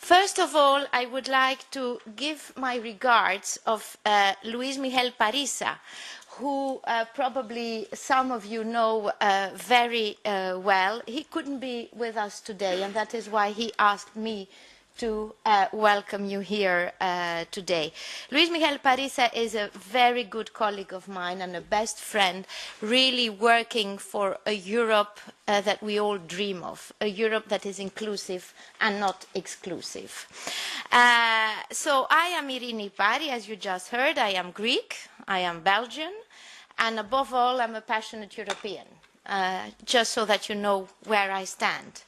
First of all, I would like to give my regards of Luis Miguel Parisa, who probably some of you know very well. He couldn't be with us today, and that is why he asked me to welcome you here today. Luis Miguel Parisa is a very good colleague of mine and a best friend, really working for a Europe that we all dream of, a Europe that is inclusive and not exclusive. So I am Irini Pari, as you just heard. I am Greek, I am Belgian, and above all, I'm a passionate European. Just so that you know where I stand.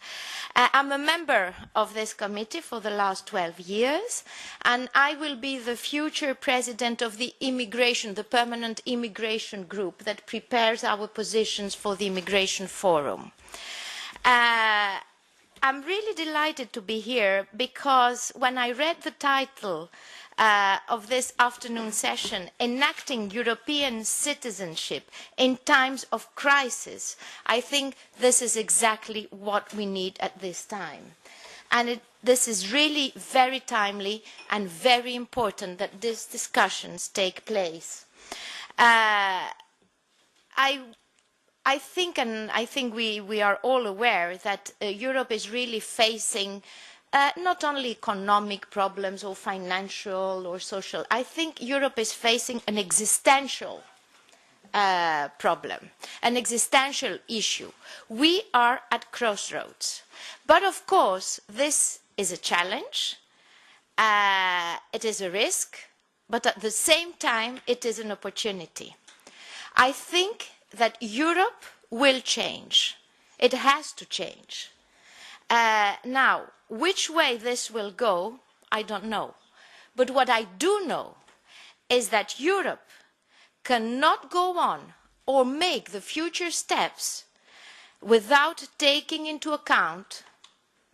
I'm a member of this committee for the last 12 years, and I will be the future president of the permanent immigration group that prepares our positions for the Immigration Forum. I'm really delighted to be here because when I read the title of this afternoon session, Enacting European Citizenship in Times of Crisis, I think this is exactly what we need at this time. And this is really very timely and very important that these discussions take place. I think we are all aware that Europe is really facing not only economic problems or financial or social. I think Europe is facing an existential problem, an existential issue. We are at crossroads. But of course, this is a challenge, it is a risk, but at the same time, it is an opportunity. I think that Europe will change. It has to change. Now, which way this will go, I don't know. But what I do know is that Europe cannot go on or make the future steps without taking into account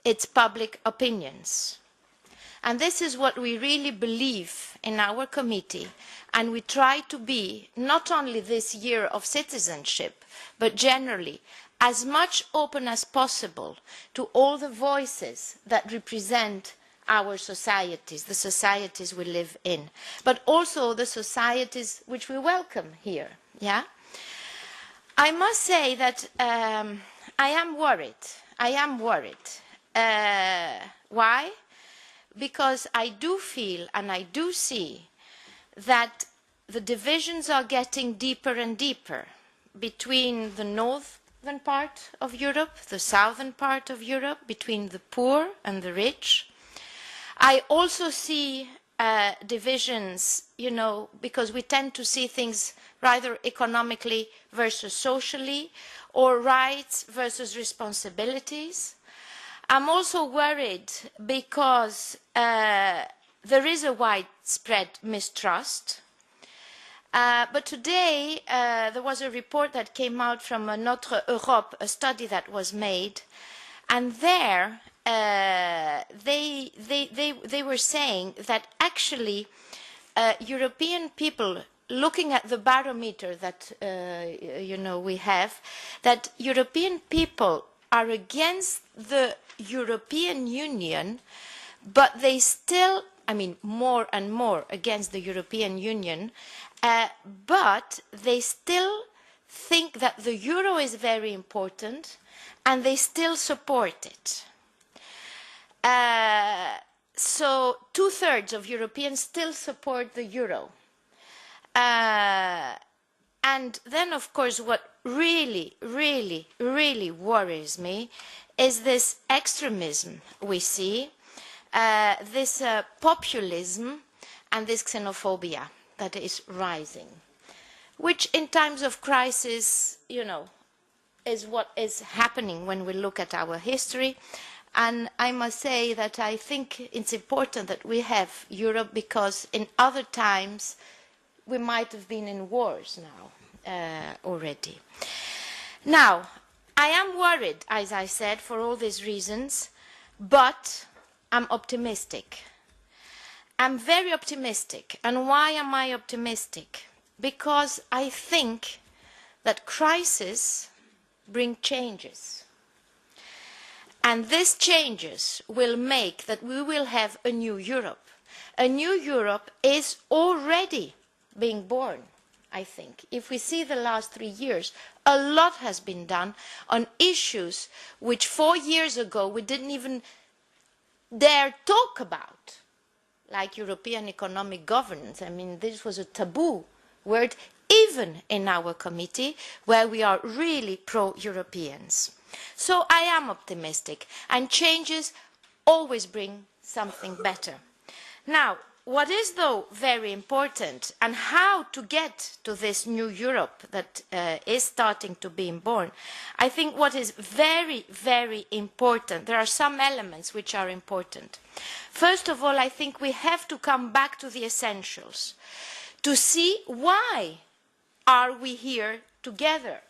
its public opinions. And this is what we really believe in our committee, and we try to be, not only this year of citizenship, but generally, as much open as possible to all the voices that represent our societies, the societies we live in, but also the societies which we welcome here. Yeah? I must say that I am worried. I am worried. Why? Because I do feel and I do see that the divisions are getting deeper and deeper between the northern part of Europe, the southern part of Europe, between the poor and the rich. I also see divisions, you know, because we tend to see things rather economically versus socially, or rights versus responsibilities. I'm also worried because there is a widespread mistrust. But today there was a report that came out from Notre Europe, a study that was made, and there they were saying that actually European people, looking at the barometer that you know we have, that European people are against the European Union, but they still, I mean, more and more against the European Union, but they still think that the euro is very important and they still support it. So 2/3 of Europeans still support the euro. And then, of course, what really, really, really worries me is this extremism we see, this populism and this xenophobia that is rising, which in times of crisis, you know, is what is happening when we look at our history. And I must say that I think it's important that we have Europe, because in other times we might have been in wars now already. Now, I am worried, as I said, for all these reasons, but I'm optimistic. I'm very optimistic. And why am I optimistic? Because I think that crises bring changes. And these changes will make that we will have a new Europe. A new Europe is already being born, I think. If we see the last 3 years, a lot has been done on issues which 4 years ago we didn't even dare talk about, like European economic governance. I mean, this was a taboo word even in our committee, where we are really pro-Europeans. So I am optimistic, and changes always bring something better. Now, what is though very important, and how to get to this new Europe that is starting to be born, I think what is very, very important, there are some elements which are important. First of all, I think we have to come back to the essentials, to see why are we here together.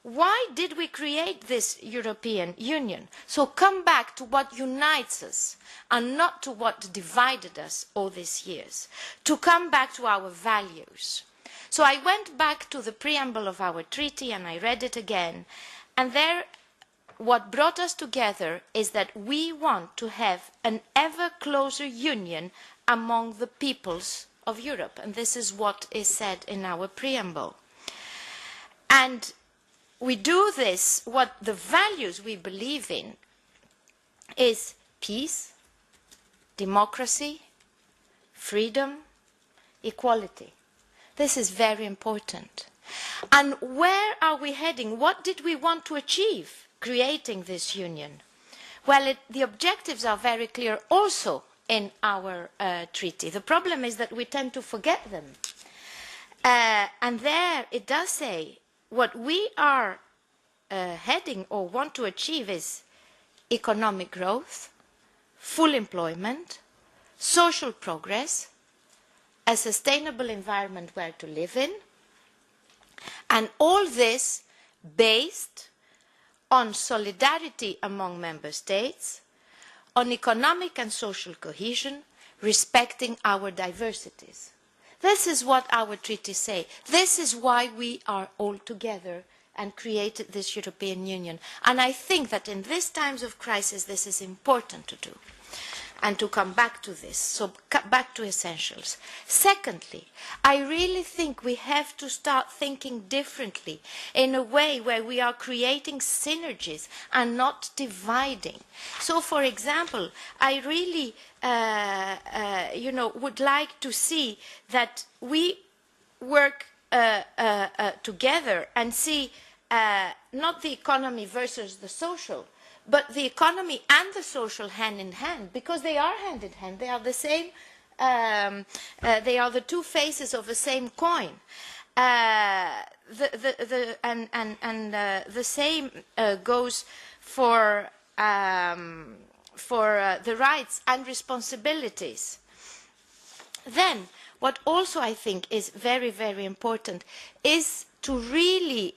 Why did we create this European Union? So come back to what unites us and not to what divided us all these years. To come back to our values. So I went back to the preamble of our treaty and I read it again. And there, what brought us together is that we want to have an ever closer union among the peoples of Europe. And this is what is said in our preamble. And we do this, what the values we believe in is peace, democracy, freedom, equality. This is very important. And where are we heading? What did we want to achieve creating this union? Well, the objectives are very clear also in our treaty. The problem is that we tend to forget them. And there it does say what we are heading or want to achieve is economic growth, full employment, social progress, a sustainable environment where to live in, and all this based on solidarity among member states, on economic and social cohesion, respecting our diversities. This is what our treaties say. This is why we are all together and created this European Union. And I think that in these times of crisis, this is important to do. And to come back to this, so back to essentials. Secondly, I really think we have to start thinking differently in a way where we are creating synergies and not dividing. So, for example, I really would like to see that we work together and see not the economy versus the social, but the economy and the social hand in hand, because they are hand in hand. They are the same. They are the two faces of the same coin. The same goes for the rights and responsibilities. Then, what also I think is very, very important is to really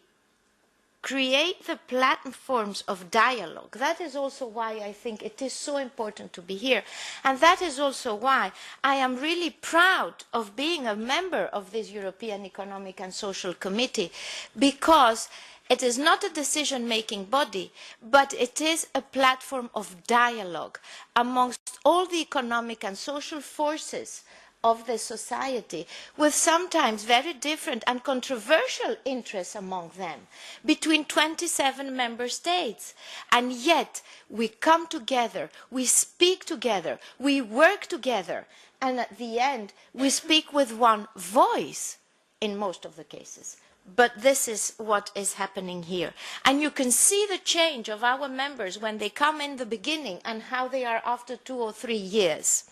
create the platforms of dialogue. That is also why I think it is so important to be here. And that is also why I am really proud of being a member of this European Economic and Social Committee, because it is not a decision-making body, but it is a platform of dialogue amongst all the economic and social forces of the society, with sometimes very different and controversial interests among them, between 27 member states. And yet we come together, we speak together, we work together, and at the end we speak with one voice in most of the cases. But this is what is happening here. And you can see the change of our members when they come in the beginning and how they are after 2 or 3 years.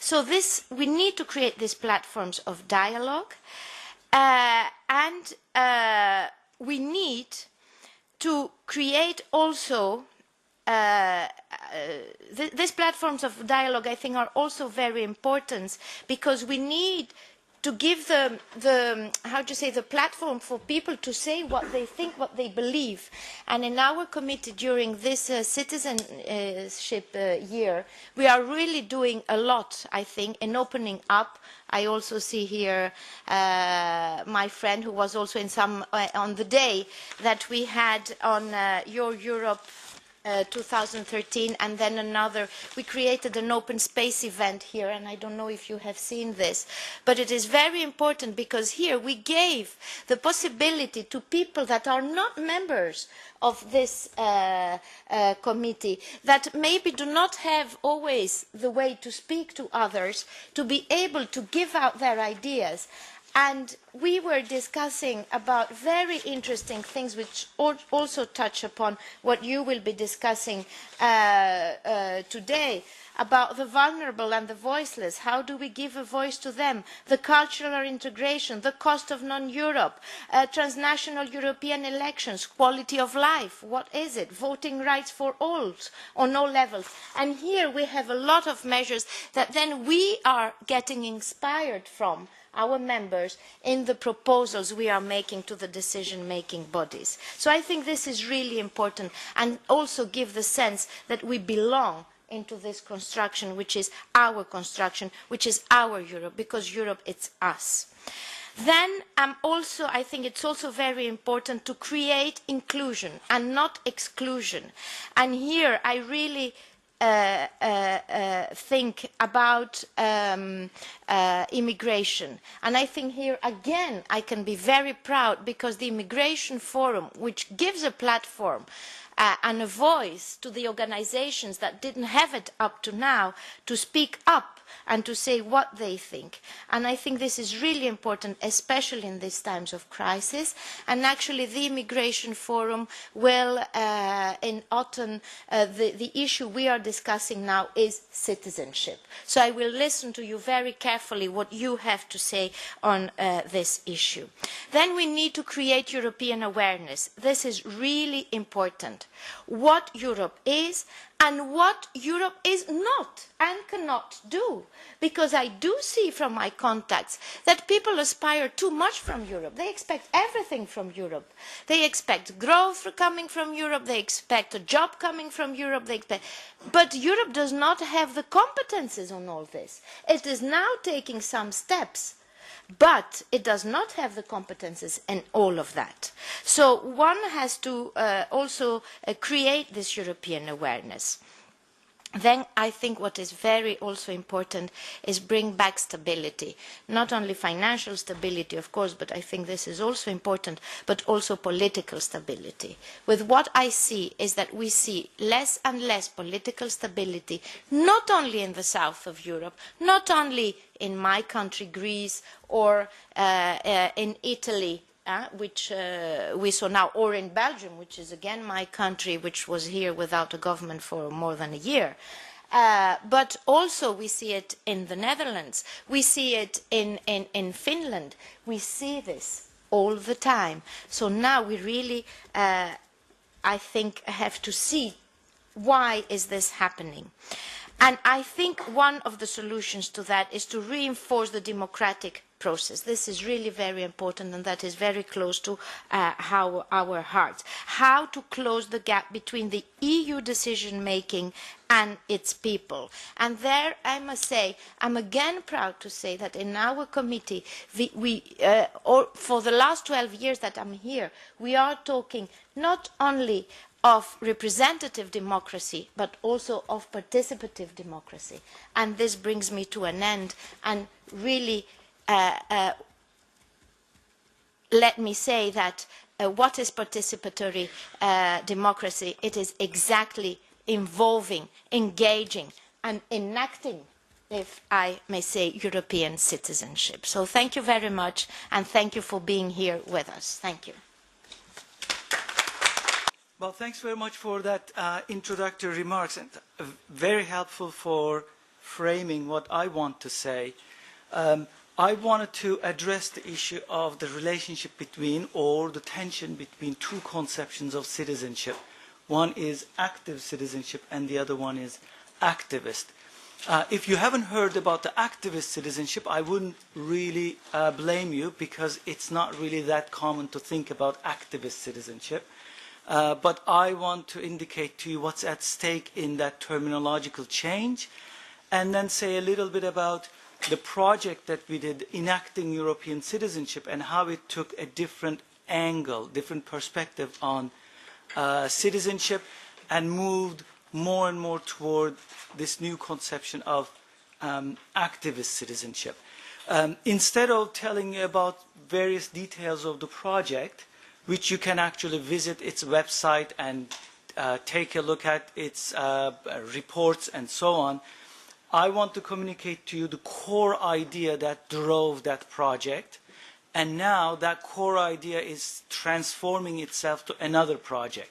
So we need to create these platforms of dialogue, and we need to create also these platforms of dialogue, I think, are also very important, because we need to give the platform for people to say what they think, what they believe. And in our committee during this citizenship year, we are really doing a lot, I think, in opening up. I also see here my friend who was also in some on the day that we had on Your Europe 2013, and then another. We created an open space event here, and I don't know if you have seen this, but it is very important because here we gave the possibility to people that are not members of this committee, that maybe do not have always the way to speak to others, to be able to give out their ideas. And we were discussing about very interesting things which also touch upon what you will be discussing today, about the vulnerable and the voiceless. How do we give a voice to them? The cultural integration, the cost of non-Europe, transnational European elections, quality of life, what is it? Voting rights for all on all levels. And here we have a lot of measures that then we are getting inspired from our members in the proposals we are making to the decision-making bodies. So I think this is really important, and also give the sense that we belong into this construction, which is our construction, which is our Europe, because Europe, it's us. Then I think it's also very important to create inclusion and not exclusion. And here I really think about immigration. And I think here again I can be very proud, because the Immigration Forum, which gives a platform and a voice to the organizations that didn't have it up to now, to speak up and to say what they think. And I think this is really important, especially in these times of crisis. And actually the Immigration Forum will, in autumn, the issue we are discussing now is citizenship. So I will listen to you very carefully what you have to say on this issue. Then we need to create European awareness. This is really important. What Europe is and what Europe is not and cannot do. Because I do see from my contacts that people aspire too much from Europe. They expect everything from Europe. They expect growth coming from Europe. They expect a job coming from Europe. But Europe does not have the competences on all this. It is now taking some steps, but it does not have the competences in all of that. So one has to also create this European awareness. Then I think what is very also important is bring back stability. Not only financial stability, of course, but I think this is also important, but also political stability. With what I see is that we see less and less political stability, not only in the south of Europe, not only in my country, Greece, or in Italy, which we saw now, or in Belgium, which is again my country, which was here without a government for more than a year. But also we see it in the Netherlands, we see it in Finland, we see this all the time. So now we really, I think, have to see why is this happening. And I think one of the solutions to that is to reinforce the democratic process. This is really very important, and that is very close to our hearts. How to close the gap between the EU decision-making and its people. And there, I must say, I'm again proud to say that in our committee, for the last 12 years that I'm here, we are talking not only of representative democracy, but also of participative democracy. And this brings me to an end, and really let me say that what is participatory democracy? It is exactly involving, engaging, and enacting, if I may say, European citizenship. So thank you very much, and thank you for being here with us. Thank you. Well, thanks very much for that introductory remarks, and very helpful for framing what I want to say. I wanted to address the issue of the relationship between, or the tension between, two conceptions of citizenship. One is active citizenship and the other one is activist. If you haven't heard about the activist citizenship, I wouldn't really blame you, because it's not really that common to think about activist citizenship. But I want to indicate to you what's at stake in that terminological change, and then say a little bit about the project that we did, Enacting European Citizenship, and how it took a different angle, different perspective on citizenship, and moved more and more toward this new conception of activist citizenship. Instead of telling you about various details of the project, which you can actually visit its website and take a look at its reports and so on, I want to communicate to you the core idea that drove that project. And now that core idea is transforming itself to another project.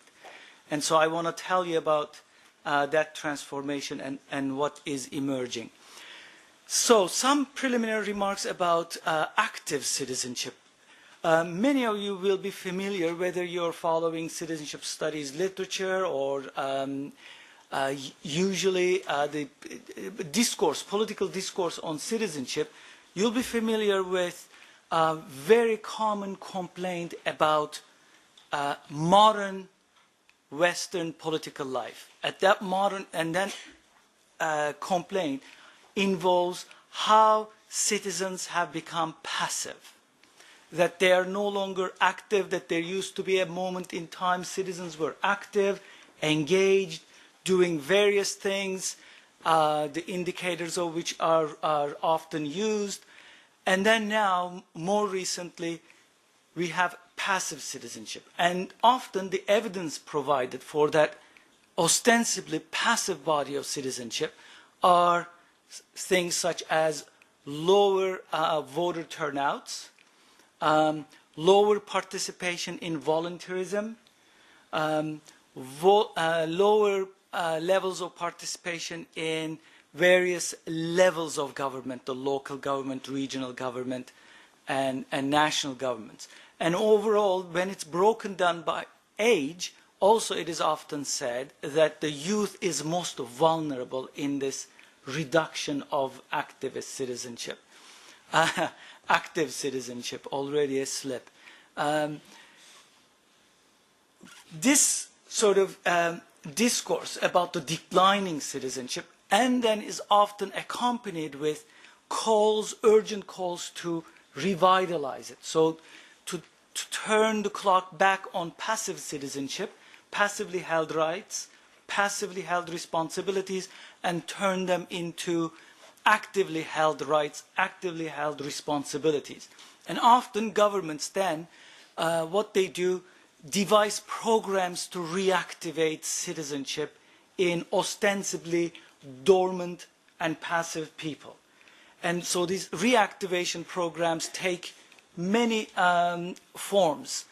And so I want to tell you about that transformation and what is emerging. So some preliminary remarks about active citizenship. Many of you will be familiar, whether you're following citizenship studies literature or usually the discourse, political discourse on citizenship, you'll be familiar with a very common complaint about modern Western political life. At that modern, and then complaint involves how citizens have become passive, that they are no longer active, that there used to be a moment in time citizens were active, engaged, doing various things, the indicators of which are often used. And then now, more recently, we have passive citizenship. And often the evidence provided for that ostensibly passive body of citizenship are things such as lower voter turnouts, lower participation in volunteerism, lower levels of participation in various levels of government, the local government, regional government, and national governments. And overall, when it's broken down by age, also it is often said that the youth is most vulnerable in this reduction of activist citizenship. Active citizenship, already a slip. This sort of discourse about the declining citizenship and then is often accompanied with calls, urgent calls to revitalize it. So to turn the clock back on passive citizenship, passively held rights, passively held responsibilities, and turn them into actively held rights, actively held responsibilities. And often governments then, what they do, devise programs to reactivate citizenship in ostensibly dormant and passive people. And so these reactivation programs take many forms.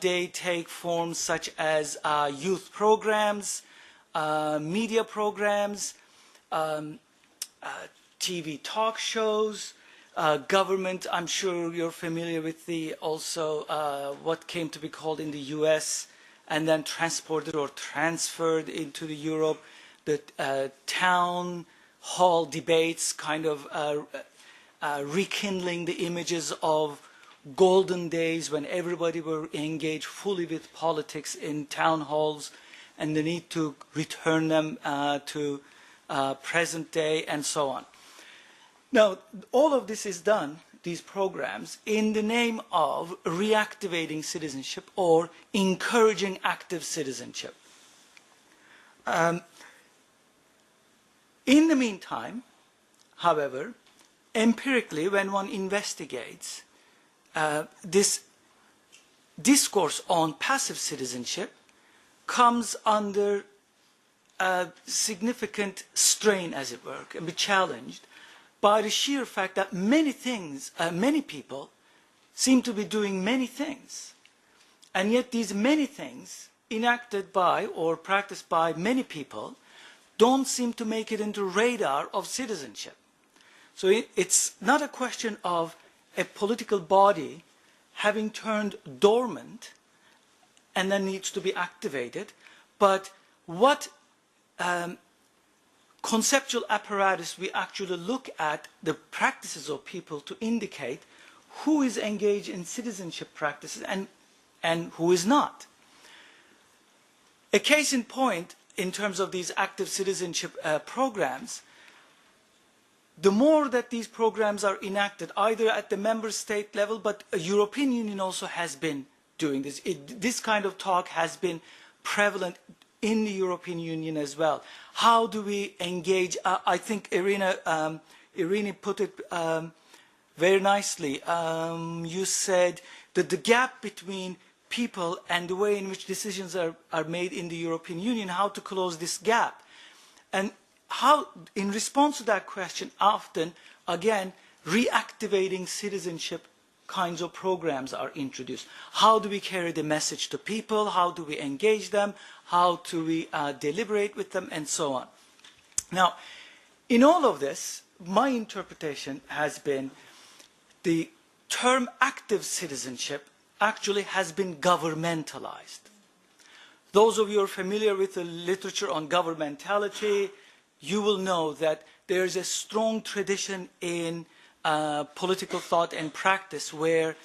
They take forms such as youth programs, media programs, TV talk shows, government. I'm sure you're familiar with the also what came to be called in the US and then transported or transferred into the Europe, the town hall debates, kind of rekindling the images of golden days when everybody were engaged fully with politics in town halls, and the need to return them to present day and so on. Now, all of this is done, these programs, in the name of reactivating citizenship or encouraging active citizenship. In the meantime, however, empirically, when one investigates this discourse on passive citizenship comes under a significant strain, as it were, can be challenged by the sheer fact that many things, many people seem to be doing many things. And yet these many things enacted by or practiced by many people don't seem to make it into radar of citizenship. So it's not a question of a political body having turned dormant and then needs to be activated, but what conceptual apparatus we actually look at the practices of people to indicate who is engaged in citizenship practices and who is not. A case in point in terms of these active citizenship programs, the more that these programs are enacted, either at the member state level, but a European Union also has been doing this. This kind of talk has been prevalent in the European Union as well. How do we engage? I think Irina put it very nicely. You said that the gap between people and the way in which decisions are made in the European Union, how to close this gap. And how, in response to that question, often, again, reactivating citizenship kinds of programs are introduced. How do we carry the message to people? How do we engage them? How do we deliberate with them? And so on. Now, in all of this, my interpretation has been the term active citizenship actually has been governmentalized. Those of you who are familiar with the literature on governmentality, you will know that there is a strong tradition in political thought and practice where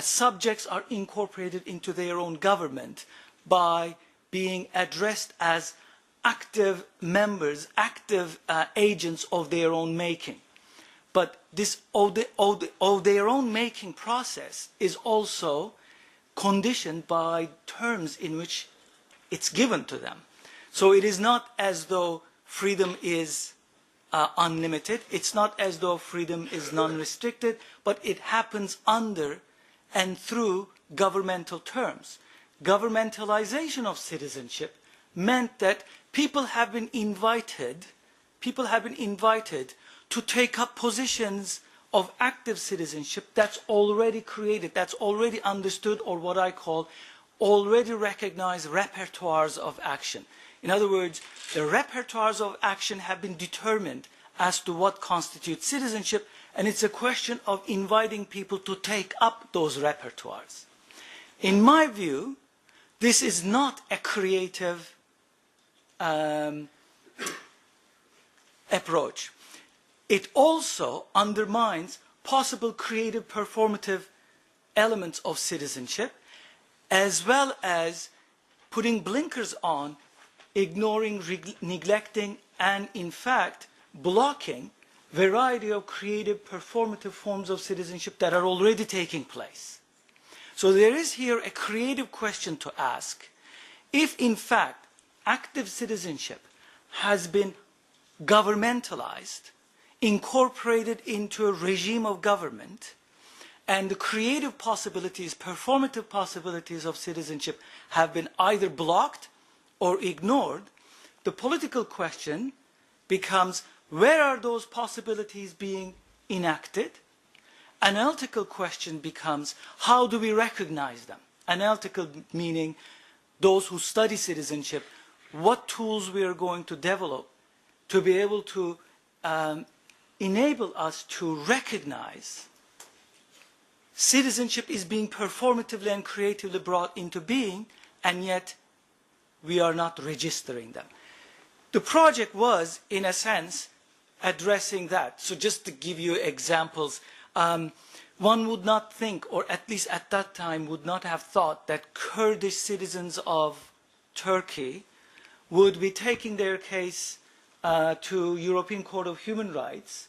subjects are incorporated into their own government by being addressed as active members, active agents of their own making. But this of their own making process is also conditioned by terms in which it's given to them. So it is not as though freedom is unlimited. It's not as though freedom is non-restricted, but it happens under and through governmental terms. Governmentalization of citizenship meant that people have been invited to take up positions of active citizenship that's already created, that's already understood, or what I call already recognized repertoires of action. In other words, the repertoires of action have been determined as to what constitutes citizenship, and it's a question of inviting people to take up those repertoires. In my view, this is not a creative approach. It also undermines possible creative performative elements of citizenship, as well as putting blinkers on, ignoring, neglecting, and in fact blocking a variety of creative performative forms of citizenship that are already taking place. So there is here a creative question to ask. If in fact active citizenship has been governmentalized, incorporated into a regime of government, and the creative possibilities, performative possibilities of citizenship have been either blocked or ignored, the political question becomes, where are those possibilities being enacted? Analytical question becomes, how do we recognize them? Analytical meaning those who study citizenship, what tools we are going to develop to be able to enable us to recognize citizenship is being performatively and creatively brought into being, and yet we are not registering them. The project was, in a sense, addressing that. So just to give you examples, one would not think, or at least at that time would not have thought, that Kurdish citizens of Turkey would be taking their case to European Court of Human Rights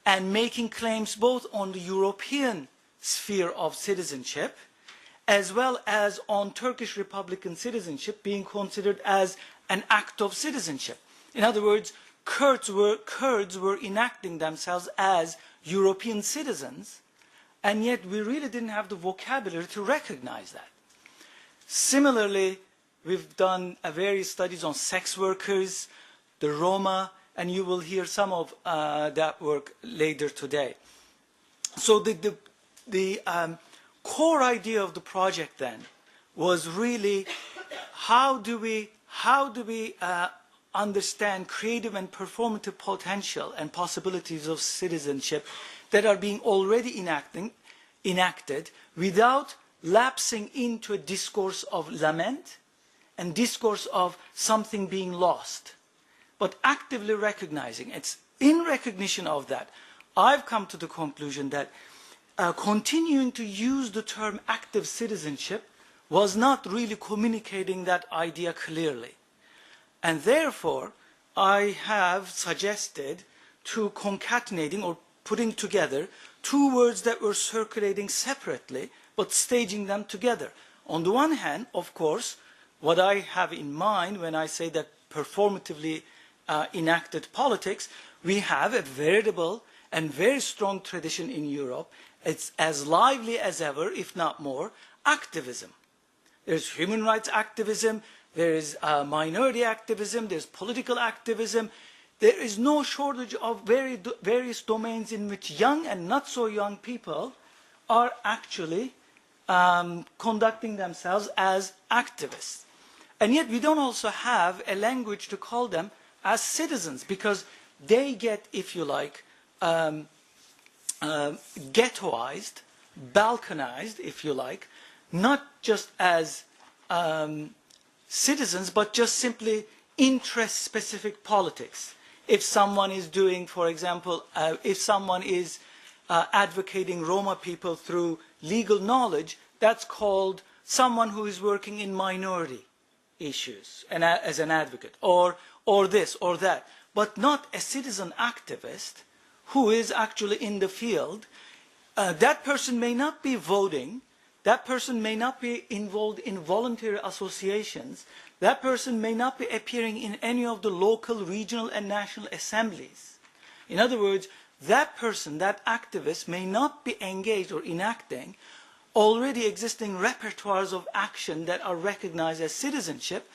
and making claims both on the European sphere of citizenship as well as on Turkish Republican citizenship being considered as an act of citizenship. In other words, Kurds were enacting themselves as European citizens, and yet we really didn't have the vocabulary to recognize that. Similarly, we've done various studies on sex workers, the Roma, and you will hear some of that work later today. So the core idea of the project then was really how do we understand creative and performative potential and possibilities of citizenship that are being already enacted without lapsing into a discourse of lament and discourse of something being lost, but actively recognizing. It's in recognition of that, I've come to the conclusion that continuing to use the term active citizenship was not really communicating that idea clearly. And therefore, I have suggested to concatenating or putting together two words that were circulating separately, but staging them together. On the one hand, of course, what I have in mind when I say that performatively enacted politics, we have a veritable and very strong tradition in Europe. It's as lively as ever, if not more, activism. There's human rights activism, there is minority activism, there's political activism. There is no shortage of various domains in which young and not so young people are actually conducting themselves as activists. And yet we don't also have a language to call them as citizens, because they get, if you like, ghettoized, balkanized, if you like, not just as citizens, but just simply interest-specific politics. If someone is doing, for example, if someone is advocating Roma people through legal knowledge, that's called someone who is working in minority issues and as an advocate, or this or that, but not a citizen activist who is actually in the field. That person may not be voting, that person may not be involved in voluntary associations, that person may not be appearing in any of the local, regional, and national assemblies. In other words, that person, that activist, may not be engaged or enacting already existing repertoires of action that are recognized as citizenship,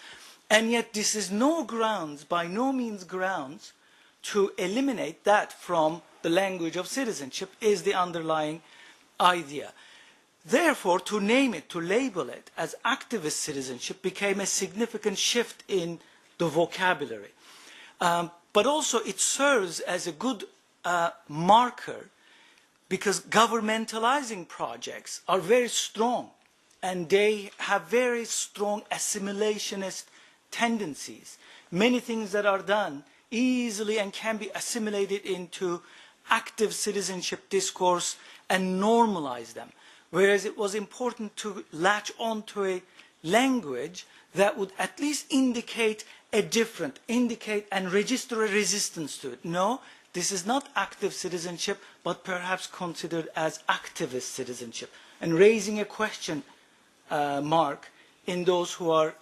and yet this is no grounds, by no means grounds, to eliminate that from the language of citizenship is the underlying idea. Therefore, to name it, to label it as activist citizenship became a significant shift in the vocabulary. But also it serves as a good marker, because governmentalizing projects are very strong and they have very strong assimilationist tendencies. Many things that are done easily and can be assimilated into active citizenship discourse and normalize them. Whereas it was important to latch onto a language that would at least indicate and register a resistance to it. No, this is not active citizenship, but perhaps considered as activist citizenship, and raising a question mark in those who are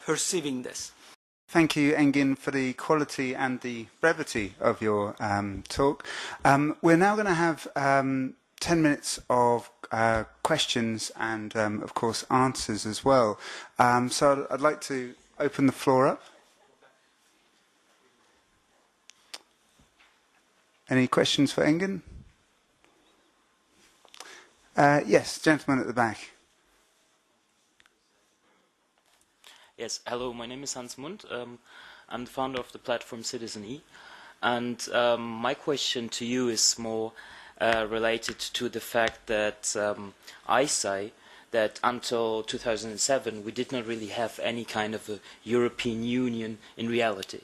perceiving this. Thank you, Engin, for the quality and the brevity of your talk. We're now going to have 10 minutes of questions and, of course, answers as well. So I'd like to open the floor up. Any questions for Engin? Yes, gentleman at the back. Yes, hello, my name is Hans Mund. I'm the founder of the platform Citizen E. And my question to you is more related to the fact that I say that until 2007 we did not really have any kind of a European Union in reality.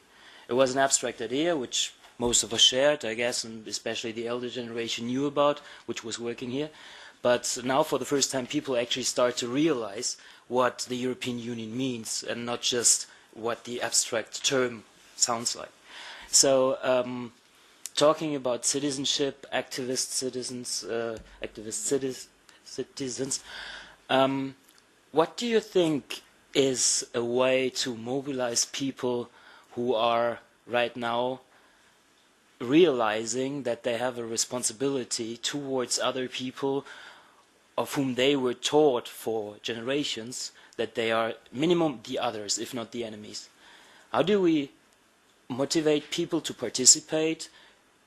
It was an abstract idea which most of us shared, I guess, and especially the elder generation knew about, which was working here. But now for the first time people actually start to realize what the European Union means and not just what the abstract term sounds like. So talking about citizenship, activist citizens, what do you think is a way to mobilize people who are right now realizing that they have a responsibility towards other people of whom they were taught for generations that they are minimum the others, if not the enemies? How do we motivate people to participate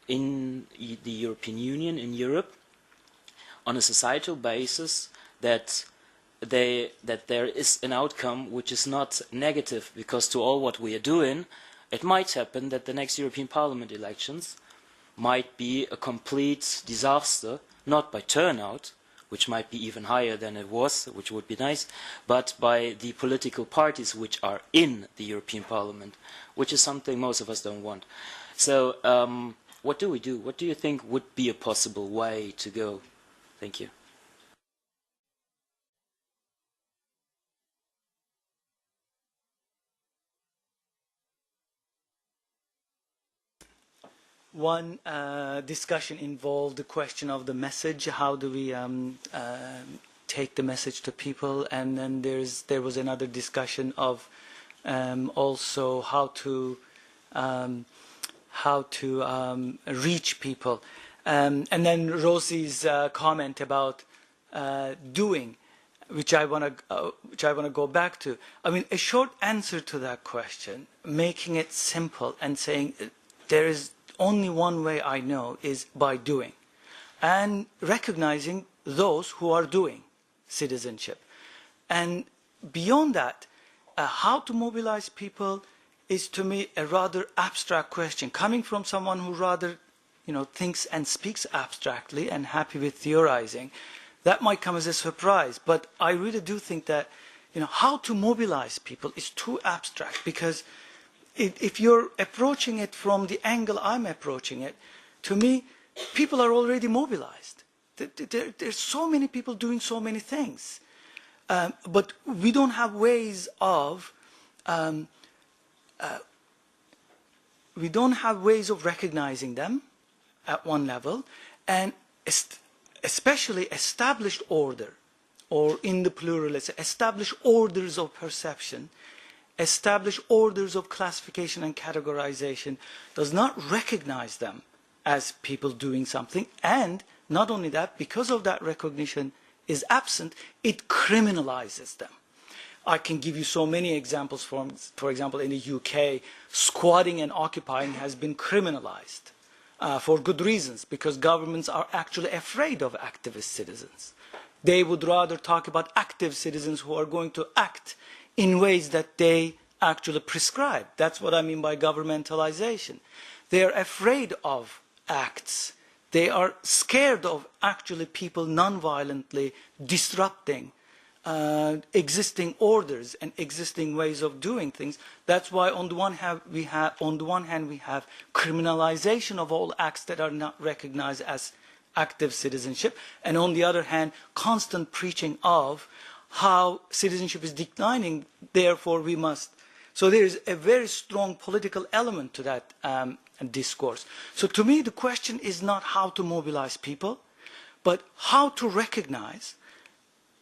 in the European Union, in Europe, on a societal basis that there is an outcome which is not negative? Because to all what we are doing, it might happen that the next European Parliament elections might be a complete disaster, not by turnout, which might be even higher than it was, which would be nice, but by the political parties which are in the European Parliament, which is something most of us don't want. So what do we do? What do you think would be a possible way to go? Thank you. One discussion involved the question of the message. How do we take the message to people, and then there was another discussion of also how to reach people, and then Rosie's comment about doing, which I want to go back to. I mean, a short answer to that question, making it simple and saying there is only one way I know is by doing, and recognizing those who are doing citizenship. And beyond that, how to mobilize people is, to me, a rather abstract question, coming from someone who rather, thinks and speaks abstractly and happy with theorizing. That might come as a surprise, but I really do think that, how to mobilize people is too abstract, because if you're approaching it from the angle I'm approaching it, to me, people are already mobilized. There's so many people doing so many things, but we don't have ways of recognizing them at one level, and especially established order, or in the plural, let's say, established orders of perception, established orders of classification and categorization, does not recognize them as people doing something. And not only that, because of that recognition is absent, it criminalizes them. I can give you so many examples. For example, in the UK, squatting and occupying has been criminalized for good reasons, because governments are actually afraid of activist citizens. They would rather talk about active citizens who are going to act in ways that they actually prescribe. That's what I mean by governmentalization. They are afraid of acts. They are scared of actually people non-violently disrupting existing orders and existing ways of doing things. That's why on the one hand we have criminalization of all acts that are not recognized as active citizenship, and on the other hand, constant preaching of how citizenship is declining, therefore we must. So there is a very strong political element to that discourse. So to me, the question is not how to mobilize people, but how to recognize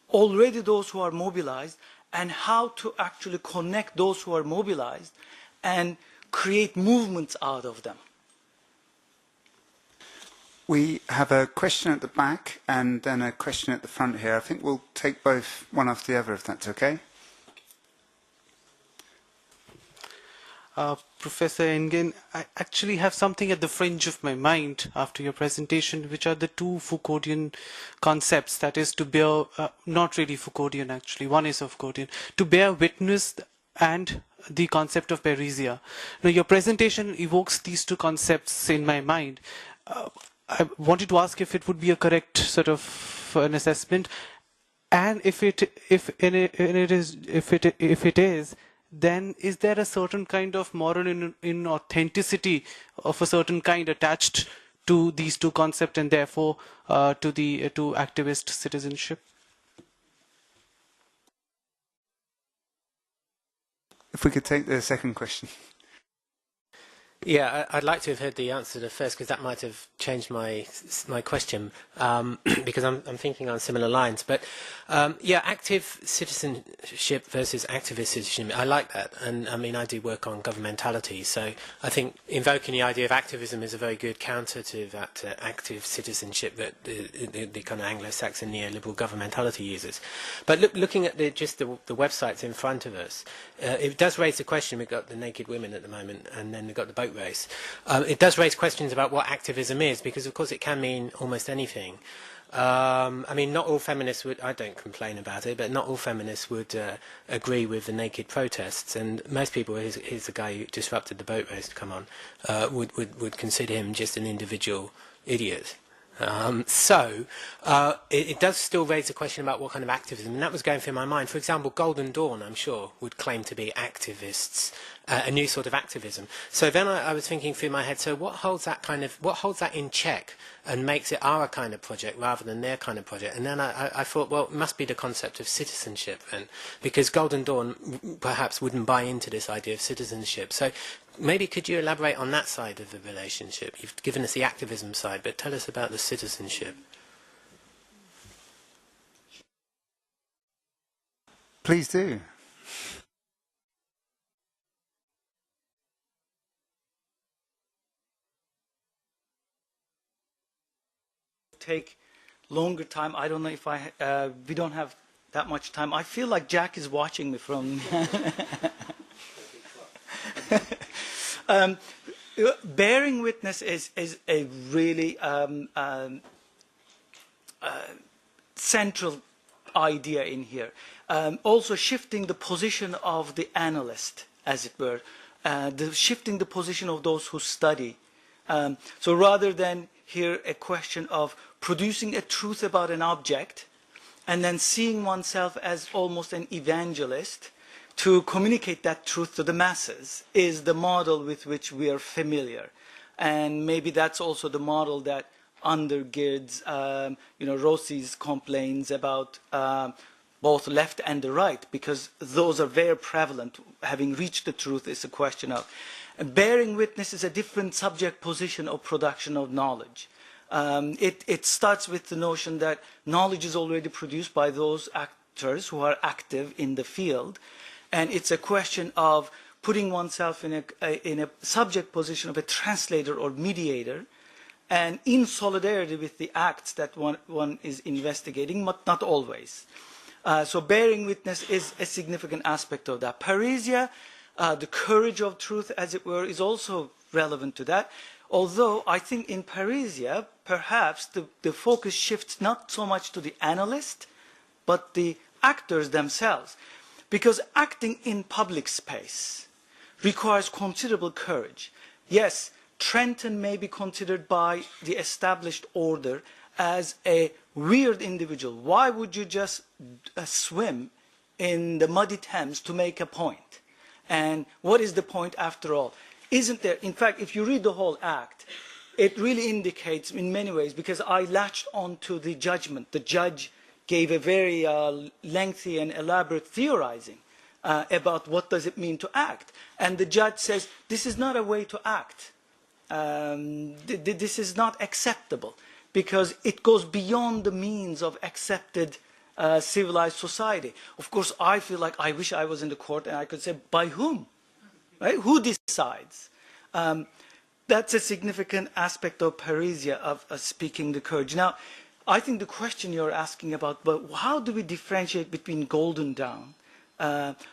already those who are mobilized, and how to actually connect those who are mobilized and create movements out of them. We have a question at the back and then a question at the front here. I think we'll take both one after the other, if that's okay. Professor Engen, I actually have something at the fringe of my mind after your presentation, which are the two Foucauldian concepts, that is to bear, not really Foucauldian actually, one is Foucauldian, to bear witness and the concept of paresia. Now your presentation evokes these two concepts in my mind. I wanted to ask if it would be a correct sort of an assessment, and if it is, then is there a certain kind of moral inauthenticity of a certain kind attached to these two concepts, and therefore to activist citizenship? If we could take the second question. Yeah, I'd like to have heard the answer to the first, because that might have changed my question, because I'm thinking on similar lines. But yeah, active citizenship versus activist citizenship, I like that. And I mean, I do work on governmentality, so I think invoking the idea of activism is a very good counter to that active citizenship that the kind of Anglo-Saxon neoliberal governmentality uses. But looking at just the websites in front of us, it does raise the question. We've got the naked women at the moment, and then we've got the boat race. It does raise questions about what activism is, because of course it can mean almost anything. I mean, not all feminists would, I don't complain about it, but not all feminists would agree with the naked protests, and most people, here's the guy who disrupted the boat race to come on, would consider him just an individual idiot. It does still raise the question about what kind of activism, and that was going through my mind. For example, Golden Dawn, I'm sure, would claim to be activists, a new sort of activism. So then I was thinking through my head, so what holds that in check and makes it our kind of project rather than their kind of project? And then I thought, well, it must be the concept of citizenship then, because Golden Dawn perhaps wouldn't buy into this idea of citizenship. So maybe could you elaborate on that side of the relationship? You've given us the activism side, but tell us about the citizenship. Please do. Take longer time. I don't know if we don't have that much time. I feel like Jack is watching me from. Bearing witness is a really central idea in here. Also shifting the position of the analyst, as it were, shifting the position of those who study. So rather than here a question of producing a truth about an object and then seeing oneself as almost an evangelist to communicate that truth to the masses is the model with which we are familiar. And maybe that's also the model that undergirds Rossi's complaints about both left and the right, because those are very prevalent. Having reached the truth is a question of bearing witness is a different subject position of production of knowledge. It starts with the notion that knowledge is already produced by those actors who are active in the field, and it's a question of putting oneself in a subject position of a translator or mediator, and in solidarity with the acts that one is investigating, but not always. So bearing witness is a significant aspect of that. Parrhesia, the courage of truth, as it were, is also relevant to that. Although I think in Parrhesia, perhaps the focus shifts not so much to the analyst, but the actors themselves. Because acting in public space requires considerable courage. Yes, Trenton may be considered by the established order as a weird individual. Why would you just swim in the muddy Thames to make a point? And what is the point after all? Isn't there, in fact, if you read the whole act, it really indicates in many ways, because I latched onto the judgment. The judge gave a very lengthy and elaborate theorizing about what does it mean to act. And the judge says, this is not a way to act. This is not acceptable, because it goes beyond the means of accepted civilized society. Of course, I feel like I wish I was in the court and I could say, by whom? Right? Who decides? That's a significant aspect of Parrhesia, of speaking the courage. Now, I think the question you're asking about, but how do we differentiate between Golden Dawn,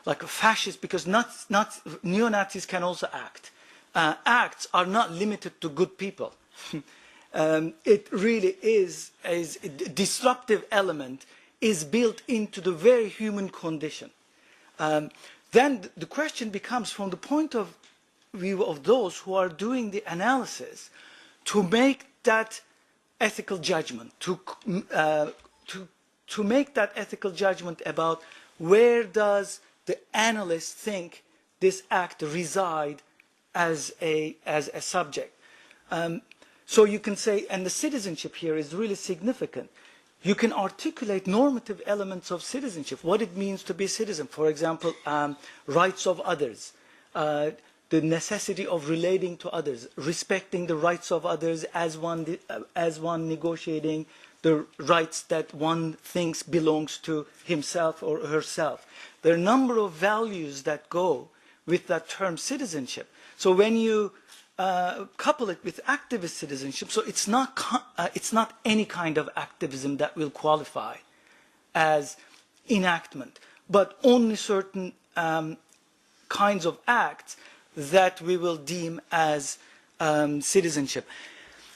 like a fascist, because neo-Nazis can also act. Acts are not limited to good people. It really is a disruptive element is built into the very human condition. Then the question becomes, from the point of view of those who are doing the analysis, to make that ethical judgment, to make that ethical judgment about where does the analyst think this act reside as a subject. So you can say, and the citizenship here is really significant. You can articulate normative elements of citizenship, what it means to be a citizen. For example, rights of others, the necessity of relating to others, respecting the rights of others as one negotiating the rights that one thinks belongs to himself or herself. There are a number of values that go with that term citizenship. So when you couple it with activist citizenship, so it's not any kind of activism that will qualify as enactment, but only certain kinds of acts that we will deem as citizenship.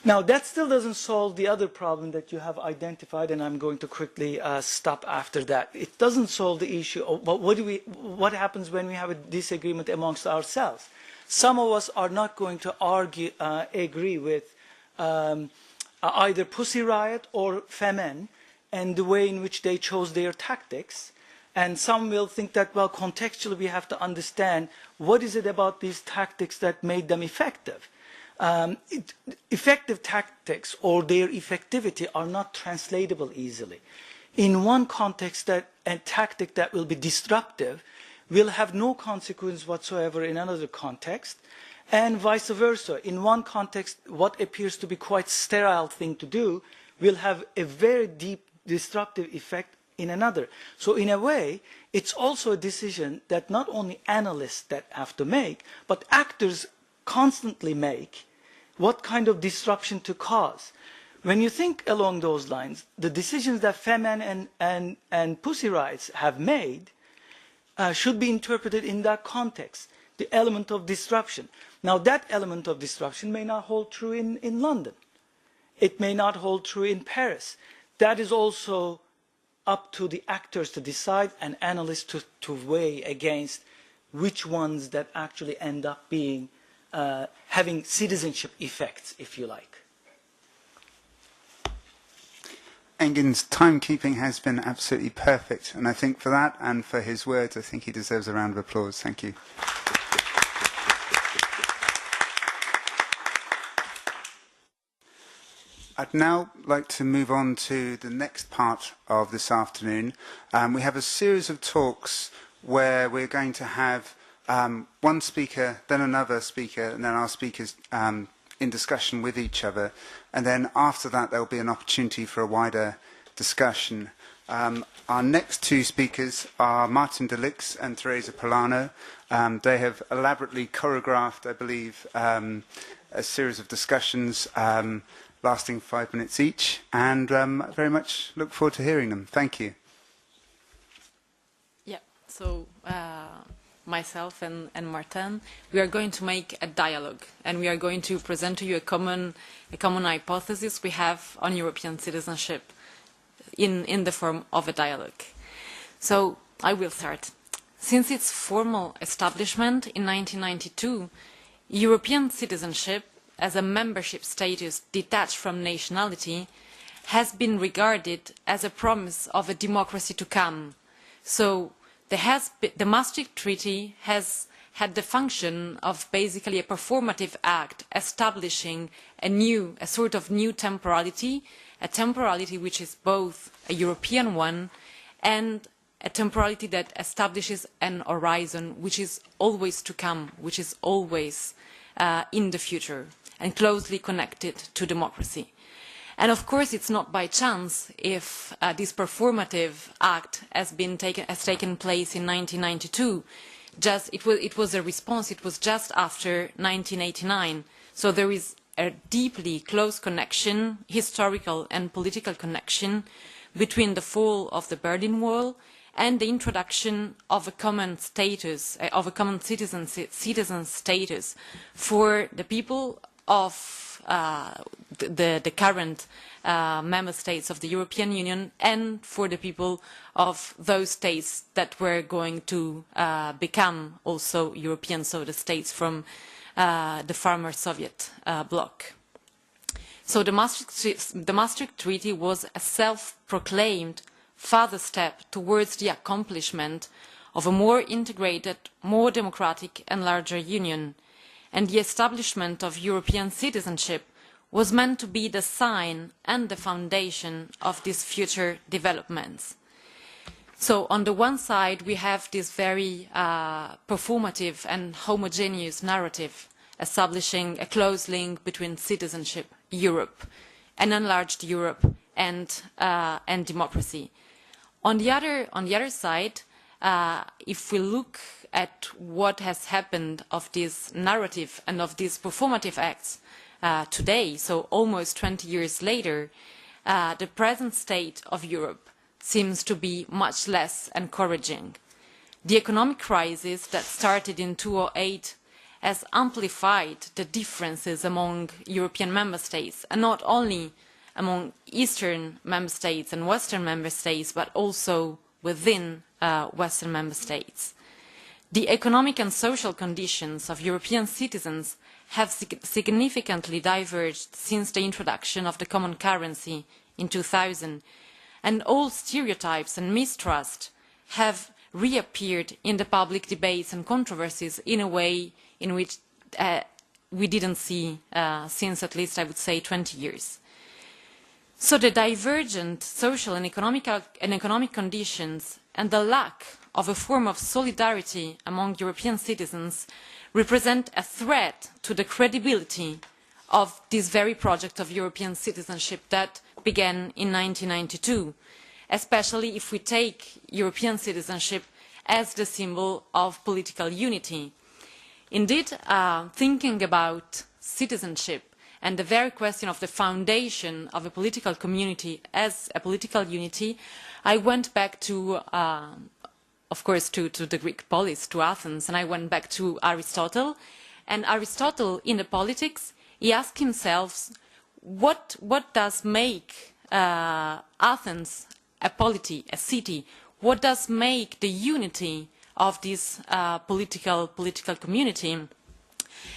Now, that still doesn't solve the other problem that you have identified, and I'm going to quickly stop after that. It doesn't solve the issue of what happens when we have a disagreement amongst ourselves. Some of us are not going to agree with either Pussy Riot or Femen and the way in which they chose their tactics. And some will think that, well, contextually we have to understand what is it about these tactics that made them effective. Effective tactics or their effectivity are not translatable easily. In one context, a tactic that will be disruptive will have no consequence whatsoever in another context, and vice versa. In one context, what appears to be quite sterile thing to do will have a very deep disruptive effect in another. So in a way, it's also a decision that not only analysts that have to make, but actors constantly make, what kind of disruption to cause. When you think along those lines, the decisions that Femen and Pussy Rights have made should be interpreted in that context, the element of disruption. Now that element of disruption may not hold true in London. It may not hold true in Paris. That is also up to the actors to decide and analysts to weigh against which ones that actually end up being having citizenship effects, if you like. Engin's timekeeping has been absolutely perfect, and I think for that and for his words, I think he deserves a round of applause. Thank you. I'd now like to move on to the next part of this afternoon. We have a series of talks where we're going to have one speaker, then another speaker, and then our speakers in discussion with each other. And then after that, there'll be an opportunity for a wider discussion. Our next two speakers are Martin Delix and Teresa Polano. They have elaborately choreographed, I believe, a series of discussions lasting 5 minutes each, and very much look forward to hearing them. Thank you. Yeah, so myself and Martin, we are going to make a dialogue, and we are going to present to you a common hypothesis we have on European citizenship in the form of a dialogue. So I will start. Since its formal establishment in 1992, European citizenship as a membership status detached from nationality has been regarded as a promise of a democracy to come. So the Maastricht Treaty has had the function of basically a performative act establishing a sort of new temporality, a temporality which is both a European one and a temporality that establishes an horizon which is always to come, which is always in the future and closely connected to democracy. And of course, it's not by chance if this performative act has taken place in 1992. It was a response. It was just after 1989. So there is a deeply close connection, historical and political connection, between the fall of the Berlin Wall and the introduction of a common status, of a common citizen status for the people of the current member states of the European Union and for the people of those states that were going to become also European, so the states from the former Soviet bloc. So the Maastricht Treaty was a self-proclaimed further step towards the accomplishment of a more integrated, more democratic and larger union. And the establishment of European citizenship was meant to be the sign and the foundation of these future developments. So on the one side, we have this very performative and homogeneous narrative establishing a close link between citizenship, Europe, an enlarged Europe, and democracy. On the other side, if we look at what has happened of this narrative and of these performative acts today, so almost 20 years later, the present state of Europe seems to be much less encouraging. The economic crisis that started in 2008 has amplified the differences among European member states, and not only among Eastern member states and Western member states, but also within Western member states. The economic and social conditions of European citizens have significantly diverged since the introduction of the common currency in 2000, and all stereotypes and mistrust have reappeared in the public debates and controversies in a way in which we didn't see since at least, I would say, 20 years. So the divergent social and economic conditions and the lack of a form of solidarity among European citizens represent a threat to the credibility of this very project of European citizenship that began in 1992. especially if we take European citizenship as the symbol of political unity. Indeed, thinking about citizenship and the very question of the foundation of a political community as a political unity, I went back to, of course, to the Greek polis, to Athens, and I went back to Aristotle. And Aristotle, in the Politics, he asked himself, what does make Athens a polity, a city? What does make the unity of this political community?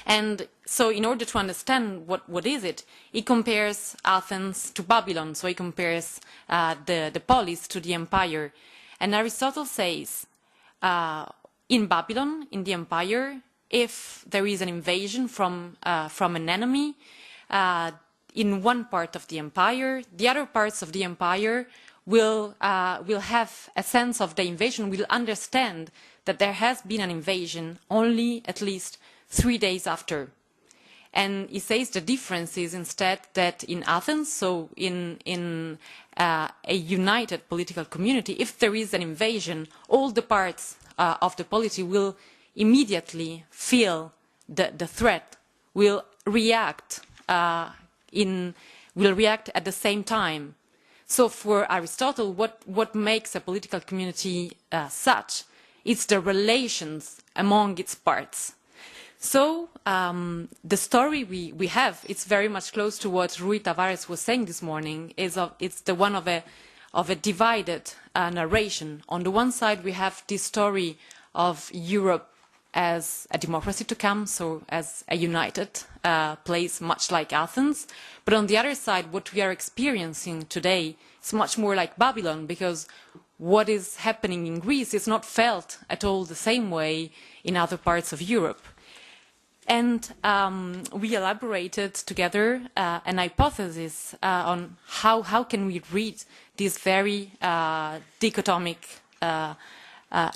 And so in order to understand what is it, he compares Athens to Babylon, so he compares the polis to the empire. And Aristotle says, in Babylon, in the empire, if there is an invasion from an enemy in one part of the empire, the other parts of the empire will have a sense of the invasion, will understand that there has been an invasion only at least 3 days after. And he says the difference is instead that in Athens, so in a united political community, if there is an invasion, all the parts of the polity will immediately feel the threat, will react at the same time. So for Aristotle, what makes a political community such? It's the relations among its parts. So the story we have, it's very much close to what Rui Tavares was saying this morning. It's the one of a divided narration. On the one side, we have this story of Europe as a democracy to come, so as a united place, much like Athens. But on the other side, what we are experiencing today is much more like Babylon, because what is happening in Greece is not felt at all the same way in other parts of Europe. And we elaborated together an hypothesis on how can we read this very dichotomic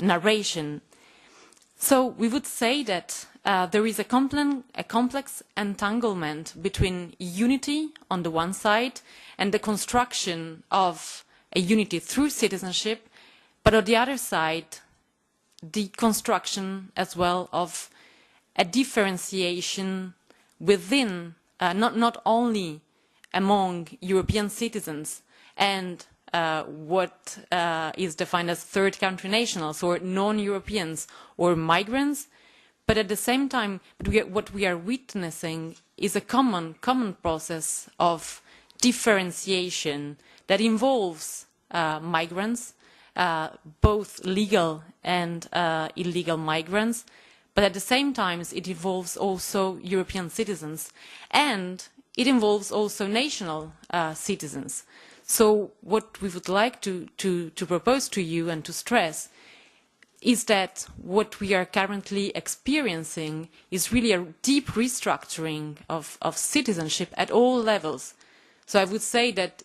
narration. So we would say that there is a complex entanglement between unity on the one side and the construction of a unity through citizenship, but on the other side, the construction as well of a differentiation within, not only among European citizens and what is defined as third country nationals or non-Europeans or migrants, but at the same time, what we are witnessing is a common process of differentiation that involves migrants, both legal and illegal migrants, but at the same time it involves also European citizens, and it involves also national citizens. So what we would like to propose to you and to stress is that what we are currently experiencing is really a deep restructuring of citizenship at all levels. So I would say that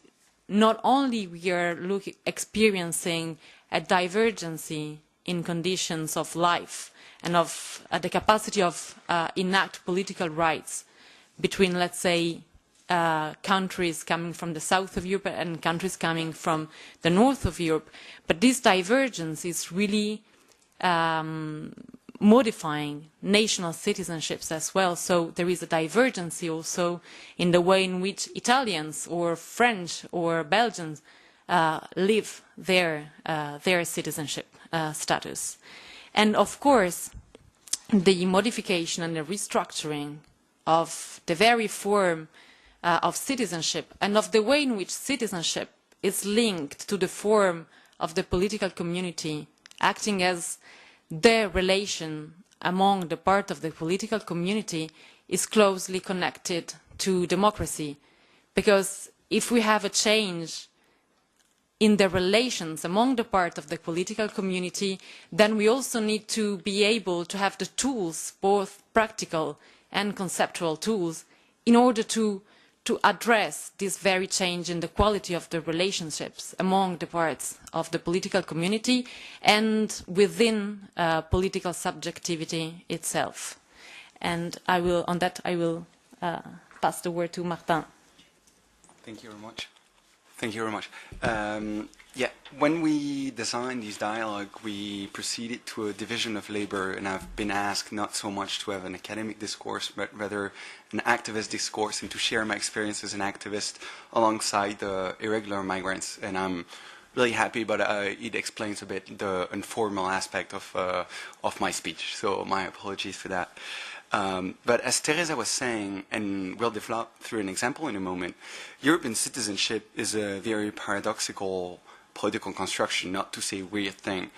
not only we are experiencing a divergency in conditions of life and of the capacity of enact political rights between, let's say, countries coming from the south of Europe and countries coming from the north of Europe. But this divergence is really modifying national citizenships as well. So there is a divergence also in the way in which Italians or French or Belgians live their citizenship status. And of course, the modification and the restructuring of the very form of citizenship and of the way in which citizenship is linked to the form of the political community, acting as their relation among the part of the political community, is closely connected to democracy. Because if we have a change in the relations among the part of the political community, then we also need to be able to have the tools, both practical and conceptual tools, in order to address this very change in the quality of the relationships among the parts of the political community and within political subjectivity itself. And on that I will pass the word to Martin. Thank you very much. Thank you very much. Yeah, when we designed this dialogue, we proceeded to a division of labor, and I've been asked not so much to have an academic discourse, but rather an activist discourse, and to share my experience as an activist alongside the irregular migrants. And I'm really happy, but it explains a bit the informal aspect of my speech. So my apologies for that. But as Teresa was saying, and we'll develop through an example in a moment, European citizenship is a very paradoxical political construction, not to say weird thing.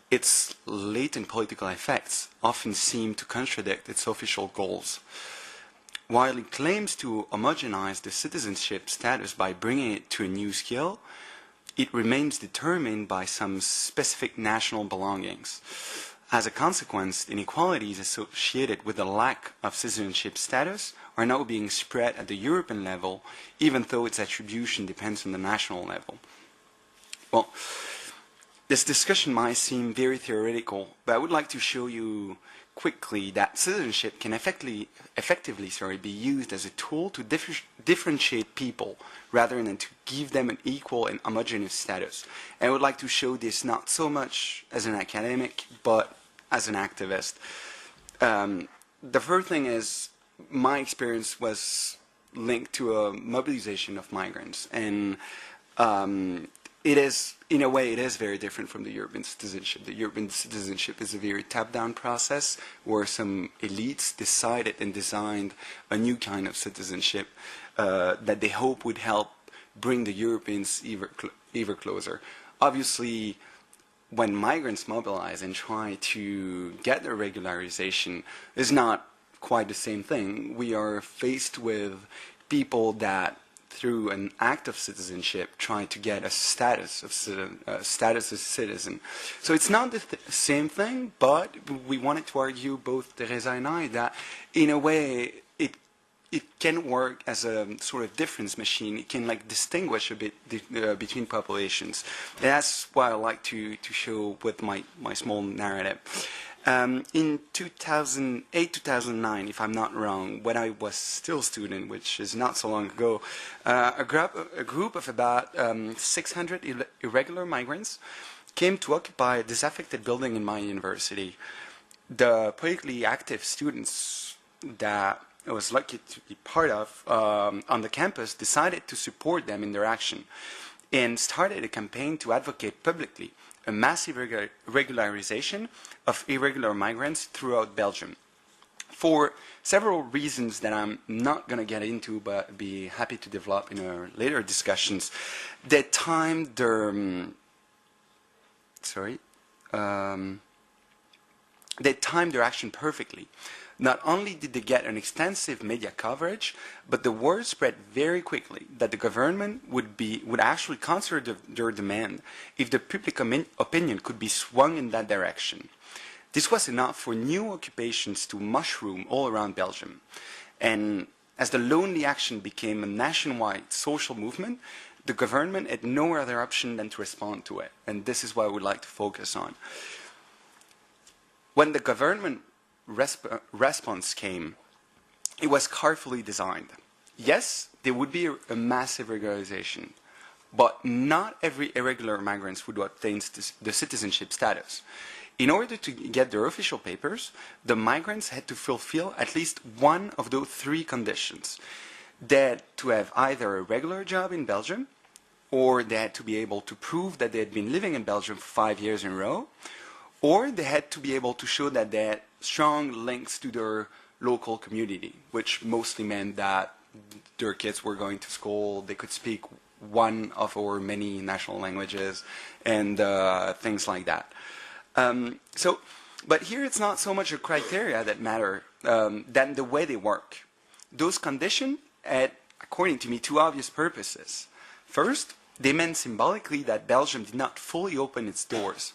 Its latent political effects often seem to contradict its official goals. While it claims to homogenize the citizenship status by bringing it to a new scale, it remains determined by some specific national belongings. As a consequence, inequalities associated with the lack of citizenship status are now being spread at the European level, even though its attribution depends on the national level. Well, this discussion might seem very theoretical, but I would like to show you quickly that citizenship can effectively be used as a tool to differentiate people rather than to give them an equal and homogeneous status. And I would like to show this not so much as an academic, but as an activist. The first thing is, my experience was linked to a mobilization of migrants, and it is, in a way, it is very different from the European citizenship. The European citizenship is a very top-down process where some elites decided and designed a new kind of citizenship that they hope would help bring the Europeans ever closer. Obviously, when migrants mobilize and try to get their regularization, is not quite the same thing. We are faced with people that, through an act of citizenship, try to get a status as citizen. So it's not the same thing, but we wanted to argue, both Teresa and I, that in a way it can work as a sort of difference machine. It can distinguish a bit between populations. And that's what I like to show with my small narrative. In 2008, 2009, if I'm not wrong, when I was still a student, which is not so long ago, a group of about 600 irregular migrants came to occupy a disaffected building in my university. The politically active students that I was lucky to be part of on the campus decided to support them in their action and started a campaign to advocate publicly a massive regularization of irregular migrants throughout Belgium. For several reasons that I'm not going to get into, but be happy to develop in our later discussions, they timed their action perfectly. Not only did they get an extensive media coverage, but the word spread very quickly that the government would actually consider their demand if the public opinion could be swung in that direction. This was enough for new occupations to mushroom all around Belgium. And as the lonely action became a nationwide social movement, the government had no other option than to respond to it. And this is what I would like to focus on. When the government response came, it was carefully designed. Yes, there would be a massive regularization, but not every irregular migrant would obtain the citizenship status. In order to get their official papers, the migrants had to fulfill at least one of those three conditions. They had to have either a regular job in Belgium, or they had to be able to prove that they had been living in Belgium for 5 years in a row, or they had to be able to show that they had strong links to their local community, which mostly meant that their kids were going to school, they could speak one of our many national languages, and things like that. But here it's not so much a criteria that matter than the way they work. Those conditions had, according to me, two obvious purposes. First, they meant symbolically that Belgium did not fully open its doors.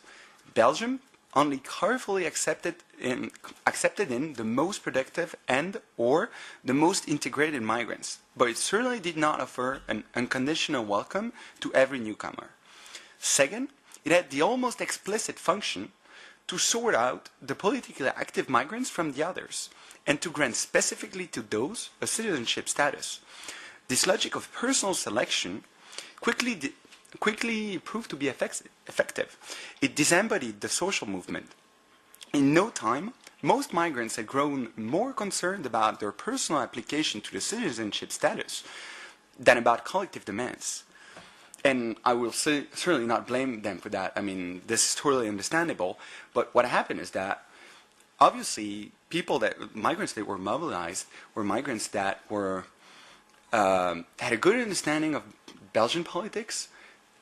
Belgium only carefully accepted in the most productive and or the most integrated migrants, but it certainly did not offer an unconditional welcome to every newcomer. Second, it had the almost explicit function to sort out the politically active migrants from the others, and to grant specifically to those a citizenship status. This logic of personal selection quickly proved to be effective. It disembodied the social movement. In no time, most migrants had grown more concerned about their personal application to the citizenship status than about collective demands. And I will certainly not blame them for that. I mean, this is totally understandable. But what happened is that, obviously, migrants that were mobilized were migrants that were had a good understanding of Belgian politics,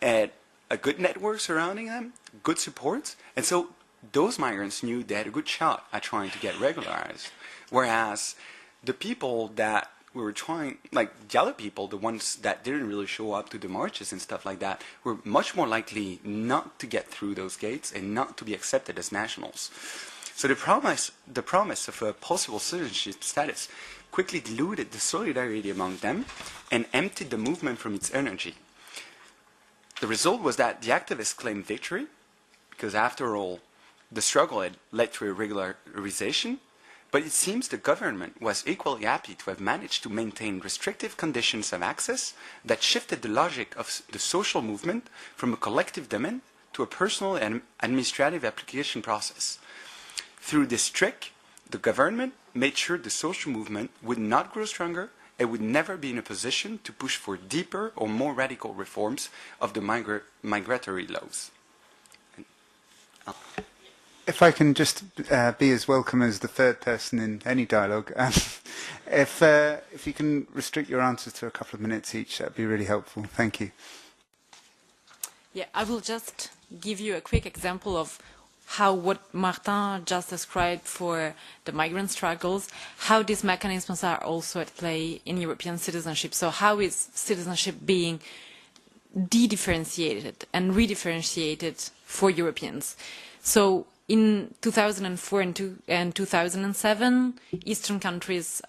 had a good network surrounding them, good support, and so those migrants knew they had a good shot at trying to get regularized. Whereas the people that we were trying, like the other people, the ones that didn't really show up to the marches and stuff like that, were much more likely not to get through those gates and not to be accepted as nationals. So the promise of a possible citizenship status quickly diluted the solidarity among them and emptied the movement from its energy. The result was that the activists claimed victory, because after all, the struggle had led to a regularization, but it seems the government was equally happy to have managed to maintain restrictive conditions of access that shifted the logic of the social movement from a collective demand to a personal and administrative application process. Through this trick, the government made sure the social movement would not grow stronger and would never be in a position to push for deeper or more radical reforms of the migratory laws. If I can just be as welcome as the third person in any dialogue, if you can restrict your answers to a couple of minutes each, that'd be really helpful. Thank you. Yeah, I will just give you a quick example of how what Martin just described for the migrant struggles, how these mechanisms are also at play in European citizenship. So how is citizenship being de-differentiated and redifferentiated for Europeans? So in 2004 and 2007, Eastern countries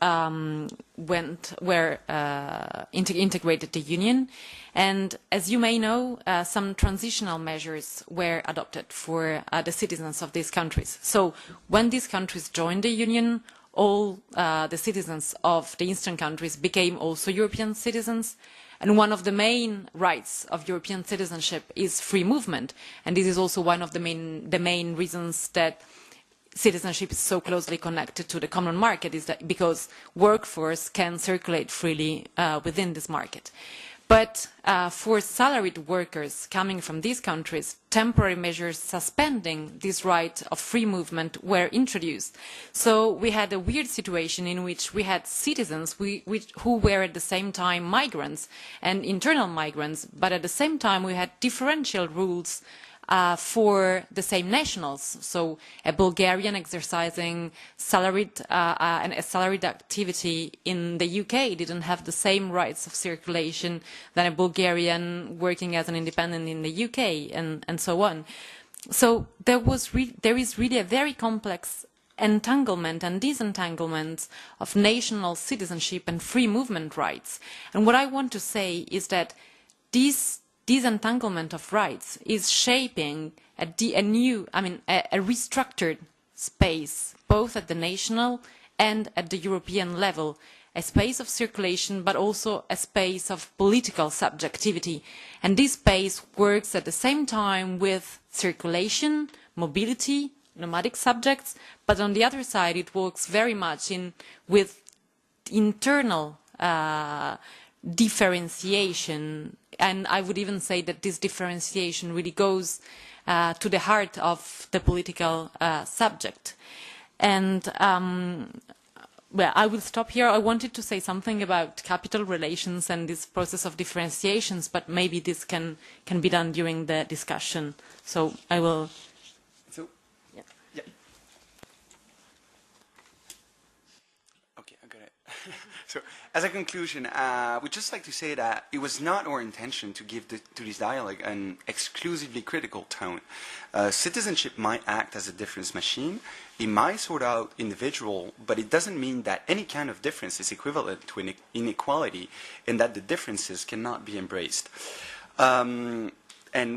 integrated the Union. And as you may know, some transitional measures were adopted for the citizens of these countries. So when these countries joined the Union, all the citizens of the Eastern countries became also European citizens. And one of the main rights of European citizenship is free movement. And this is also one of the main reasons that citizenship is so closely connected to the common market, is that because workforce can circulate freely within this market. But for salaried workers coming from these countries, temporary measures suspending this right of free movement were introduced. So we had a weird situation in which we had citizens who were at the same time migrants and internal migrants, but at the same time we had differential rules for the same nationals. So a Bulgarian exercising salaried activity in the UK didn't have the same rights of circulation than a Bulgarian working as an independent in the UK, and so on. So there is really a very complex entanglement and disentanglement of national citizenship and free movement rights. And what I want to say is that this disentanglement of rights is shaping a restructured space, both at the national and at the European level, a space of circulation, but also a space of political subjectivity. And this space works at the same time with circulation, mobility, nomadic subjects, but on the other side it works very much with internal differentiation. And I would even say that this differentiation really goes to the heart of the political subject. And well, I will stop here. I wanted to say something about capital relations and this process of differentiations, but maybe this can be done during the discussion. So I will. So, yeah. Okay, I got it. So, as a conclusion, we'd just like to say that it was not our intention to give to this dialogue an exclusively critical tone. Citizenship might act as a difference machine. It might sort out individual, but it doesn't mean that any kind of difference is equivalent to inequality, and that the differences cannot be embraced. And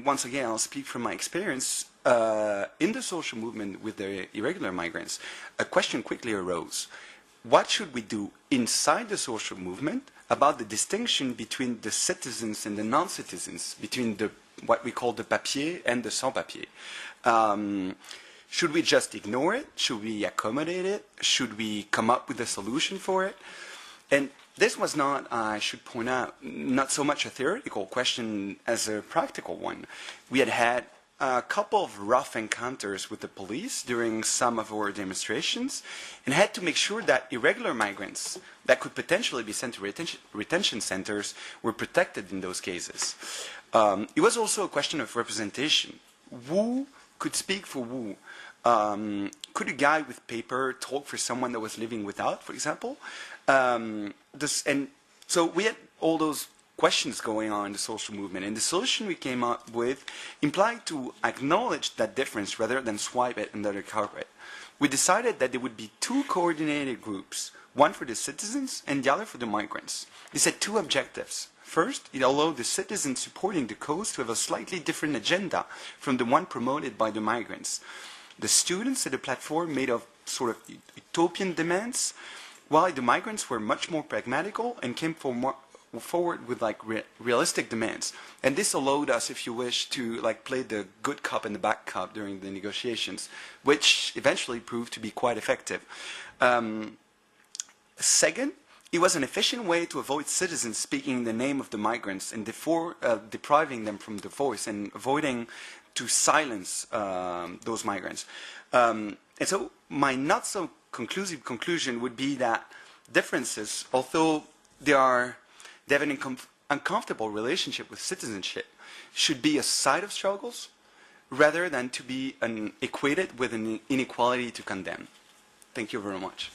once again, I'll speak from my experience. In the social movement with the irregular migrants, a question quickly arose. What should we do inside the social movement about the distinction between the citizens and the non-citizens, between the what we call the papier and the sans-papier. Should we just ignore it? Should we accommodate it? Should we come up with a solution for it? And this was not, I should point out, not so much a theoretical question as a practical one. We had had a couple of rough encounters with the police during some of our demonstrations and had to make sure that irregular migrants that could potentially be sent to retention centers were protected in those cases. It was also a question of representation. Who could speak for who? Could a guy with paper talk for someone that was living without, for example? And so we had all those questions going on in the social movement, and the solution we came up with implied to acknowledge that difference rather than swipe it under the carpet. We decided that there would be two coordinated groups, one for the citizens and the other for the migrants. This had two objectives. First, it allowed the citizens supporting the cause to have a slightly different agenda from the one promoted by the migrants. The students had a platform made of sort of utopian demands, while the migrants were much more pragmatical and came forward with like realistic demands. And this allowed us, if you wish, to like play the good cop and the bad cop during the negotiations, which eventually proved to be quite effective. Second, it was an efficient way to avoid citizens speaking in the name of the migrants and depriving them from the voice and avoiding to silence those migrants. And so my not so conclusive conclusion would be that differences, although they have an uncomfortable relationship with citizenship, should be a side of struggles rather than to be equated with an inequality to condemn. Thank you very much.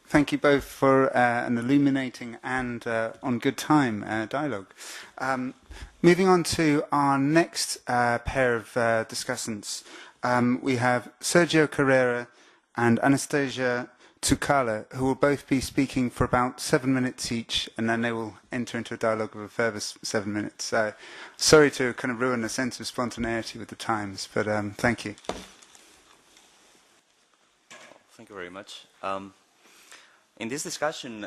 Thank you both for an illuminating and on good time dialogue. Moving on to our next pair of discussants, we have Sergio Carrera and Anastasia Tsukala, who will both be speaking for about 7 minutes each, and then they will enter into a dialogue of a further 7 minutes. Sorry to kind of ruin the sense of spontaneity with the times, but thank you. Thank you very much. In this discussion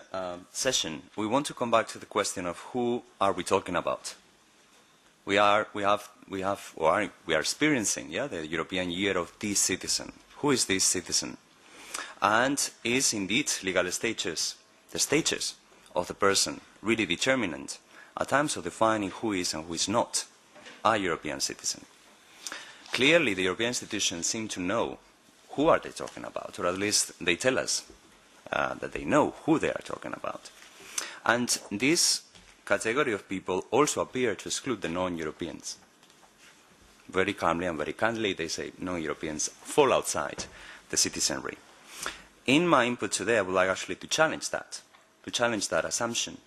session, we want to come back to the question of who are we talking about. We are experiencing, the European Year of the Citizen. Who is this citizen? And is indeed legal status, the status of the person, really determinant at times of defining who is and who is not a European citizen? Clearly, the European institutions seem to know who are they talking about, or at least they tell us that they know who they are talking about. And this category of people also appear to exclude the non-Europeans. Very calmly and very kindly, they say non-Europeans fall outside the citizenry. In my input today, I would like actually to challenge that assumption,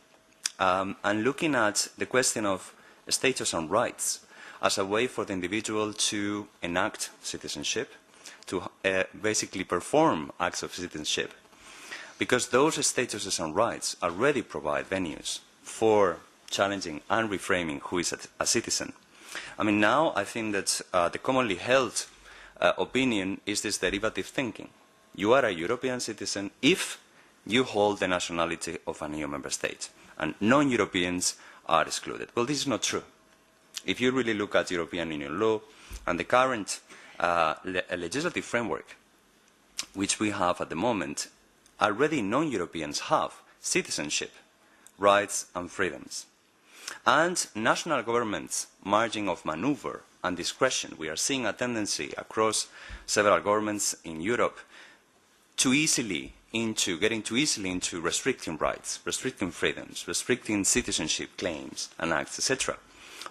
and looking at the question of status and rights as a way for the individual to enact citizenship, to basically perform acts of citizenship, because those statuses and rights already provide venues for challenging and reframing who is a citizen. I mean, now I think that the commonly held opinion is this derivative thinking. You are a European citizen if you hold the nationality of an EU member state, and non-Europeans are excluded. Well, this is not true. If you really look at European Union law and the current legislative framework which we have at the moment, already non-Europeans have citizenship, rights and freedoms. And national governments' margin of maneuver and discretion, we are seeing a tendency across several governments in Europe to getting too easily into restricting rights, restricting freedoms, restricting citizenship claims and acts, etc.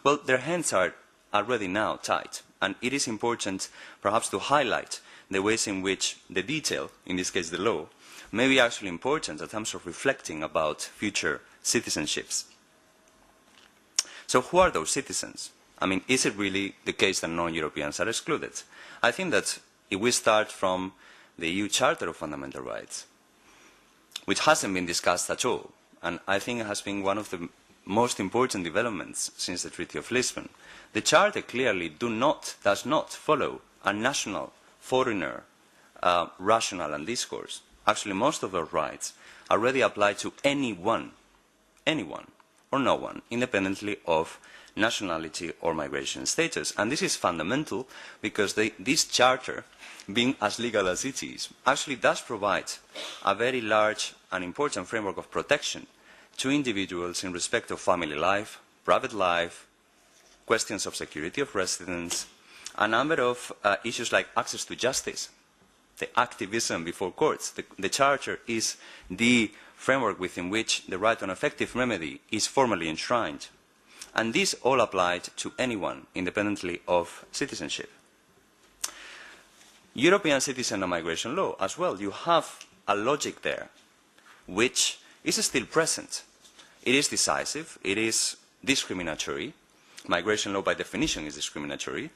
Well, their hands are already now tied, and it is important perhaps to highlight the ways in which the detail, in this case the law, may be actually important in terms of reflecting about future citizenships. So who are those citizens? I mean, is it really the case that non-Europeans are excluded? I think that if we start from the EU Charter of Fundamental Rights, which hasn't been discussed at all, and I think it has been one of the most important developments since the Treaty of Lisbon, the Charter clearly does not follow a national foreigner rationale and discourse, actually most of those rights already apply to anyone or no one, independently of nationality or migration status. And this is fundamental because this charter, being as legal as it is, actually does provide a very large and important framework of protection to individuals in respect of family life, private life, questions of security of residence, a number of issues like access to justice, the activism before courts. The Charter is the framework within which the right to an effective remedy is formally enshrined. And this all applied to anyone, independently of citizenship. European citizen and migration law as well, you have a logic there, which is still present. It is decisive, it is discriminatory. Migration law by definition is discriminatory.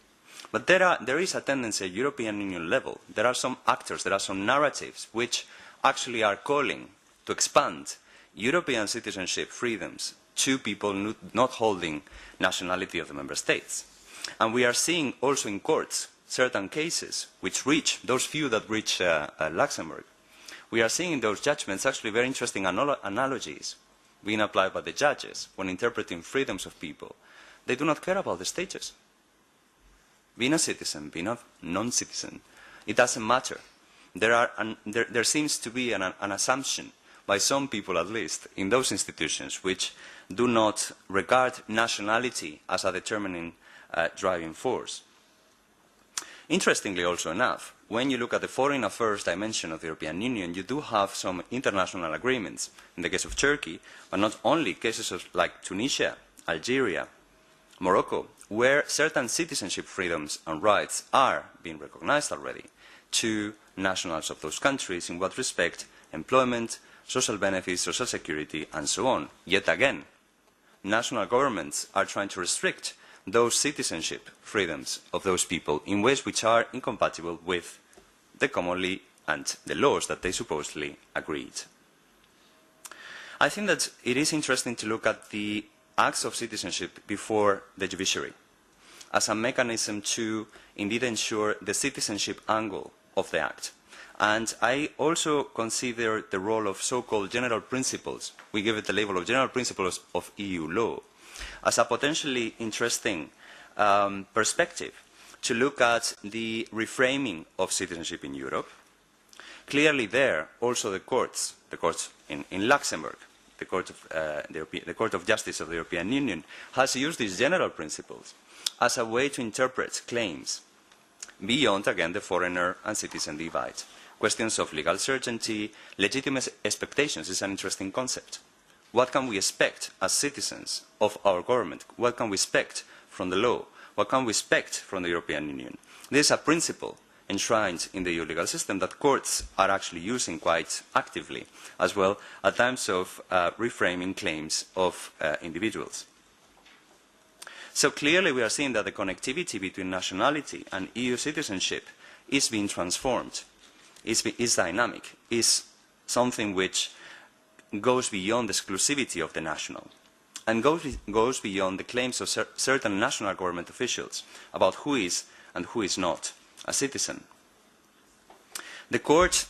But there is a tendency at European Union level, there are some actors, there are some narratives which actually are calling to expand European citizenship freedoms to people not holding nationality of the member states. And we are seeing also in courts certain cases which reach, those few that reach Luxembourg. We are seeing in those judgments actually very interesting analogies being applied by the judges when interpreting freedoms of people. They do not care about the status. Being a citizen, being a non-citizen, it doesn't matter. There seems to be an assumption, by some people at least, in those institutions which do not regard nationality as a determining driving force. Interestingly also enough, when you look at the foreign affairs dimension of the European Union, you do have some international agreements, in the case of Turkey, but not only, cases like Tunisia, Algeria, Morocco, where certain citizenship freedoms and rights are being recognized already to nationals of those countries in what respect employment, social benefits, social security, and so on. Yet again, national governments are trying to restrict those citizenship freedoms of those people in ways which are incompatible with the commonly and the laws that they supposedly agreed. I think that it is interesting to look at the acts of citizenship before the judiciary as a mechanism to indeed ensure the citizenship angle of the act. And I also consider the role of so-called general principles, we give it the label of general principles of EU law, as a potentially interesting perspective to look at the reframing of citizenship in Europe. Clearly there, also the courts in Luxembourg, the Court of Justice of the European Union, has used these general principles as a way to interpret claims beyond, again, the foreigner and citizen divide. Questions of legal certainty, legitimate expectations is an interesting concept. What can we expect as citizens of our government? What can we expect from the law? What can we expect from the European Union? This is a principle enshrined in the EU legal system that courts are actually using quite actively as well at times of reframing claims of individuals. So clearly we are seeing that the connectivity between nationality and EU citizenship is being transformed, is dynamic, is something which goes beyond the exclusivity of the national and goes beyond the claims of certain national government officials about who is and who is not a citizen. The Court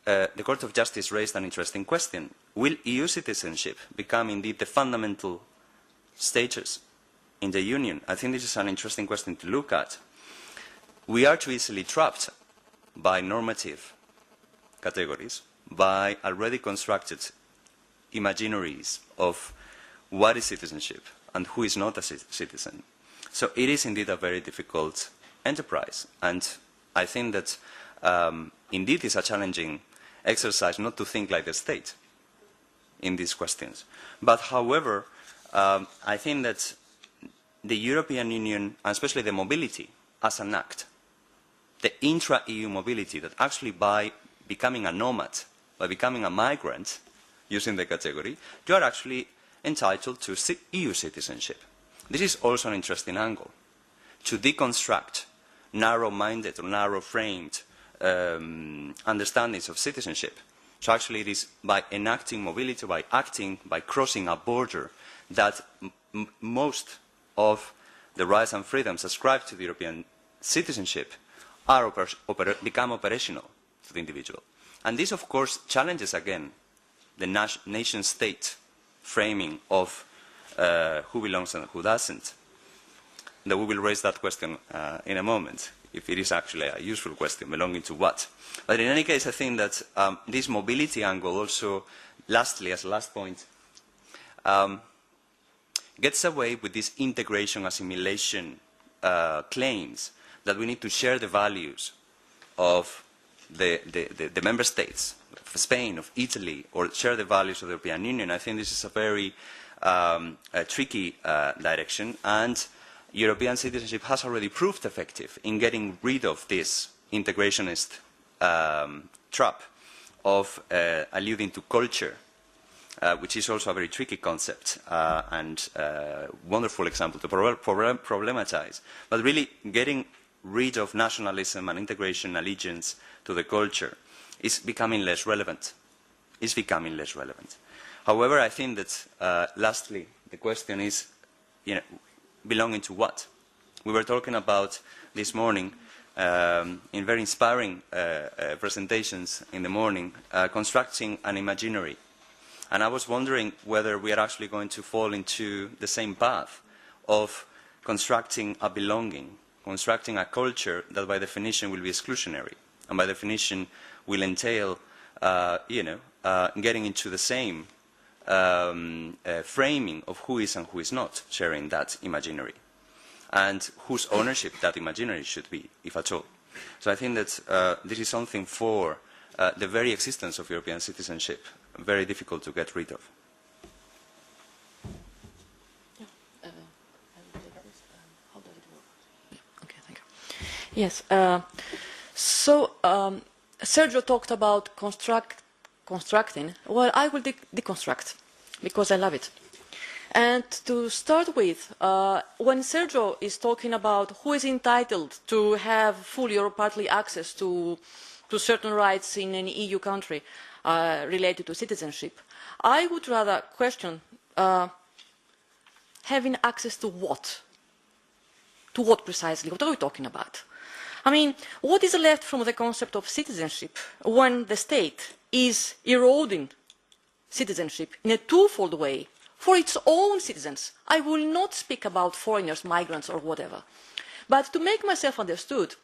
of Justice raised an interesting question. Will EU citizenship become indeed the fundamental status in the Union? I think this is an interesting question to look at. We are too easily trapped by normative categories, by already constructed imaginaries of what is citizenship and who is not a citizen. So it is indeed a very difficult enterprise, and I think that indeed it's a challenging exercise not to think like the state in these questions. But however, I think that the European Union, and especially the mobility as an act, the intra-EU mobility, that actually by becoming a nomad, by becoming a migrant, using the category, you are actually entitled to EU citizenship. This is also an interesting angle, to deconstruct narrow-minded or narrow-framed understandings of citizenship. So actually it is by enacting mobility, by acting, by crossing a border, that most of the rights and freedoms ascribed to the European citizenship become operational to the individual. And this, of course, challenges again the nation-state framing of who belongs and who doesn't. That we will raise that question in a moment, if it is actually a useful question, belonging to what. But in any case, I think that this mobility angle also, lastly, as a last point, gets away with this integration, assimilation claims that we need to share the values of the member states, of Spain, of Italy, or share the values of the European Union. I think this is a very tricky direction, and European citizenship has already proved effective in getting rid of this integrationist trap of alluding to culture, which is also a very tricky concept and wonderful example to problematize. But really getting rid of nationalism and integration allegiance to the culture is becoming less relevant. Is becoming less relevant. However, I think that lastly, the question is, belonging to what? We were talking about this morning in very inspiring presentations in the morning, constructing an imaginary. And I was wondering whether we are actually going to fall into the same path of constructing a belonging, constructing a culture that by definition will be exclusionary, and by definition will entail, getting into the same framing of who is and who is not sharing that imaginary, and whose ownership that imaginary should be, if at all. So I think that this is something for the very existence of European citizenship, very difficult to get rid of. Okay, thank you. Yes. Sergio talked about constructing. Well, I will deconstruct because I love it. And to start with, when Sergio is talking about who is entitled to have fully or partly access to certain rights in an EU country related to citizenship, I would rather question having access to what? To what precisely? What are we talking about? I mean, what is left from the concept of citizenship when the state is eroding citizenship in a twofold way for its own citizens? I will not speak about foreigners, migrants, or whatever. But to make myself understood,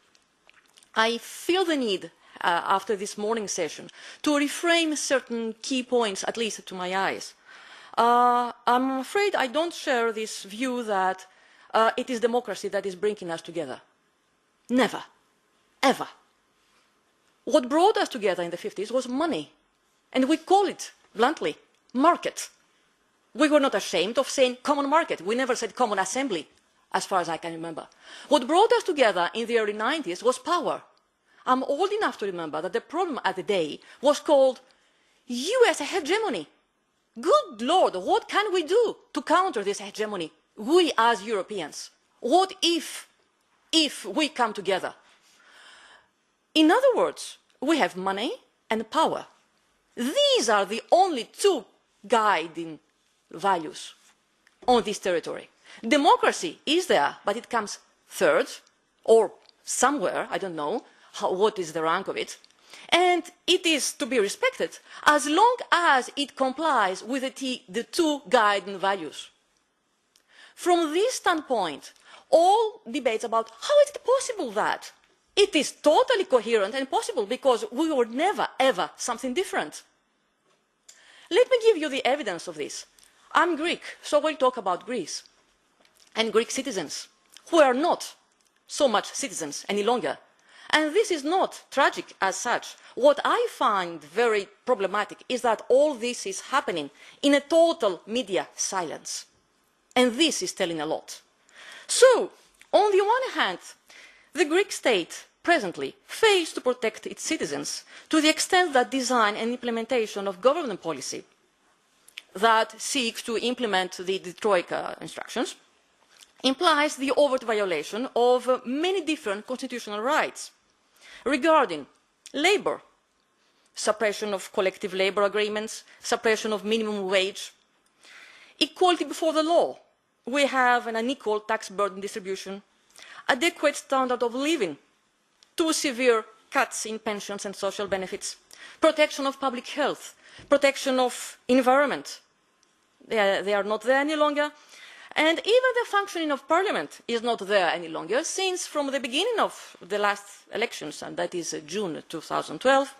I feel the need, after this morning session, to reframe certain key points, at least to my eyes. I'm afraid I don't share this view that it is democracy that is bringing us together. Never. Ever. What brought us together in the 50s was money. And we call it, bluntly, market. We were not ashamed of saying common market. We never said common assembly, as far as I can remember. What brought us together in the early 90s was power. I'm old enough to remember that the problem at the day was called US hegemony. Good Lord, what can we do to counter this hegemony? We as Europeans. What if we come together? In other words, we have money and power. These are the only two guiding values on this territory. Democracy is there, but it comes third, or somewhere, I don't know what is the rank of it, and it is to be respected as long as it complies with the two guiding values. From this standpoint, all debates about how is it possible that it is totally coherent and possible because we were never, ever something different. Let me give you the evidence of this. I'm Greek, so we'll talk about Greece and Greek citizens who are not so much citizens any longer. And this is not tragic as such. What I find very problematic is that all this is happening in a total media silence. And this is telling a lot. So, on the one hand, the Greek state presently fails to protect its citizens to the extent that design and implementation of government policy that seeks to implement the Troika instructions implies the overt violation of many different constitutional rights regarding labour, suppression of collective labour agreements, suppression of minimum wage, equality before the law. We have an unequal tax burden distribution, adequate standard of living too severe cuts in pensions and social benefits, protection of public health, protection of environment. They are not there any longer. And even the functioning of Parliament is not there any longer, since from the beginning of the last elections, and that is June 2012,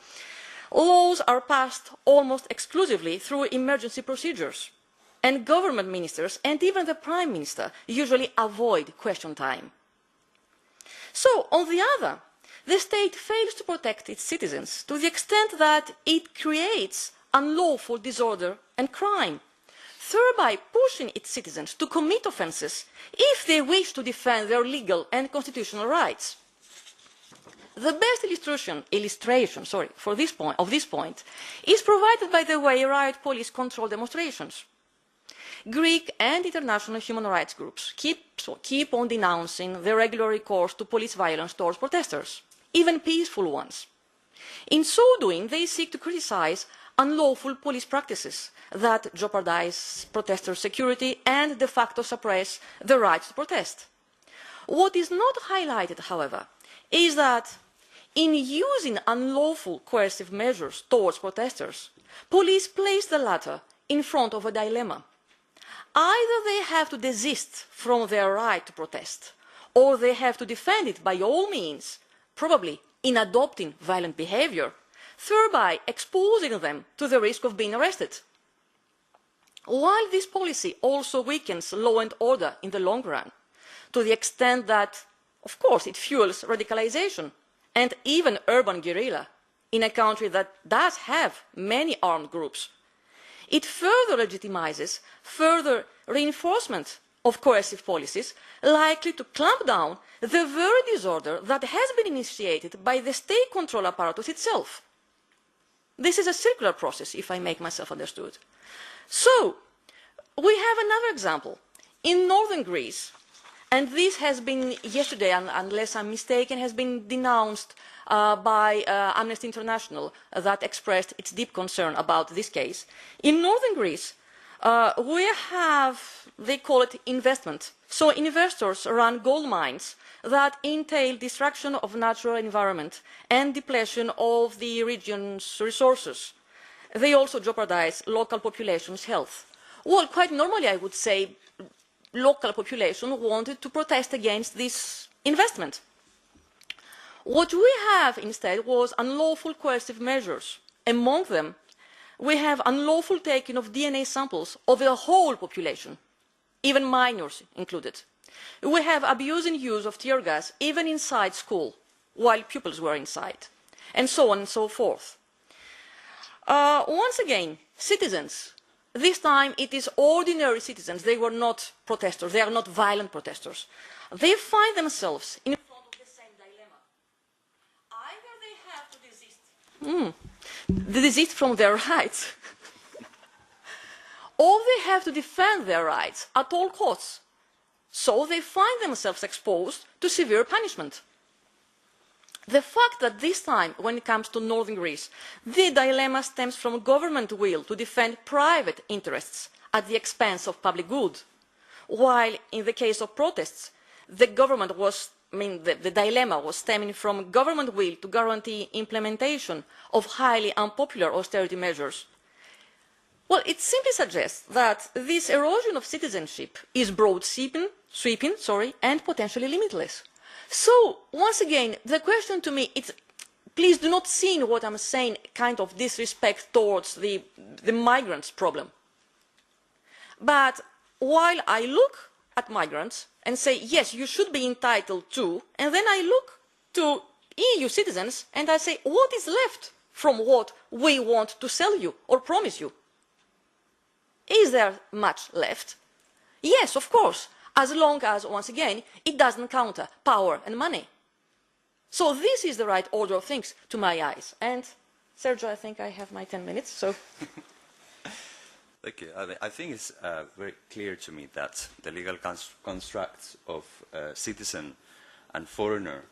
laws are passed almost exclusively through emergency procedures. And government ministers, and even the Prime Minister, usually avoid question time. So, on the other, the state fails to protect its citizens to the extent that it creates unlawful disorder and crime, thereby pushing its citizens to commit offences if they wish to defend their legal and constitutional rights. The best illustration of this point is provided by the way riot police control demonstrations. Greek and international human rights groups keep on denouncing the regular recourse to police violence towards protesters, even peaceful ones. In so doing, they seek to criticise unlawful police practices that jeopardize protesters' security and de facto suppress the right to protest. What is not highlighted, however, is that in using unlawful coercive measures towards protesters, police place the latter in front of a dilemma. Either they have to desist from their right to protest, or they have to defend it by all means, probably in adopting violent behaviour, thereby exposing them to the risk of being arrested. While this policy also weakens law and order in the long run, to the extent that, of course, it fuels radicalisation and even urban guerrilla in a country that does have many armed groups, it further legitimises further reinforcement of coercive policies likely to clamp down the very disorder that has been initiated by the state control apparatus itself. This is a circular process, if I make myself understood. So, we have another example. In northern Greece, and this has been yesterday, unless I'm mistaken, has been denounced by Amnesty International that expressed its deep concern about this case. In northern Greece, we have, they call it investment. So investors run gold mines that entail destruction of natural environment and depletion of the region's resources. They also jeopardize local population's health. Well, quite normally, I would say, local population wanted to protest against this investment. What we have instead was unlawful coercive measures. Among them, we have unlawful taking of DNA samples of the whole population, even minors included. We have abuse and use of tear gas even inside school, while pupils were inside, and so on and so forth. Once again, citizens. This time it is ordinary citizens. They were not protesters. They are not violent protesters. They find themselves in front of the same dilemma. Either they have to desist from their rights, or they have to defend their rights at all costs. So they find themselves exposed to severe punishment. The fact that this time, when it comes to northern Greece, the dilemma stems from government will to defend private interests at the expense of public good, while in the case of protests, the dilemma was stemming from government will to guarantee implementation of highly unpopular austerity measures. Well, it simply suggests that this erosion of citizenship is broad-sweeping, and potentially limitless. So, once again, the question to me is, please do not see in what I'm saying kind of disrespect towards the migrants problem. But while I look at migrants and say, yes, you should be entitled to, and then I look to EU citizens and I say, what is left from what we want to sell you or promise you? Is there much left? Yes, of course, as long as, once again, it doesn't counter power and money. So this is the right order of things to my eyes. And, Sergio, I think I have my 10 minutes, so... Thank you. I think it's very clear to me that the legal constructs of citizen and foreigner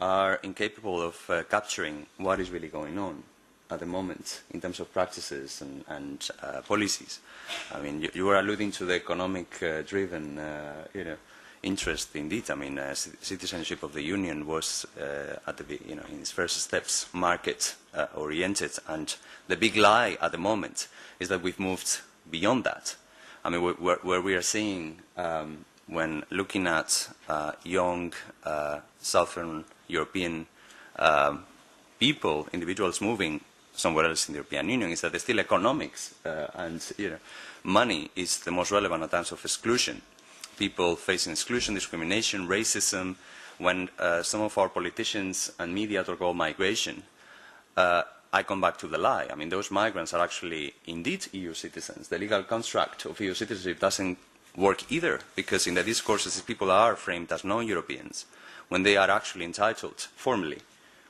are incapable of capturing what is really going on at the moment in terms of practices and policies. I mean, you were alluding to the economic-driven, interest indeed. I mean, citizenship of the Union was at the in its first steps market oriented, and the big lie at the moment is that we've moved beyond that. I mean, where we are seeing when looking at young Southern European people, individuals moving somewhere else in the European Union, is that there's still economics and money is the most relevant at times of exclusion. People facing exclusion, discrimination, racism. When some of our politicians and media talk about migration, I come back to the lie. I mean, those migrants are actually indeed EU citizens. The legal construct of EU citizenship doesn't work either, because in the discourses people are framed as non-Europeans when they are actually entitled, formally,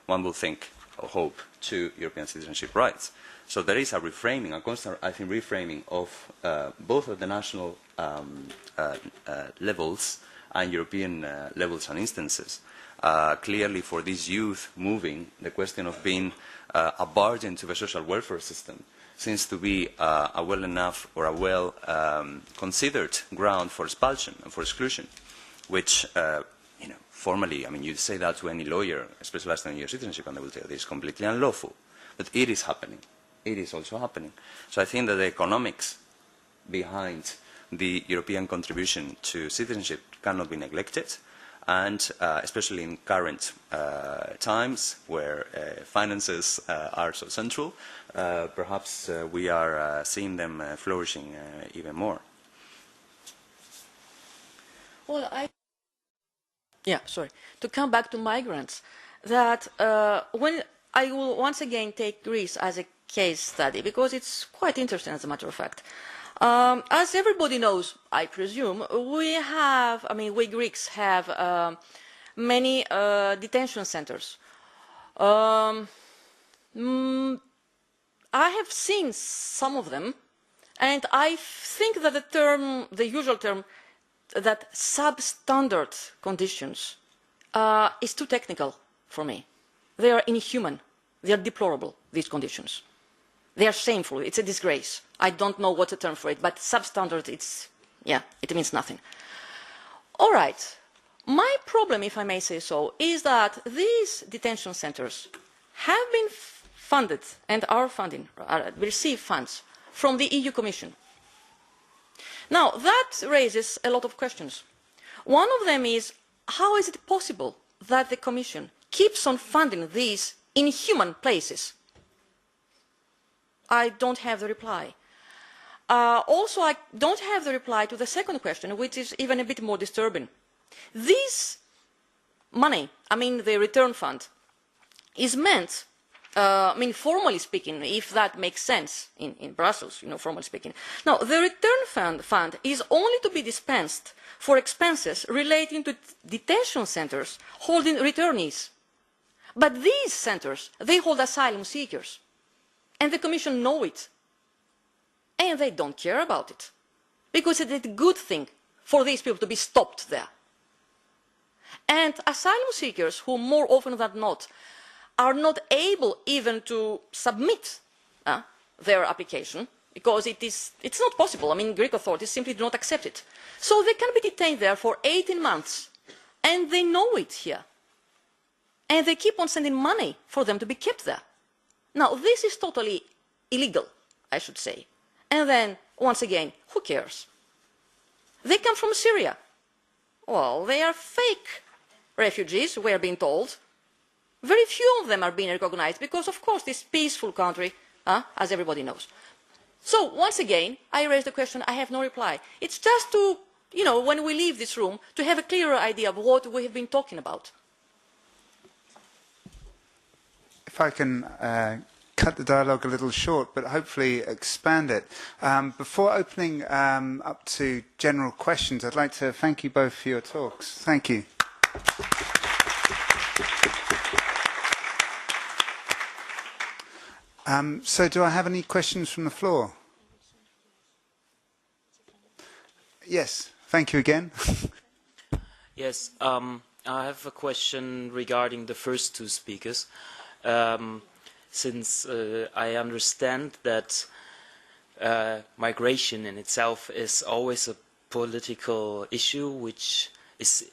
one will think or hope, to European citizenship rights. So there is a reframing, a constant, I think, reframing of both of the national levels and European levels and instances. Clearly, for these youth moving, the question of being a burden to the social welfare system seems to be a well enough or a well considered ground for expulsion and for exclusion, which, formally, I mean, you say that to any lawyer specialized in EU citizenship, and they will tell you this is completely unlawful. But it is happening. It is also happening. So I think that the economics behind the European contribution to citizenship cannot be neglected, and especially in current times where finances are so central, perhaps we are seeing them flourishing even more. Well, to come back to migrants, that when I will once again take Greece as a case study, because it's quite interesting, as a matter of fact. As everybody knows, I presume, we Greeks have many detention centers. I have seen some of them, and I think that the usual term, that substandard conditions, is too technical for me. They are inhuman. They are deplorable, these conditions. They are shameful. It's a disgrace. I don't know what's the term for it, but substandard, it means nothing. All right. My problem, if I may say so, is that these detention centers have been funded and are funding, receive funds from the EU Commission. Now, that raises a lot of questions. One of them is, how is it possible that the Commission keeps on funding these inhuman places? I don't have the reply. Also, I don't have the reply to the second question, which is even a bit more disturbing. This money, the return fund, is meant, formally speaking, if that makes sense in Brussels, formally speaking. Now, the return fund is only to be dispensed for expenses relating to detention centers holding returnees. But these centers, they hold asylum seekers. And the Commission knows it. And they don't care about it. Because it's a good thing for these people to be stopped there. And asylum seekers, who more often than not are not able even to submit their application, because it's not possible. Greek authorities simply do not accept it. So they can be detained there for 18 months. And they know it here. And they keep on sending money for them to be kept there. Now, this is totally illegal, I should say. And then, once again, who cares? They come from Syria. Well, they are fake refugees, we are being told. Very few of them are being recognized because, of course, this peaceful country, as everybody knows. So, once again, I raise the question, I have no reply. It's just to, when we leave this room, to have a clearer idea of what we have been talking about. If I can cut the dialogue a little short, but hopefully expand it. Before opening up to general questions, I'd like to thank you both for your talks. Thank you. So do I have any questions from the floor? Yes, thank you again. Yes, I have a question regarding the first two speakers. Since I understand that migration in itself is always a political issue which is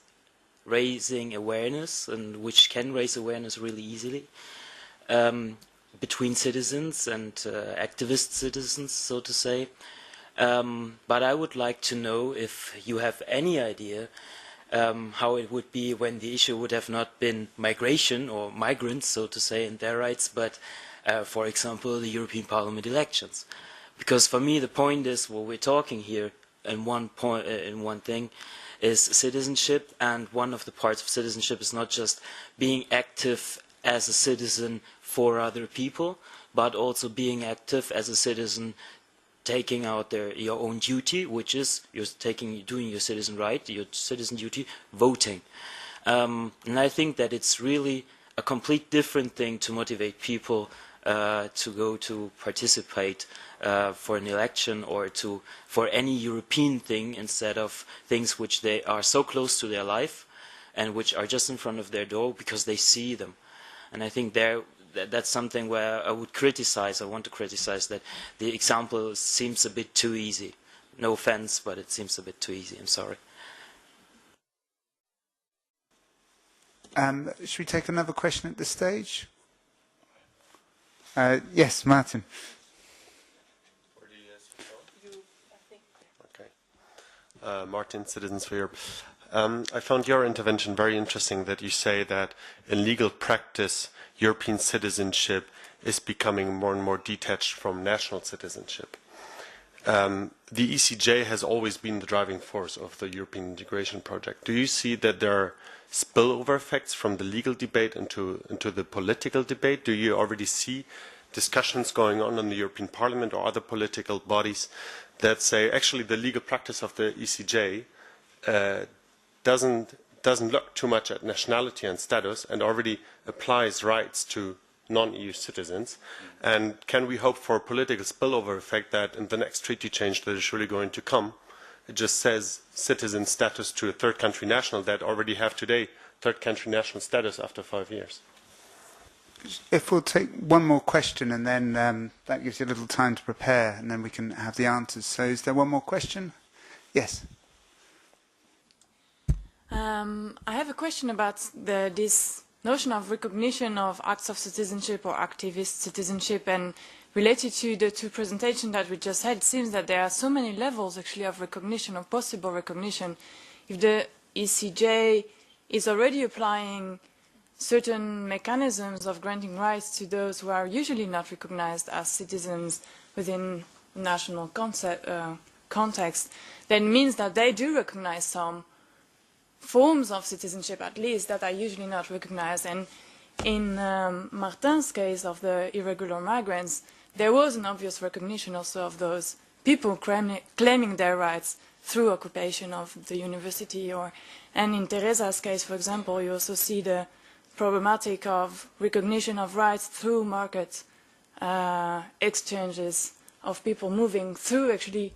raising awareness, and which can raise awareness really easily between citizens and activist citizens, so to say. But I would like to know if you have any idea how it would be when the issue would have not been migration or migrants, so to say, and their rights, but, for example, the European Parliament elections. Because for me, the point is what we're talking here, and one thing is citizenship, and one of the parts of citizenship is not just being active as a citizen for other people, but also being active as a citizen, taking out your own duty, which is doing your citizen right, your citizen duty, voting. And I think that it's really a complete different thing to motivate people to go to participate for an election or for any European thing, instead of things which they are so close to their life and which are just in front of their door because they see them. And I think that's something where I want to criticize that the example seems a bit too easy. No offense, but it seems a bit too easy. I'm sorry. Should we take another question at this stage? Yes, Martin. Okay. Martin, Citizens for Europe. I found your intervention very interesting, that you say that in legal practice, European citizenship is becoming more and more detached from national citizenship. The ECJ has always been the driving force of the European integration project. Do you see that there are spillover effects from the legal debate into the political debate? Do you already see discussions going on in the European Parliament or other political bodies that say actually the legal practice of the ECJ doesn't look too much at nationality and status and already applies rights to non-EU citizens? And can we hope for a political spillover effect that in the next treaty change that is surely going to come, it just says citizen status to a third country national that already have today third country national status after 5 years? If we'll take one more question, and then that gives you a little time to prepare, and then we can have the answers. So is there one more question? Yes. I have a question about this notion of recognition of acts of citizenship or activist citizenship, and related to the two presentations that we just had. It seems that there are so many levels actually of recognition, of possible recognition. If the ECJ is already applying certain mechanisms of granting rights to those who are usually not recognized as citizens within national context, then means that they do recognize some forms of citizenship, at least, that are usually not recognized. And in Martin's case of the irregular migrants, there was an obvious recognition also of those people claiming their rights through occupation of the university. And in Teresa's case, for example, you also see the problematic of recognition of rights through market exchanges of people moving through actually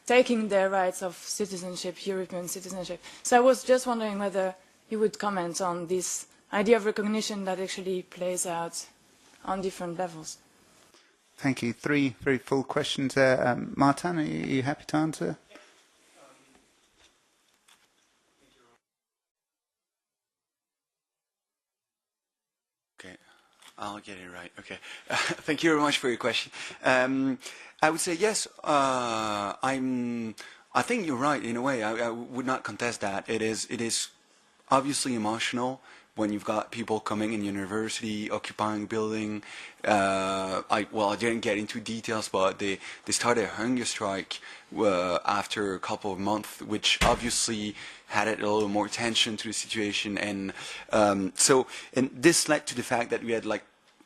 taking their rights of citizenship, European citizenship. So I was just wondering whether you would comment on this idea of recognition that actually plays out on different levels. Thank you. 3 very full questions there. Martin, are you happy to answer? Okay, I'll get it right. Okay, thank you very much for your question. I would say yes. I think you're right in a way. I would not contest that. It is obviously emotional when you've got people coming in university, occupying a building. I didn't get into details, but they started a hunger strike after a couple of months, which obviously added a little more tension to the situation. And and this led to the fact that we had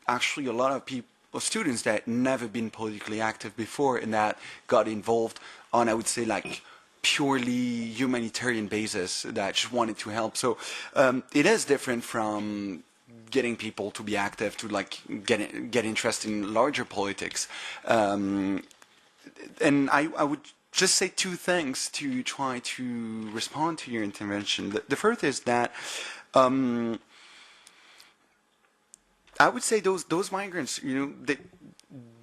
actually a lot of students that had never been politically active before, and that got involved on, I would say, purely humanitarian basis, that just wanted to help. So it is different from getting people to be active, to get interested in larger politics. And I would just say 2 things to try to respond to your intervention. The first is that I would say those migrants,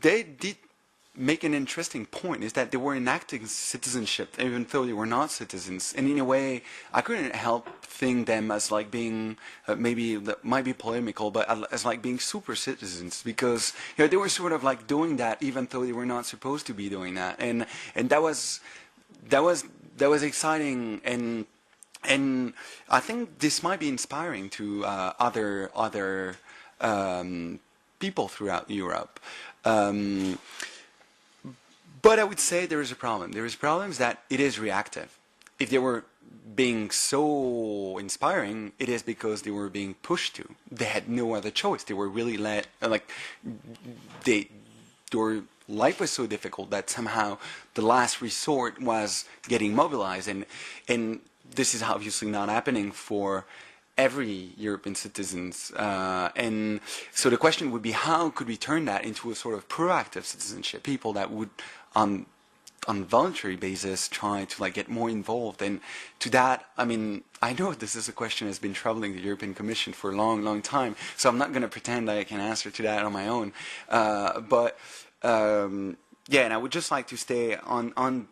they did make an interesting point is that they were enacting citizenship even though they were not citizens, and in a way I couldn't help think them as like being maybe that might be polemical, but as like being super citizens, because they were sort of like doing that even though they were not supposed to be doing that, and that was exciting, and I think this might be inspiring to other people throughout Europe. But I would say there is a problem. There is problems that it is reactive. If they were being so inspiring, it is because they were being pushed to. They had no other choice. They were really life was so difficult that somehow the last resort was getting mobilized, and this is obviously not happening for every European citizens, and so the question would be, how could we turn that into a sort of proactive citizenship? People that would, on voluntary basis, try to like get more involved. And to that, I mean, I know this is a question that's been troubling the European Commission for a long, long time. So I'm not going to pretend that I can answer to that on my own. Yeah, and I would just like to stay on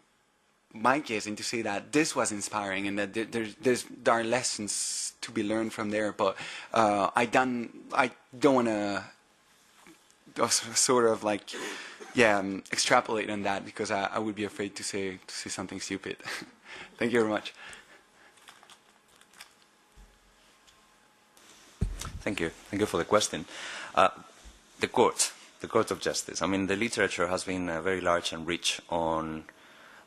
my case and to say that this was inspiring, and that there are lessons to be learned from there. But I don't want to sort of like extrapolate on that, because I would be afraid to say something stupid. Thank you very much. Thank you. Thank you for the question. The Court of Justice. I mean, the literature has been very large and rich on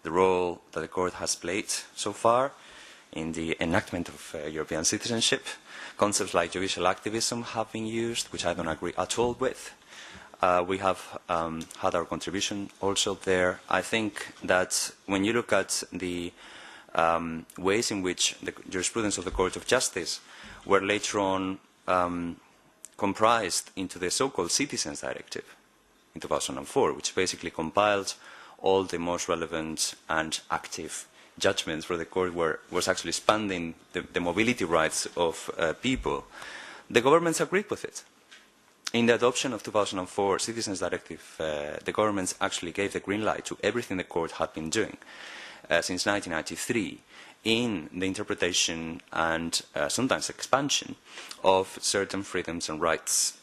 the role that the Court has played so far in the enactment of European citizenship. Concepts like judicial activism have been used, which I don't agree at all with. We have had our contribution also there. I think that when you look at the ways in which the jurisprudence of the Court of Justice were later on comprised into the so-called Citizens Directive in 2004, which basically compiled all the most relevant and active judgments for the Court, was actually expanding the mobility rights of people, the governments agreed with it. In the adoption of 2004 Citizens Directive, the governments actually gave the green light to everything the Court had been doing since 1993 in the interpretation and sometimes expansion of certain freedoms and rights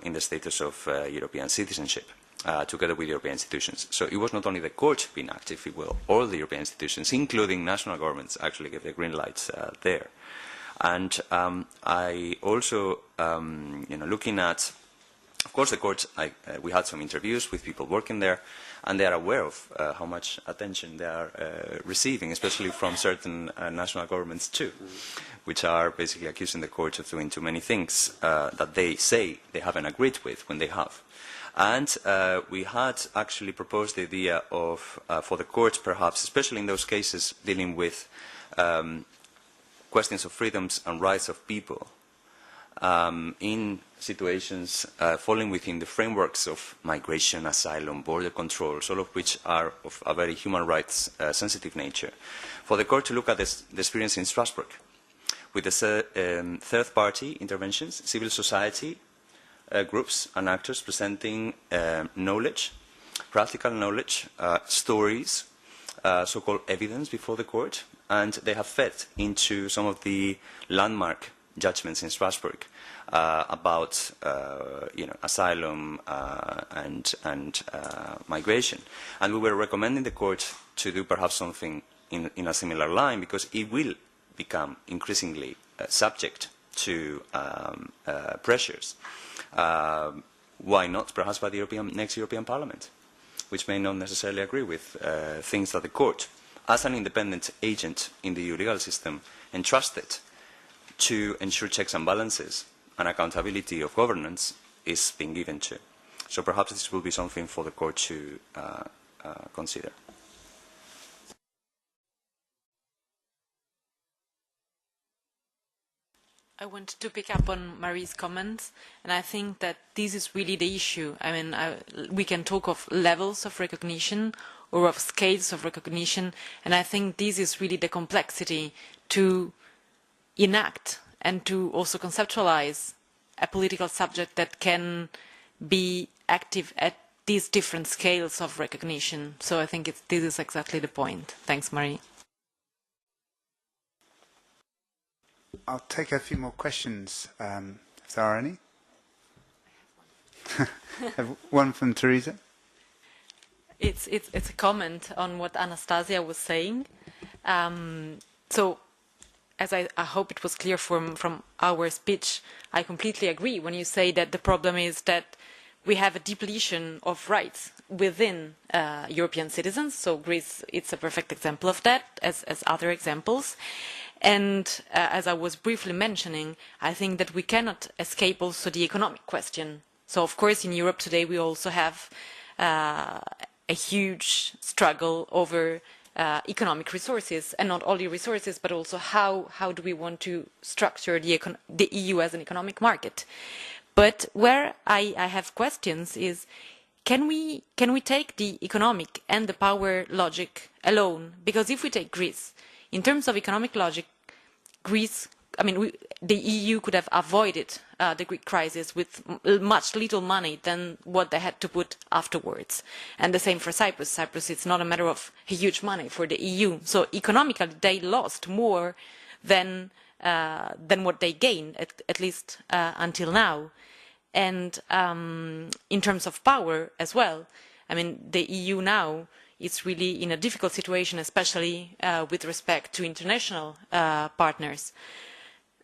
in the status of European citizenship, together with European institutions. So it was not only the Court being active, it was all the European institutions, including national governments, actually gave the green lights there. And I also, looking at, of course, the Court, we had some interviews with people working there, and they are aware of how much attention they are receiving, especially from certain national governments too, which are basically accusing the Court of doing too many things that they say they haven't agreed with when they have. And we had actually proposed the idea of, for the Court perhaps, especially in those cases dealing with questions of freedoms and rights of people, in situations falling within the frameworks of migration, asylum, border controls, all of which are of a very human rights sensitive nature, for the Court to look at the experience in Strasbourg with the third-party interventions, civil society groups and actors presenting knowledge, practical knowledge, stories, so-called evidence before the Court, and they have fed into some of the landmark judgments in Strasbourg about asylum and migration. And we were recommending the Court to do perhaps something in a similar line, because it will become increasingly subject to pressures. Why not perhaps by the next European Parliament, which may not necessarily agree with things that the Court, as an independent agent in the EU legal system, entrusted to ensure checks and balances and accountability of governance, is being given to. So perhaps this will be something for the Court to consider. I wanted to pick up on Marie's comments, and I think that this is really the issue. I mean, we can talk of levels of recognition or of scales of recognition, and I think this is really the complexity to enact and to also conceptualize a political subject that can be active at these different scales of recognition. So I think this is exactly the point. Thanks, Marie. I'll take a few more questions, if there are any. Have one from Teresa. It's a comment on what Anastasia was saying. So, as I hope it was clear from our speech, I completely agree when you say that the problem is that we have a depletion of rights within European citizens. So Greece, it's a perfect example of that, as other examples. And as I was briefly mentioning, I think that we cannot escape also the economic question. So of course in Europe today we also have a huge struggle over economic resources, and not only resources, but also how do we want to structure the EU as an economic market. But where I have questions is, can we take the economic and the power logic alone? Because if we take Greece, in terms of economic logic, Greece, the EU could have avoided the Greek crisis with much little money than what they had to put afterwards. And the same for Cyprus. Cyprus, it's not a matter of huge money for the EU. So economically, they lost more than what they gained, at least until now. And in terms of power as well, the EU now is really in a difficult situation, especially with respect to international partners.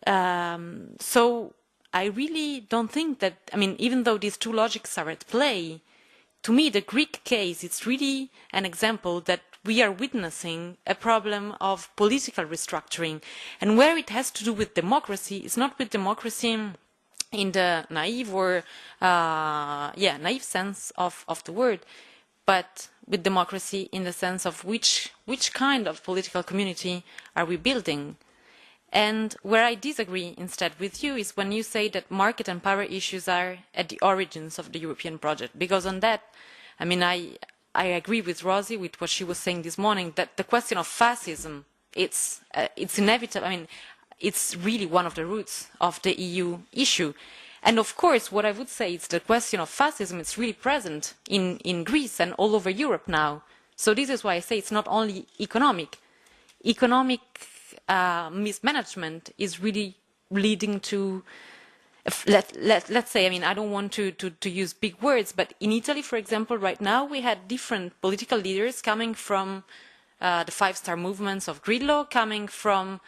So I really don't think that, even though these two logics are at play, to me the Greek case is really an example that we are witnessing a problem of political restructuring. And where it has to do with democracy, it's not with democracy in the naive or naive sense of the word, but with democracy in the sense of which kind of political community are we building. And where I disagree instead with you is when you say that market and power issues are at the origins of the European project. Because on that, I agree with Rosie, with what she was saying this morning, that the question of fascism, it's inevitable. It's really one of the roots of the EU issue. And of course, what I would say is the question of fascism is really present in Greece and all over Europe now. So this is why I say it's not only economic. Economic mismanagement is really leading to, let's say, I don't want to use big words, but in Italy, for example, right now we had different political leaders coming from the five-star movements of Grillo, coming from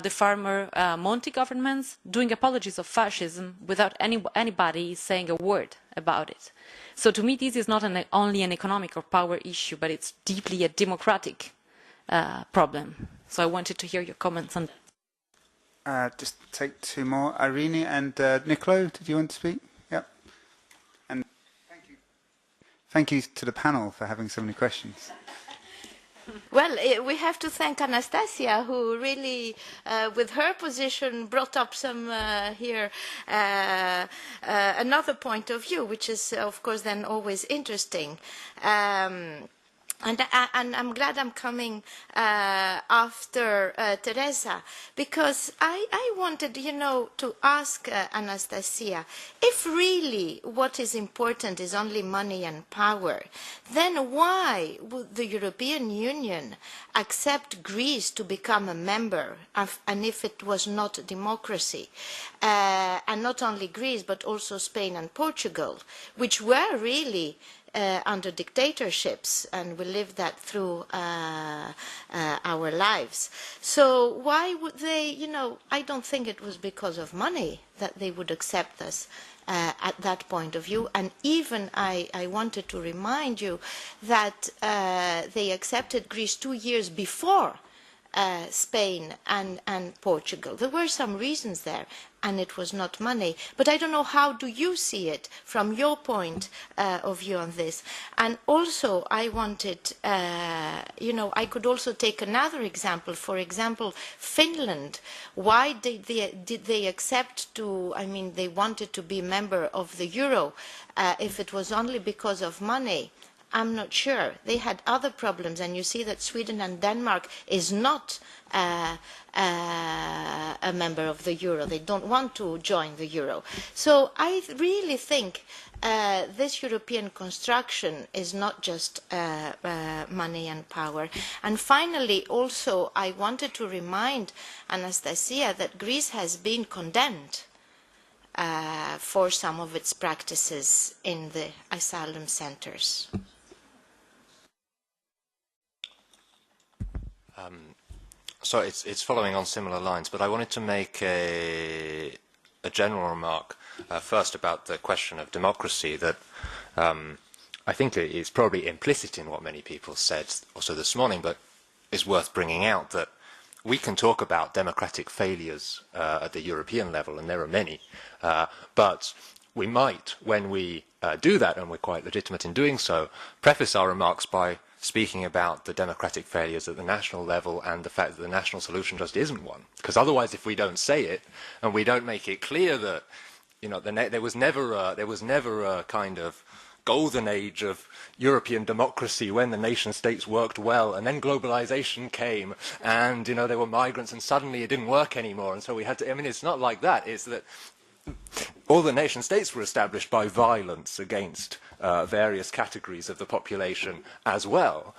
the former Monti governments, doing apologies of fascism without anybody saying a word about it. So to me, this is not only an economic or power issue, but it's deeply a democratic problem. So I wanted to hear your comments on that. Just take two more. Irene and Nicolo, did you want to speak? Yep. And thank you to the panel for having so many questions. Well, we have to thank Anastasia, who really, with her position, brought up some another point of view, which is, of course, then always interesting. And I'm glad I'm coming after Teresa, because I wanted, to ask Anastasia, if really what is important is only money and power, then why would the European Union accept Greece to become a member, and if it was not a democracy? And not only Greece, but also Spain and Portugal, which were really under dictatorships, and we lived that through our lives. So why would they, I don't think it was because of money that they would accept us at that point of view. And even I wanted to remind you that they accepted Greece 2 years before Spain and Portugal. There were some reasons there, and it was not money. But I don't know, how do you see it from your point of view on this? And also I wanted, I could also take another example. For example, Finland. Why did they accept to, they wanted to be a member of the euro if it was only because of money? I'm not sure. They had other problems, and you see that Sweden and Denmark is not a member of the euro. They don't want to join the euro. So I really think this European construction is not just money and power. And finally, also, I wanted to remind Anastasia that Greece has been condemned for some of its practices in the asylum centers. So it's following on similar lines, but I wanted to make a general remark first about the question of democracy that I think is probably implicit in what many people said also this morning, but is worth bringing out that we can talk about democratic failures at the European level, and there are many, but we might, when we do that, and we're quite legitimate in doing so, preface our remarks by speaking about the democratic failures at the national level and the fact that the national solution just isn't one. Because otherwise, if we don't say it and we don't make it clear that, you know, there was never a kind of golden age of European democracy when the nation states worked well, and then globalization came, and you know there were migrants, and suddenly it didn't work anymore, and so we had to. I mean, it's not like that. It's that all the nation states were established by violence against various categories of the population as well.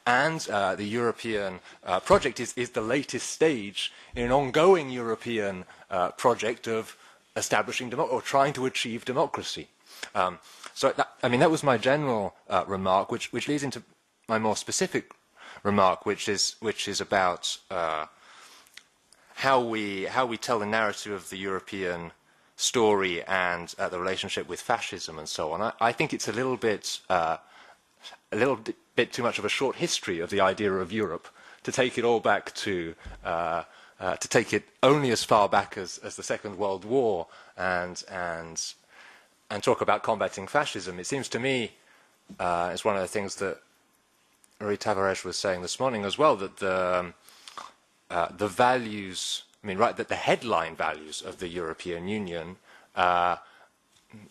And the European project is the latest stage in an ongoing European project of establishing or trying to achieve democracy. So that was my general remark, which leads into my more specific remark, which is about how we tell the narrative of the European story and the relationship with fascism and so on. I think it's a little bit too much of a short history of the idea of Europe to take it all back to take it only as far back as the Second World War and talk about combating fascism. It seems to me, it's one of the things that Rui Tavares was saying this morning as well, that the values, that the headline values of the European Union,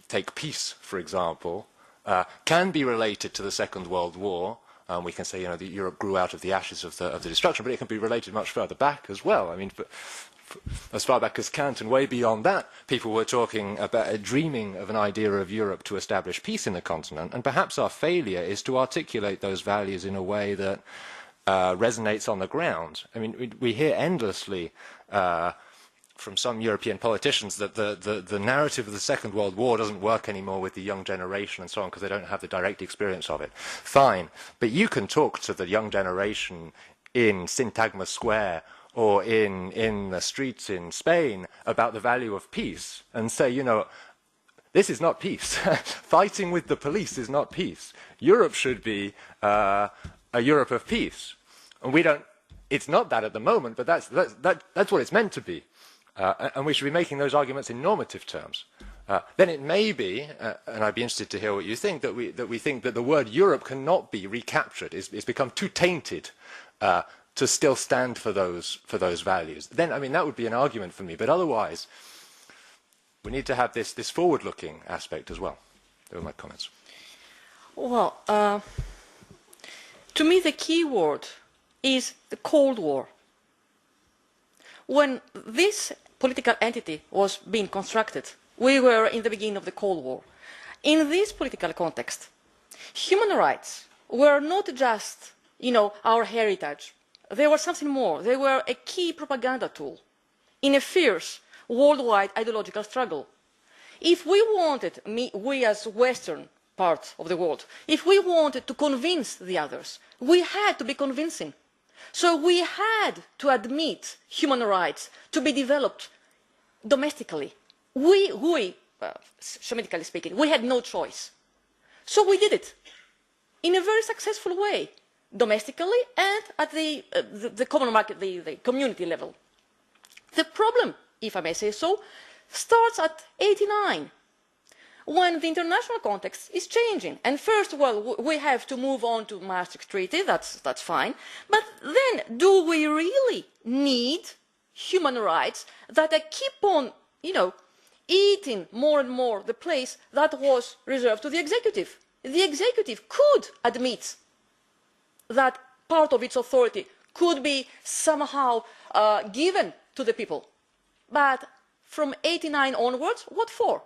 take peace, for example, can be related to the Second World War. We can say, that Europe grew out of the ashes of the destruction, but it can be related much further back as well. I mean, as far back as Kant and way beyond that, people were talking about dreaming of an idea of Europe to establish peace in the continent, and perhaps our failure is to articulate those values in a way that resonates on the ground. I mean, we hear endlessly from some European politicians that the narrative of the Second World War doesn't work anymore with the young generation and so on because they don't have the direct experience of it. Fine, but you can talk to the young generation in Syntagma Square or in the streets in Spain about the value of peace and say, this is not peace. Fighting with the police is not peace. Europe should be a Europe of peace. And it's not that at the moment, but that's what it's meant to be. And we should be making those arguments in normative terms. Then it may be, and I'd be interested to hear what you think, that we think that the word Europe cannot be recaptured. It's become too tainted to still stand for those values. Then, that would be an argument for me. But otherwise, we need to have this forward-looking aspect as well. Those are my comments. Well, to me, the key word is the Cold War. When this political entity was being constructed, we were in the beginning of the Cold War. In this political context, human rights were not just, our heritage. They were something more. They were a key propaganda tool in a fierce worldwide ideological struggle. If we wanted, we as Western part of the world, if we wanted to convince the others, we had to be convincing. So we had to admit human rights to be developed domestically. We Semitically speaking, we had no choice. So we did it in a very successful way, domestically and at the common market, the community level. The problem, if I may say so, starts at '89, when the international context is changing. And first, we have to move on to Maastricht Treaty, that's fine. But then, do we really need human rights that keep on, eating more and more the place that was reserved to the executive? the executive could admit that part of its authority could be somehow given to the people. But from 89 onwards, what for?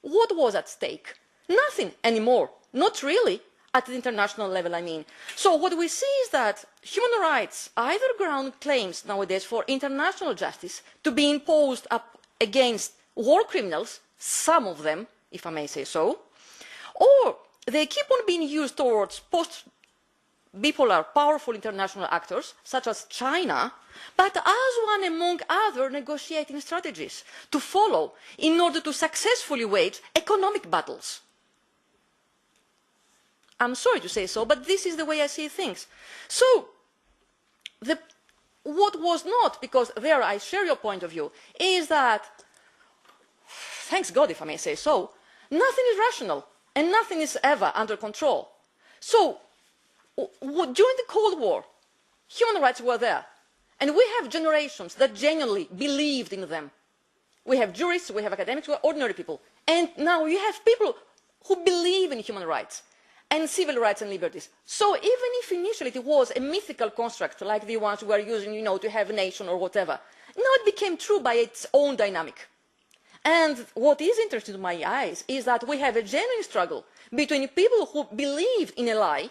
What was at stake? Nothing anymore. Not really, at the international level, I mean. So what we see is that human rights either ground claims nowadays for international justice to be imposed up against war criminals, some of them, if I may say so, or they keep on being used towards post-bipolar powerful international actors, such as China, but as one among other negotiating strategies to follow in order to successfully wage economic battles. I'm sorry to say so, but this is the way I see things. So, what was not, because there I share your point of view, is that, thanks God if I may say so, nothing is rational and nothing is ever under control. So, during the Cold War, human rights were there. And we have generations that genuinely believed in them. We have jurists, we have academics, we have ordinary people. And now you have people who believe in human rights and civil rights and liberties. So even if initially it was a mythical construct, like the ones we are using, you know, to have a nation or whatever, now it became true by its own dynamic. And what is interesting to my eyes is that we have a genuine struggle between people who believed in a lie,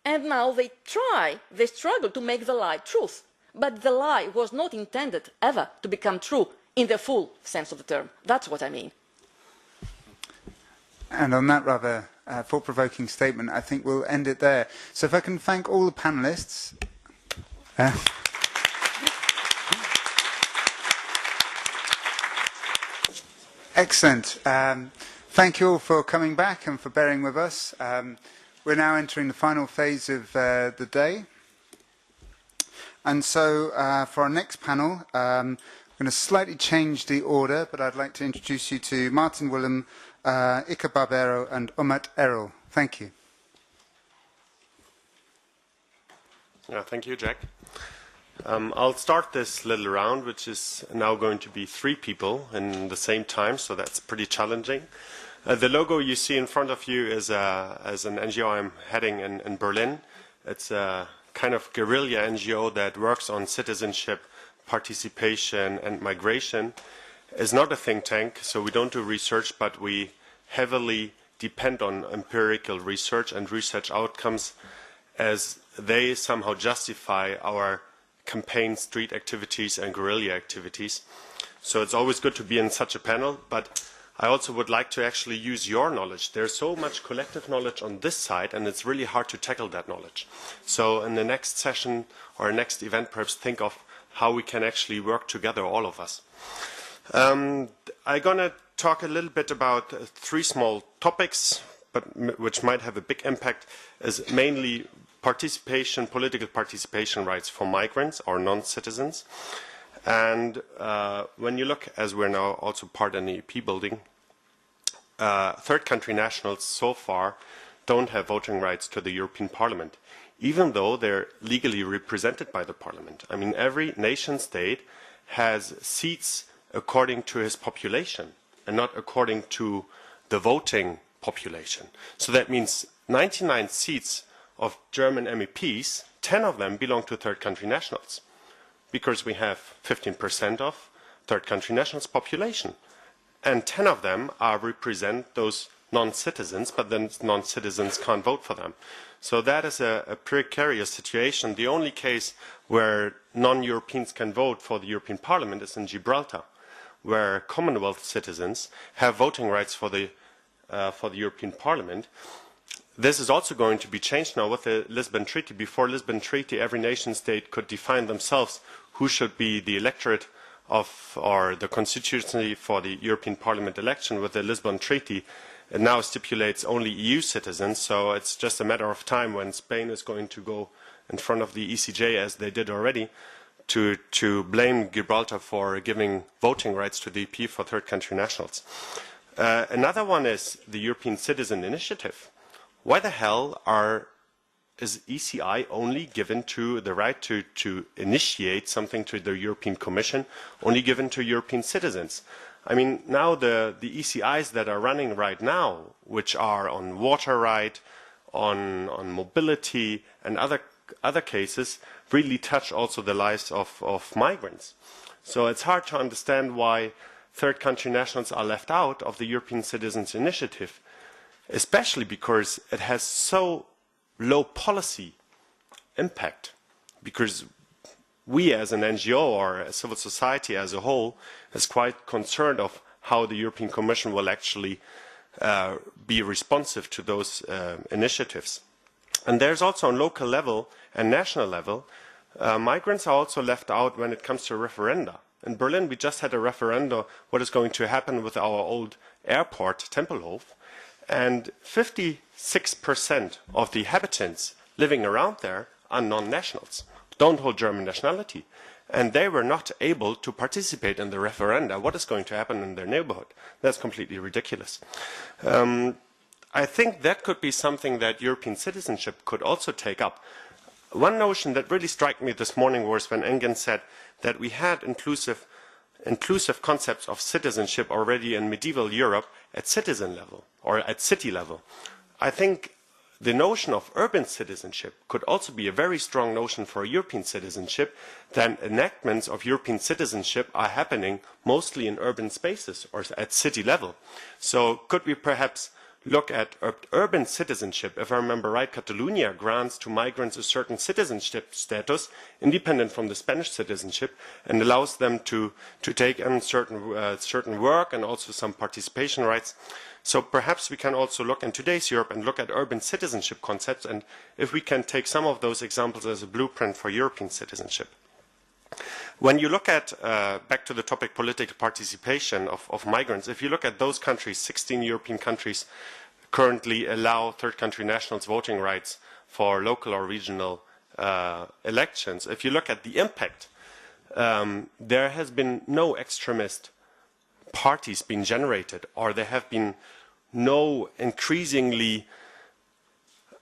and now they struggle to make the lie truth. But the lie was not intended ever to become true in the full sense of the term. That's what I mean. And on that rather thought-provoking statement, I think we'll end it there. So if I can thank all the panelists. Excellent. Thank you all for coming back and for bearing with us. We're now entering the final phase of the day. And so for our next panel, I'm going to slightly change the order, but I'd like to introduce you to Martin Willem, Ika Barbero, and Umut Erol. Thank you. Yeah, thank you, Jack. I'll start this little round, which is now going to be 3 people in the same time, so that's pretty challenging. The logo you see in front of you is an NGO I'm heading in Berlin. It's a kind of guerrilla NGO that works on citizenship, participation, and migration. It's not a think tank, so we don't do research, but we heavily depend on empirical research and research outcomes as they somehow justify our campaign, street activities, and guerrilla activities. So it's always good to be in such a panel, but I also would like to actually use your knowledge. There's so much collective knowledge on this side, and it's really hard to tackle that knowledge. So in the next session or next event, perhaps think of how we can actually work together, all of us. I'm going to talk a little bit about 3 small topics, but which might have a big impact, is mainly participation, political participation rights for migrants or non-citizens. And when you look, as we're now also part in the EP building, third country nationals so far don't have voting rights to the European Parliament, even though they're legally represented by the Parliament. I mean, every nation state has seats according to his population and not according to the voting population. So that means 99 seats of German MEPs, 10 of them belong to third country nationals, because we have 15% of third country nationals population. And 10 of them represent those non-citizens, but then non-citizens can't vote for them. So that is a precarious situation. The only case where non-Europeans can vote for the European Parliament is in Gibraltar, where Commonwealth citizens have voting rights for the European Parliament. This is also going to be changed now with the Lisbon Treaty. Before Lisbon Treaty, every nation state could define themselves who should be the electorate of, or the constituency for the European Parliament election. With the Lisbon Treaty, it now stipulates only EU citizens, so it's just a matter of time when Spain is going to go in front of the ECJ, as they did already, to blame Gibraltar for giving voting rights to the EP for third country nationals. Another one is the European Citizen Initiative. Why the hell is ECI only given to the right to initiate something to the European Commission, only given to European citizens? I mean, now the ECIs that are running right now, which are on water right, on mobility and other cases, really touch also the lives of migrants. So it's hard to understand why third country nationals are left out of the European Citizens Initiative, especially because it has so low policy impact, because we as an NGO or a civil society as a whole is quite concerned of how the European Commission will actually be responsive to those initiatives. And there's also on local level and national level, migrants are also left out when it comes to referenda. In Berlin, we just had a referendum what is going to happen with our old airport, Tempelhof, and 56% of the inhabitants living around there are non-nationals, don't hold German nationality, and they were not able to participate in the referenda. What is going to happen in their neighborhood? That's completely ridiculous. I think that could be something that European citizenship could also take up. One notion that really struck me this morning was when Engen said that we had inclusive concepts of citizenship already in medieval Europe at citizen level or at city level. I think the notion of urban citizenship could also be a very strong notion for European citizenship. Then enactments of European citizenship are happening mostly in urban spaces or at city level. So could we perhaps look at urban citizenship? If I remember right, Catalonia grants to migrants a certain citizenship status independent from the Spanish citizenship and allows them to take on certain work and also some participation rights. So perhaps we can also look in today's Europe and look at urban citizenship concepts, and if we can take some of those examples as a blueprint for European citizenship. When you look at, back to the topic political participation of migrants, if you look at those countries, 16 European countries currently allow third country nationals voting rights for local or regional elections. If you look at the impact, there has been no extremist parties being generated, or there have been no increasingly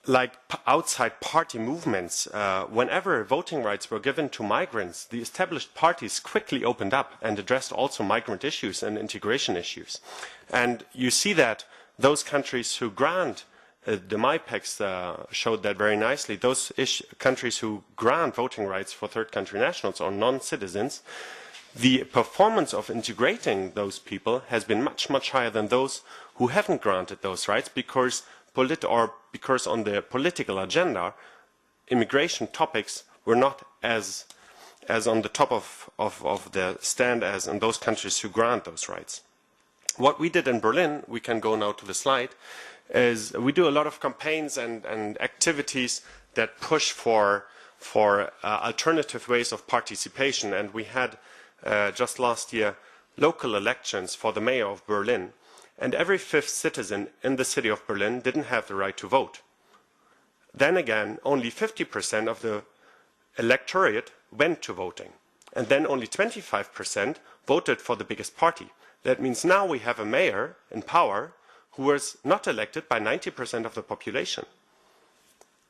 like outside party movements. Whenever voting rights were given to migrants, the established parties quickly opened up and addressed also migrant issues and integration issues. And you see that those countries who grant, the MIPEX showed that very nicely, those countries who grant voting rights for third country nationals or non-citizens, the performance of integrating those people has been much, much higher than those who haven't granted those rights because on the political agenda, immigration topics were not as on the top of the stand as in those countries who grant those rights. What we did in Berlin, we can go now to the slide, is we do a lot of campaigns and activities that push for alternative ways of participation, and we had just last year local elections for the mayor of Berlin, and every fifth citizen in the city of Berlin didn't have the right to vote. Then again, only 50% of the electorate went to voting, and then only 25% voted for the biggest party. That means now we have a mayor in power who was not elected by 90% of the population.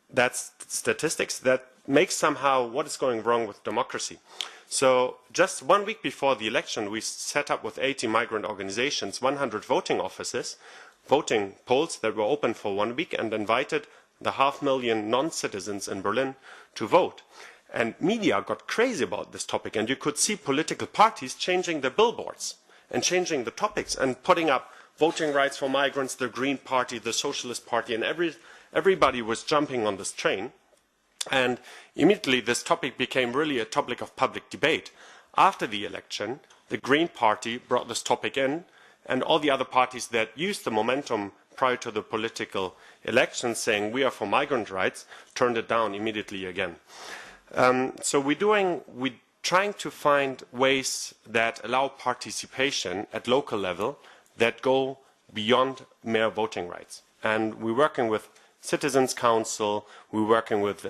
That's statistics that makes somehow what is going wrong with democracy. So just 1 week before the election, we set up with 80 migrant organizations 100 voting offices, voting polls that were open for 1 week, and invited the 500,000 non-citizens in Berlin to vote. And media got crazy about this topic, and you could see political parties changing their billboards and changing the topics and putting up voting rights for migrants, the Green Party, the Socialist Party, and everybody was jumping on this train. And immediately this topic became really a topic of public debate. After the election, the Green Party brought this topic in, and all the other parties that used the momentum prior to the political elections saying we are for migrant rights turned it down immediately again. So we're trying to find ways that allow participation at local level that go beyond mere voting rights. And we're working with Citizens Council, we're working with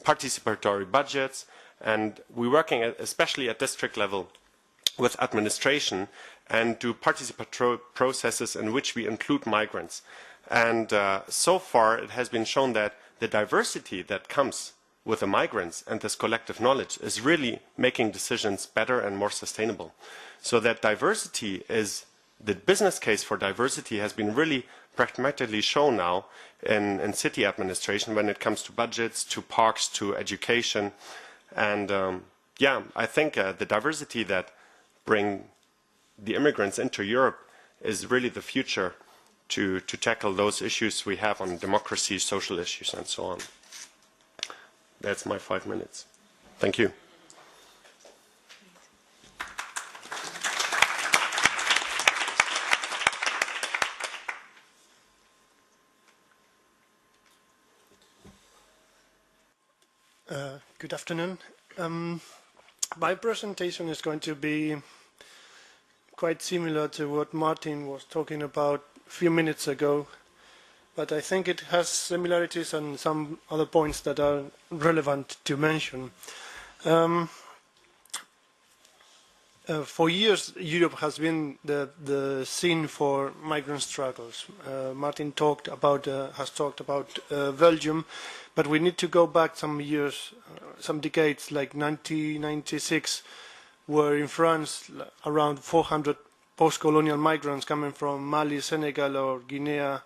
participatory budgets, and we're working especially at district level with administration and do participatory processes in which we include migrants. And so far it has been shown that the diversity that comes with the migrants and this collective knowledge is really making decisions better and more sustainable. So that diversity is, the business case for diversity has been really pragmatically shown now in city administration when it comes to budgets, to parks, to education. And yeah, I think the diversity that bring the immigrants into Europe is really the future to tackle those issues we have on democracy, social issues, and so on. That's my 5 minutes. Thank you. Good afternoon. My presentation is going to be quite similar to what Martin was talking about a few minutes ago, but I think it has similarities and some other points that are relevant to mention. For years, Europe has been the scene for migrant struggles. Martin has talked about Belgium, but we need to go back some years, some decades, like 1996, where in France around 400 post-colonial migrants coming from Mali, Senegal, or Guinea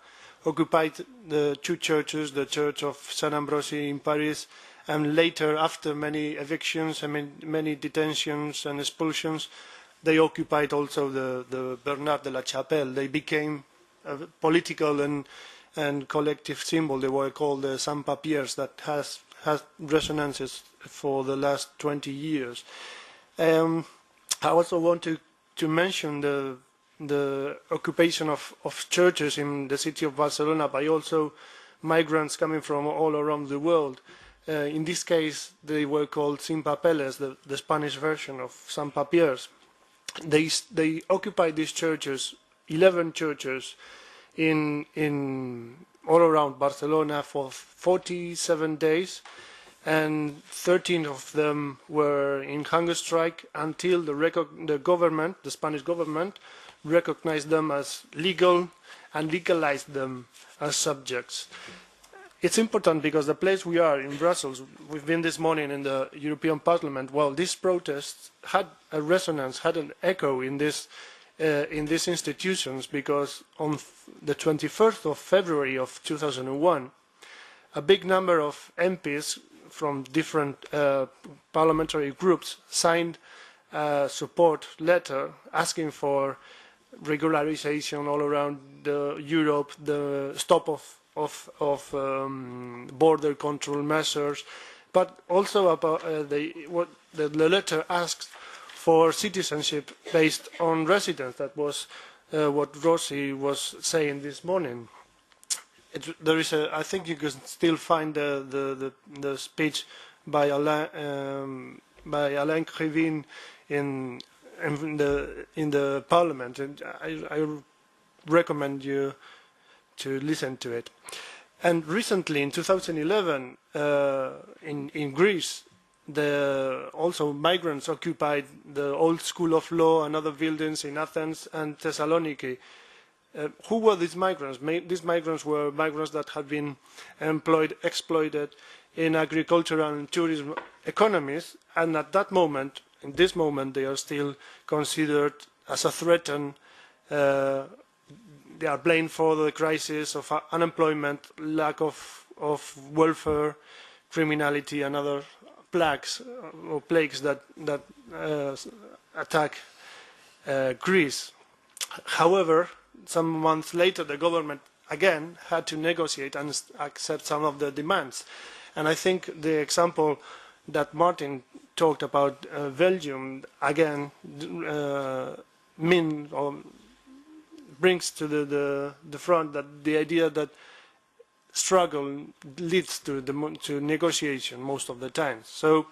occupied the two churches, the Church of Saint Ambroise in Paris, and later, after many evictions and many detentions and expulsions, they occupied also the Bernard de la Chapelle. They became a political and collective symbol. They were called the sans-papiers, that has resonances for the last 20 years. I also want to mention the occupation of churches in the city of Barcelona by also migrants coming from all around the world. In this case, they were called sin papeles, the Spanish version of sans papiers. They occupied these churches, 11 churches, in all around Barcelona for 47 days, and 13 of them were in hunger strike until the government, the Spanish government, recognized them as legal and legalized them as subjects. It's important because the place we are in Brussels, we've been this morning in the European Parliament. Well, these protests had a resonance, had an echo in these institutions, because on the 21st of February of 2001, a big number of MPs from different parliamentary groups signed a support letter asking for regularization all around Europe, the stop of border control measures, but also about the letter asks for citizenship based on residence. That was what Rossi was saying this morning. I think you can still find the speech by Alain Krivine in the Parliament, and I recommend you to listen to it. And recently, in 2011, in Greece, also migrants occupied the old School of Law and other buildings in Athens and Thessaloniki. Who were these migrants? These migrants were migrants that had been exploited in agricultural and tourism economies, and at that moment, in this moment, they are still considered as a threat. They are blamed for the crisis of unemployment, lack of welfare, criminality, and other plagues that attack Greece. However, some months later, the government again had to negotiate and accept some of the demands. And I think the example that Martin talked about, Belgium, again brings to the front that the idea that struggle leads to negotiation most of the time. So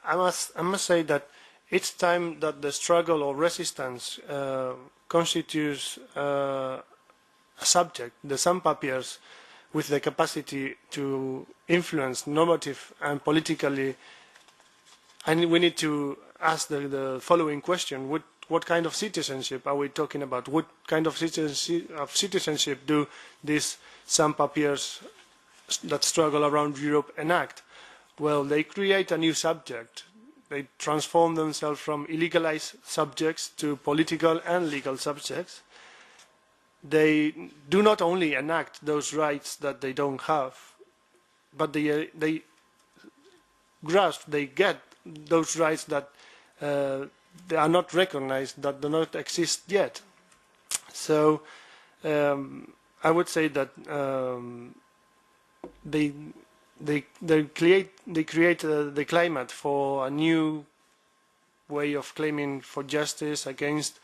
I must say that each time that the struggle or resistance constitutes a subject, the sans-papiers, with the capacity to influence normative and politically, and we need to ask the following question: what kind of citizenship are we talking about? What kind of citizenship do these sans-papiers that struggle around Europe enact? Well, they create a new subject. They transform themselves from illegalized subjects to political and legal subjects. They do not only enact those rights that they don't have, but they grasp, they get those rights that they are not recognized, that do not exist yet. So I would say that they create the climate for a new way of claiming for justice against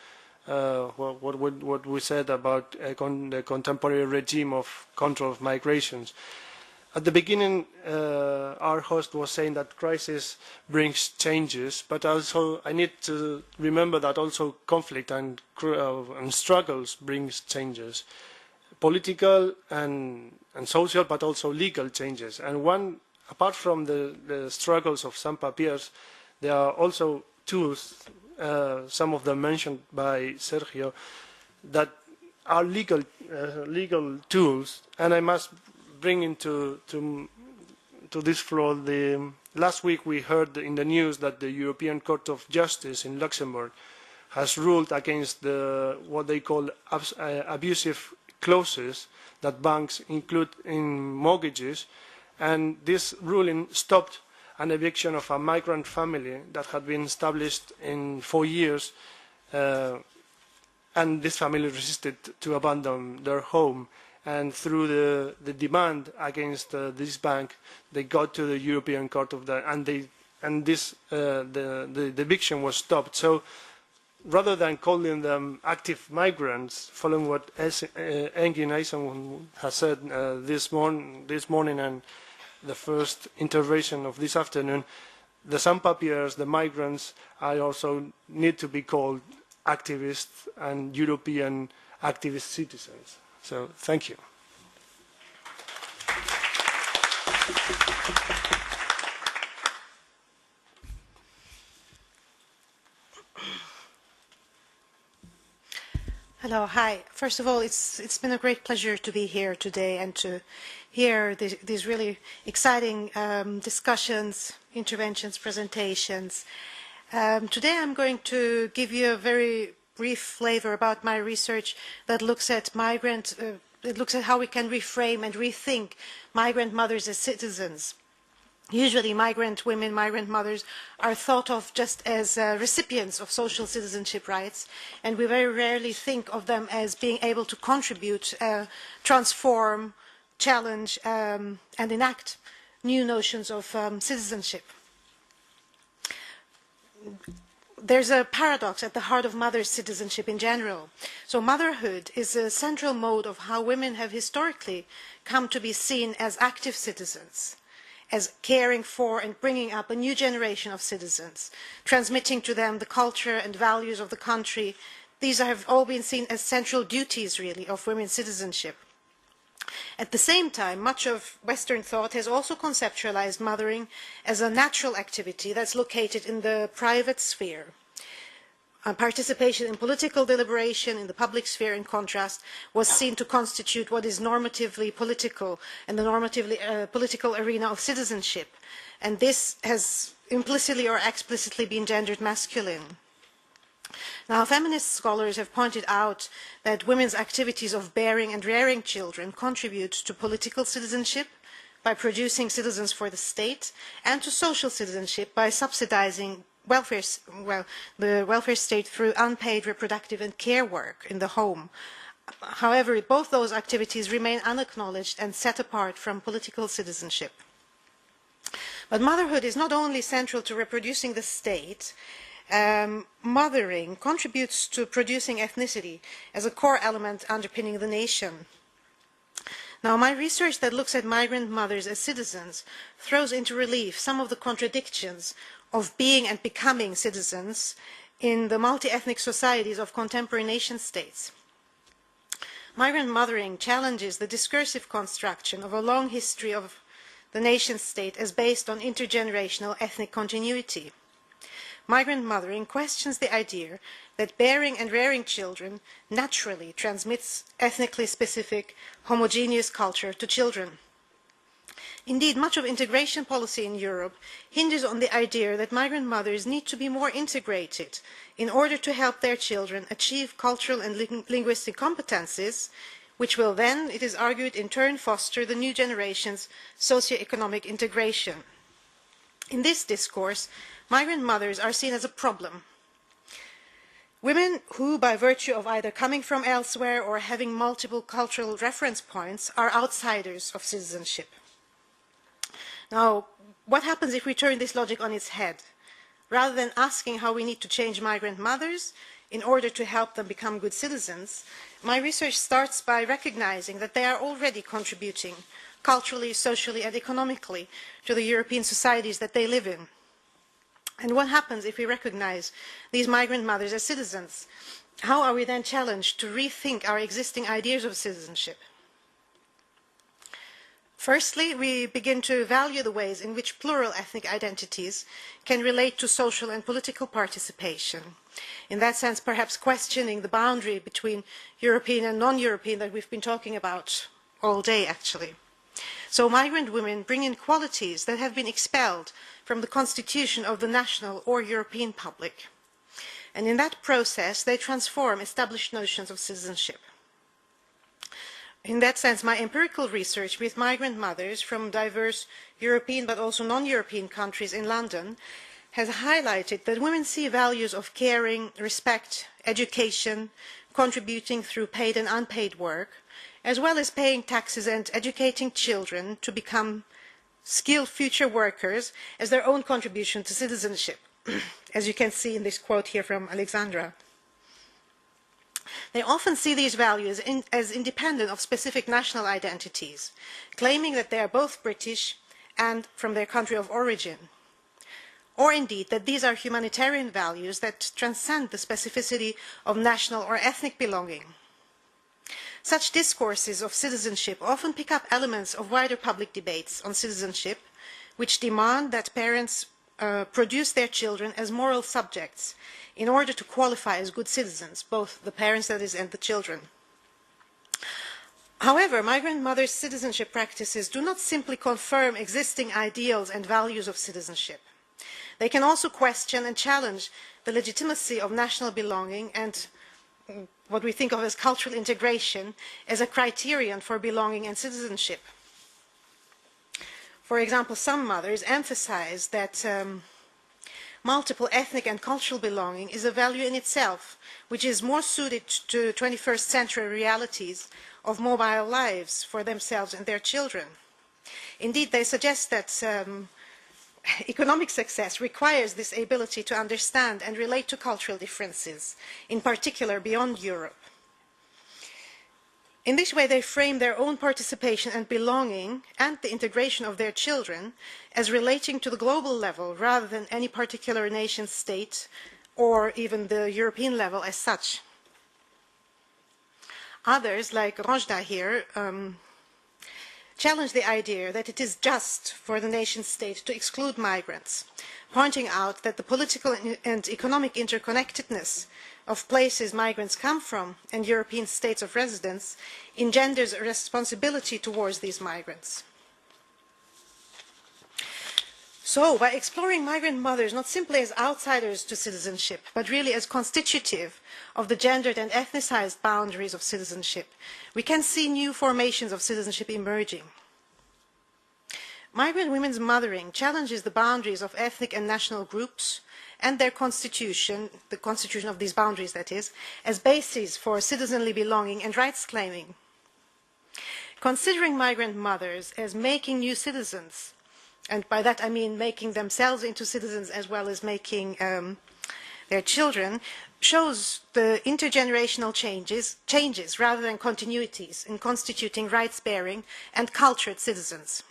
what we said about the contemporary regime of control of migrations. At the beginning, our host was saying that crisis brings changes, but also I need to remember that also conflict and struggles brings changes, political and social, but also legal changes. And one, apart from the struggles of sans-papiers, there are also tools, some of them mentioned by Sergio, that are legal tools. And I must bring into this floor last week we heard in the news that the European Court of Justice in Luxembourg has ruled against what they call abusive clauses that banks include in mortgages, and this ruling stopped an eviction of a migrant family that had been established in 4 years, and this family resisted to abandon their home. And through the demand against this bank, they got to the European Court of the eviction was stopped. So rather than calling them active migrants, following what Engin Aysan has said this morning and the first intervention of this afternoon, the sans-papiers, the migrants, also need to be called activists and European activist citizens. So, thank you. Hello, hi. First of all, it's been a great pleasure to be here today and to hear these really exciting discussions, interventions, presentations. Today I'm going to give you a very brief flavor about my research that looks at it looks at how we can reframe and rethink migrant mothers as citizens. Usually migrant women, migrant mothers are thought of just as recipients of social citizenship rights, and we very rarely think of them as being able to contribute, transform, challenge, and enact new notions of citizenship. There's a paradox at the heart of mother citizenship in general. So motherhood is a central mode of how women have historically come to be seen as active citizens, as caring for and bringing up a new generation of citizens, transmitting to them the culture and values of the country. These have all been seen as central duties, really, of women's citizenship. At the same time, much of Western thought has also conceptualized mothering as a natural activity that's located in the private sphere. Participation in political deliberation in the public sphere, in contrast, was seen to constitute what is normatively political and the normatively political arena of citizenship. And this has implicitly or explicitly been gendered masculine. Now, feminist scholars have pointed out that women's activities of bearing and rearing children contribute to political citizenship by producing citizens for the state, and to social citizenship by subsidizing the welfare state through unpaid reproductive and care work in the home. However, both those activities remain unacknowledged and set apart from political citizenship. But motherhood is not only central to reproducing the state. Mothering contributes to producing ethnicity as a core element underpinning the nation. Now, my research that looks at migrant mothers as citizens throws into relief some of the contradictions of being and becoming citizens in the multi-ethnic societies of contemporary nation states. Migrant mothering challenges the discursive construction of a long history of the nation state as based on intergenerational ethnic continuity. Migrant mothering questions the idea that bearing and rearing children naturally transmits ethnically specific, homogeneous culture to children. Indeed, much of integration policy in Europe hinges on the idea that migrant mothers need to be more integrated in order to help their children achieve cultural and linguistic competences, which will then, it is argued, in turn foster the new generation's socio-economic integration. In this discourse, migrant mothers are seen as a problem. Women who, by virtue of either coming from elsewhere or having multiple cultural reference points, are outsiders of citizenship. Now, what happens if we turn this logic on its head? Rather than asking how we need to change migrant mothers in order to help them become good citizens, my research starts by recognizing that they are already contributing culturally, socially, and economically to the European societies that they live in. And what happens if we recognize these migrant mothers as citizens? How are we then challenged to rethink our existing ideas of citizenship? Firstly, we begin to value the ways in which plural ethnic identities can relate to social and political participation. In that sense, perhaps questioning the boundary between European and non-European that we've been talking about all day, actually. So migrant women bring in qualities that have been expelled from the constitution of the national or European public. And in that process, they transform established notions of citizenship. In that sense, my empirical research with migrant mothers from diverse European but also non-European countries in London has highlighted that women see values of caring, respect, education, contributing through paid and unpaid work, as well as paying taxes and educating children to become skilled future workers as their own contribution to citizenship, as you can see in this quote here from Alexandra. They often see these values as independent of specific national identities, claiming that they are both British and from their country of origin, or indeed that these are humanitarian values that transcend the specificity of national or ethnic belonging. Such discourses of citizenship often pick up elements of wider public debates on citizenship, which demand that parents produce their children as moral subjects in order to qualify as good citizens, both the parents, that is, and the children. However, migrant mothers' citizenship practices do not simply confirm existing ideals and values of citizenship. They can also question and challenge the legitimacy of national belonging and what we think of as cultural integration as a criterion for belonging and citizenship. For example, some mothers emphasize that multiple ethnic and cultural belonging is a value in itself, which is more suited to 21st century realities of mobile lives for themselves and their children. Indeed, they suggest that economic success requires this ability to understand and relate to cultural differences, in particular beyond Europe. In this way, they frame their own participation and belonging and the integration of their children as relating to the global level rather than any particular nation state or even the European level as such. Others, like Rojda here, challenge the idea that it is just for the nation state to exclude migrants, pointing out that the political and economic interconnectedness of places migrants come from and European states of residence engenders a responsibility towards these migrants. So, by exploring migrant mothers not simply as outsiders to citizenship, but really as constitutive of the gendered and ethnicized boundaries of citizenship, we can see new formations of citizenship emerging. Migrant women's mothering challenges the boundaries of ethnic and national groups and their constitution, the constitution of these boundaries, that is, as bases for citizenly belonging and rights claiming. Considering migrant mothers as making new citizens, and by that I mean making themselves into citizens as well as making their children, shows the intergenerational changes rather than continuities in constituting rights-bearing and cultured citizens.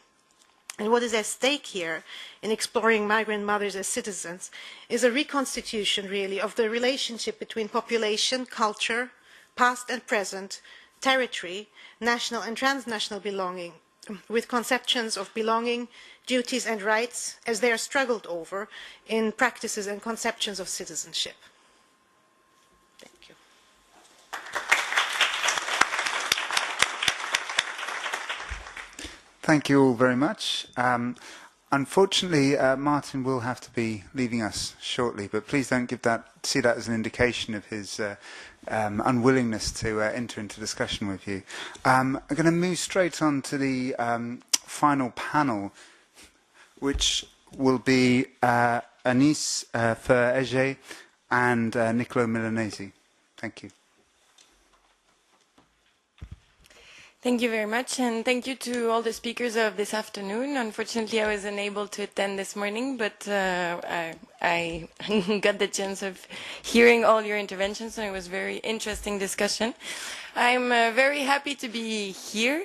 And what is at stake here in exploring migrant mothers as citizens is a reconstitution, really, of the relationship between population, culture, past and present, territory, national and transnational belonging, with conceptions of belonging, duties and rights as they are struggled over in practices and conceptions of citizenship. Thank you. Thank you all very much. Unfortunately, Martin will have to be leaving us shortly, but please don't see that as an indication of his unwillingness to enter into discussion with you. I'm going to move straight on to the final panel, which will be Anis Fer-Ege and Niccolo Milanesi. Thank you. Thank you very much, and thank you to all the speakers of this afternoon. Unfortunately, I was unable to attend this morning, but I got the chance of hearing all your interventions, and it was a very interesting discussion. I'm very happy to be here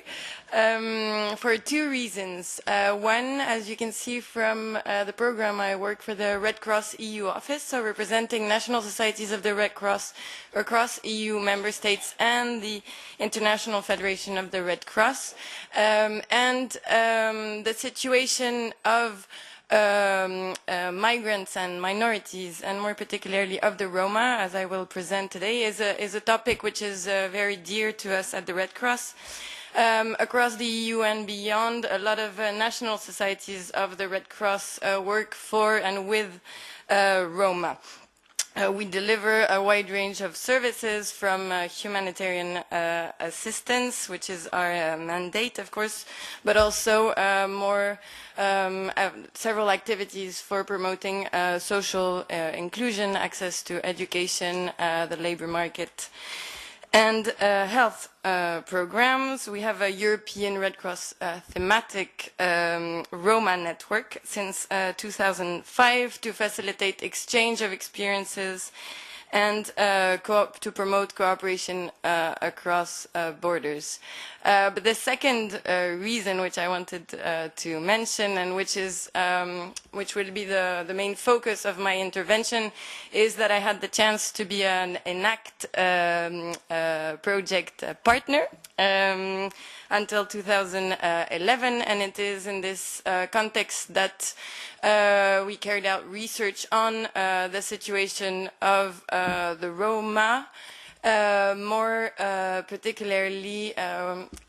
for two reasons. One, as you can see from the program, I work for the Red Cross EU office, so representing national societies of the Red Cross across EU member states and the International Federation of the Red Cross. The situation of migrants and minorities, and more particularly of the Roma, as I will present today, is a topic which is very dear to us at the Red Cross. Across the EU and beyond, a lot of national societies of the Red Cross work for and with Roma. We deliver a wide range of services from humanitarian assistance, which is our mandate, of course, but also several activities for promoting social inclusion, access to education, the labor market, and health programs. We have a European Red Cross thematic Roma network since 2005 to facilitate exchange of experiences and to promote cooperation across borders. But the second reason which I wanted to mention, and which will be the main focus of my intervention, is that I had the chance to be an Enact project partner until 2011, and it is in this context that we carried out research on the situation of the Roma, more particularly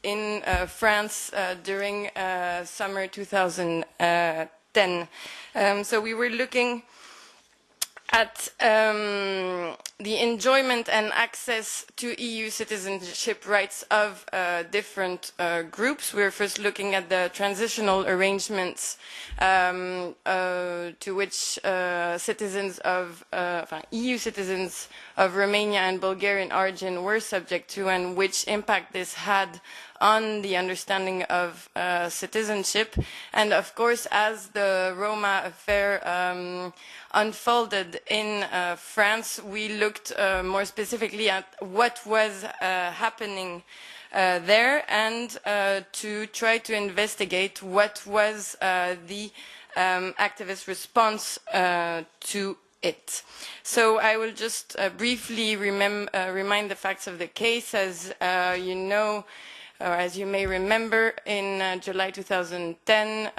in France during summer 2010. So we were looking at the enjoyment and access to EU citizenship rights of different groups. We're first looking at the transitional arrangements to which EU citizens of Romania and Bulgarian origin were subject to, and which impact this had on the understanding of citizenship. And of course, as the Roma affair unfolded in France, we looked more specifically at what was happening there, and to try to investigate what was the activist response to it. So I will just briefly remind the facts of the case. As you know, or as you may remember, in July 2010,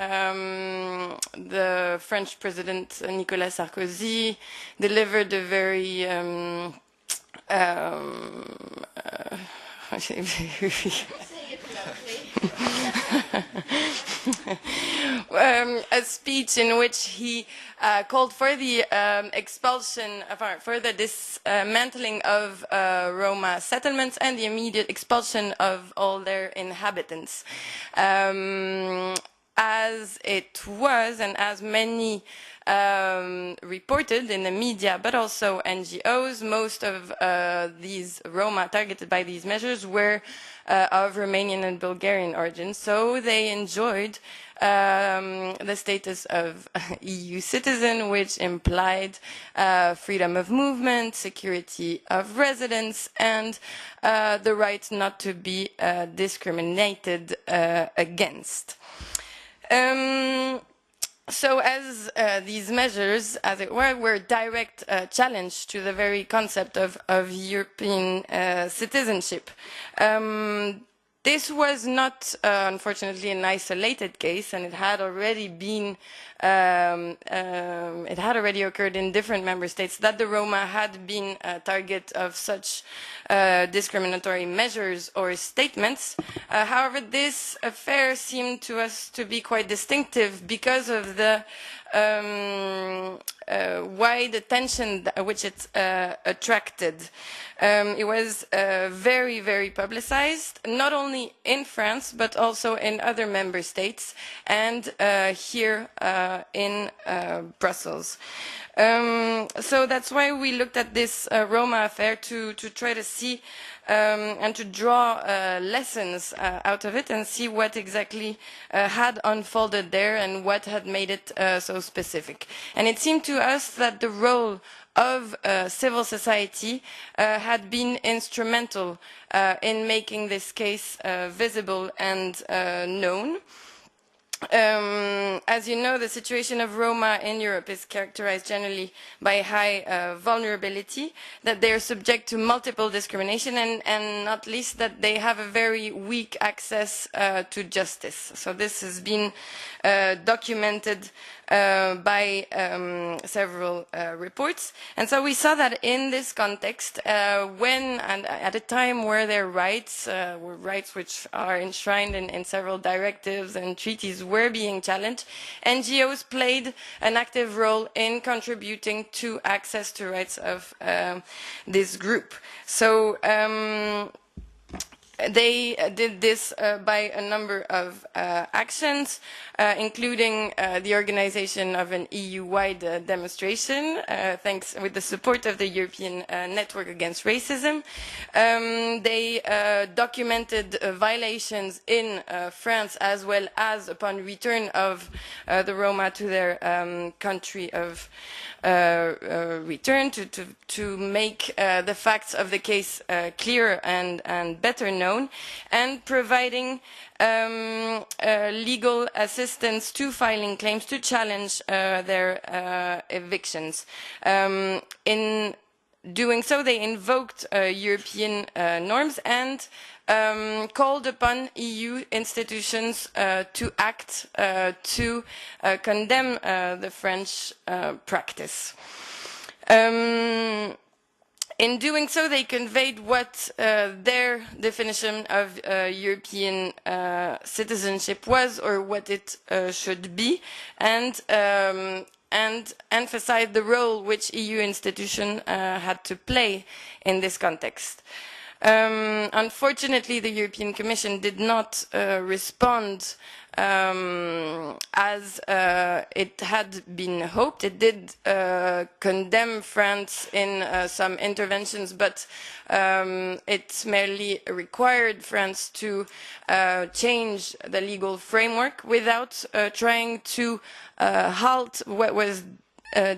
the French President Nicolas Sarkozy delivered a very a speech in which he called for the expulsion, for the dismantling of Roma settlements and the immediate expulsion of all their inhabitants. As it was, and as many reported in the media, but also NGOs, most of these Roma targeted by these measures were of Romanian and Bulgarian origin, so they enjoyed the status of EU citizen, which implied freedom of movement, security of residence, and the right not to be discriminated against. So as these measures, as it were a direct challenge to the very concept of European citizenship. This was not, unfortunately, an isolated case, and it had already been, it had already occurred in different member states that the Roma had been a target of such discriminatory measures or statements. However, this affair seemed to us to be quite distinctive because of the wide attention which it attracted. It was very, very publicized, not only in France, but also in other member states and here in Brussels. So that's why we looked at this Roma affair to try to see and to draw lessons out of it and see what exactly had unfolded there and what had made it so specific. And it seemed to us that the role of civil society had been instrumental in making this case visible and known. As you know, the situation of Roma in Europe is characterized generally by high vulnerability, that they are subject to multiple discrimination, and not least that they have a very weak access to justice. So this has been documented by several reports. And so we saw that in this context, when and at a time where their rights, were rights which are enshrined in several directives and treaties, were being challenged, NGOs played an active role in contributing to access to rights of this group. So they did this by a number of actions, including the organization of an EU-wide demonstration, thanks with the support of the European Network Against Racism. They documented violations in France as well as upon return of the Roma to their country of return to make the facts of the case clearer and better known, and providing legal assistance to filing claims to challenge their evictions. In doing so, they invoked European norms and called upon EU institutions to act to condemn the French practice. In doing so, they conveyed what their definition of European citizenship was, or what it should be, and emphasized the role which EU institutions had to play in this context. Unfortunately, the European Commission did not respond as it had been hoped. It did condemn France in some interventions, but it merely required France to change the legal framework without trying to halt what was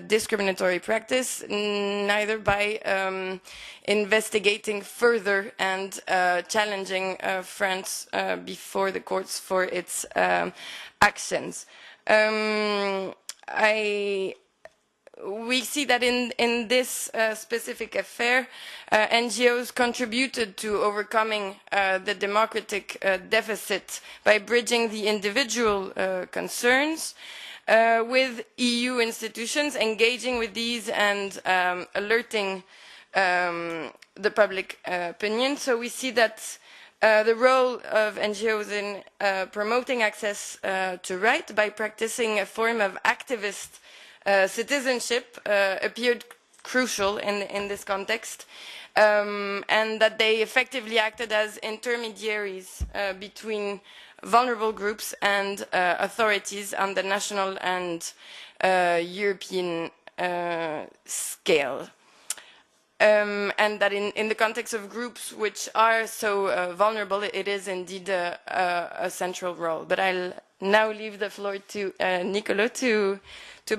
discriminatory practice, neither by investigating further and challenging France before the courts for its actions. We see that in this specific affair, NGOs contributed to overcoming the democratic deficit by bridging the individual concerns with EU institutions, engaging with these and alerting the public opinion. So we see that the role of NGOs in promoting access to right by practicing a form of activist citizenship appeared crucial in this context, and that they effectively acted as intermediaries between vulnerable groups and authorities on the national and European scale. And that in the context of groups which are so vulnerable, it is indeed a central role. But I'll now leave the floor to Nicolo to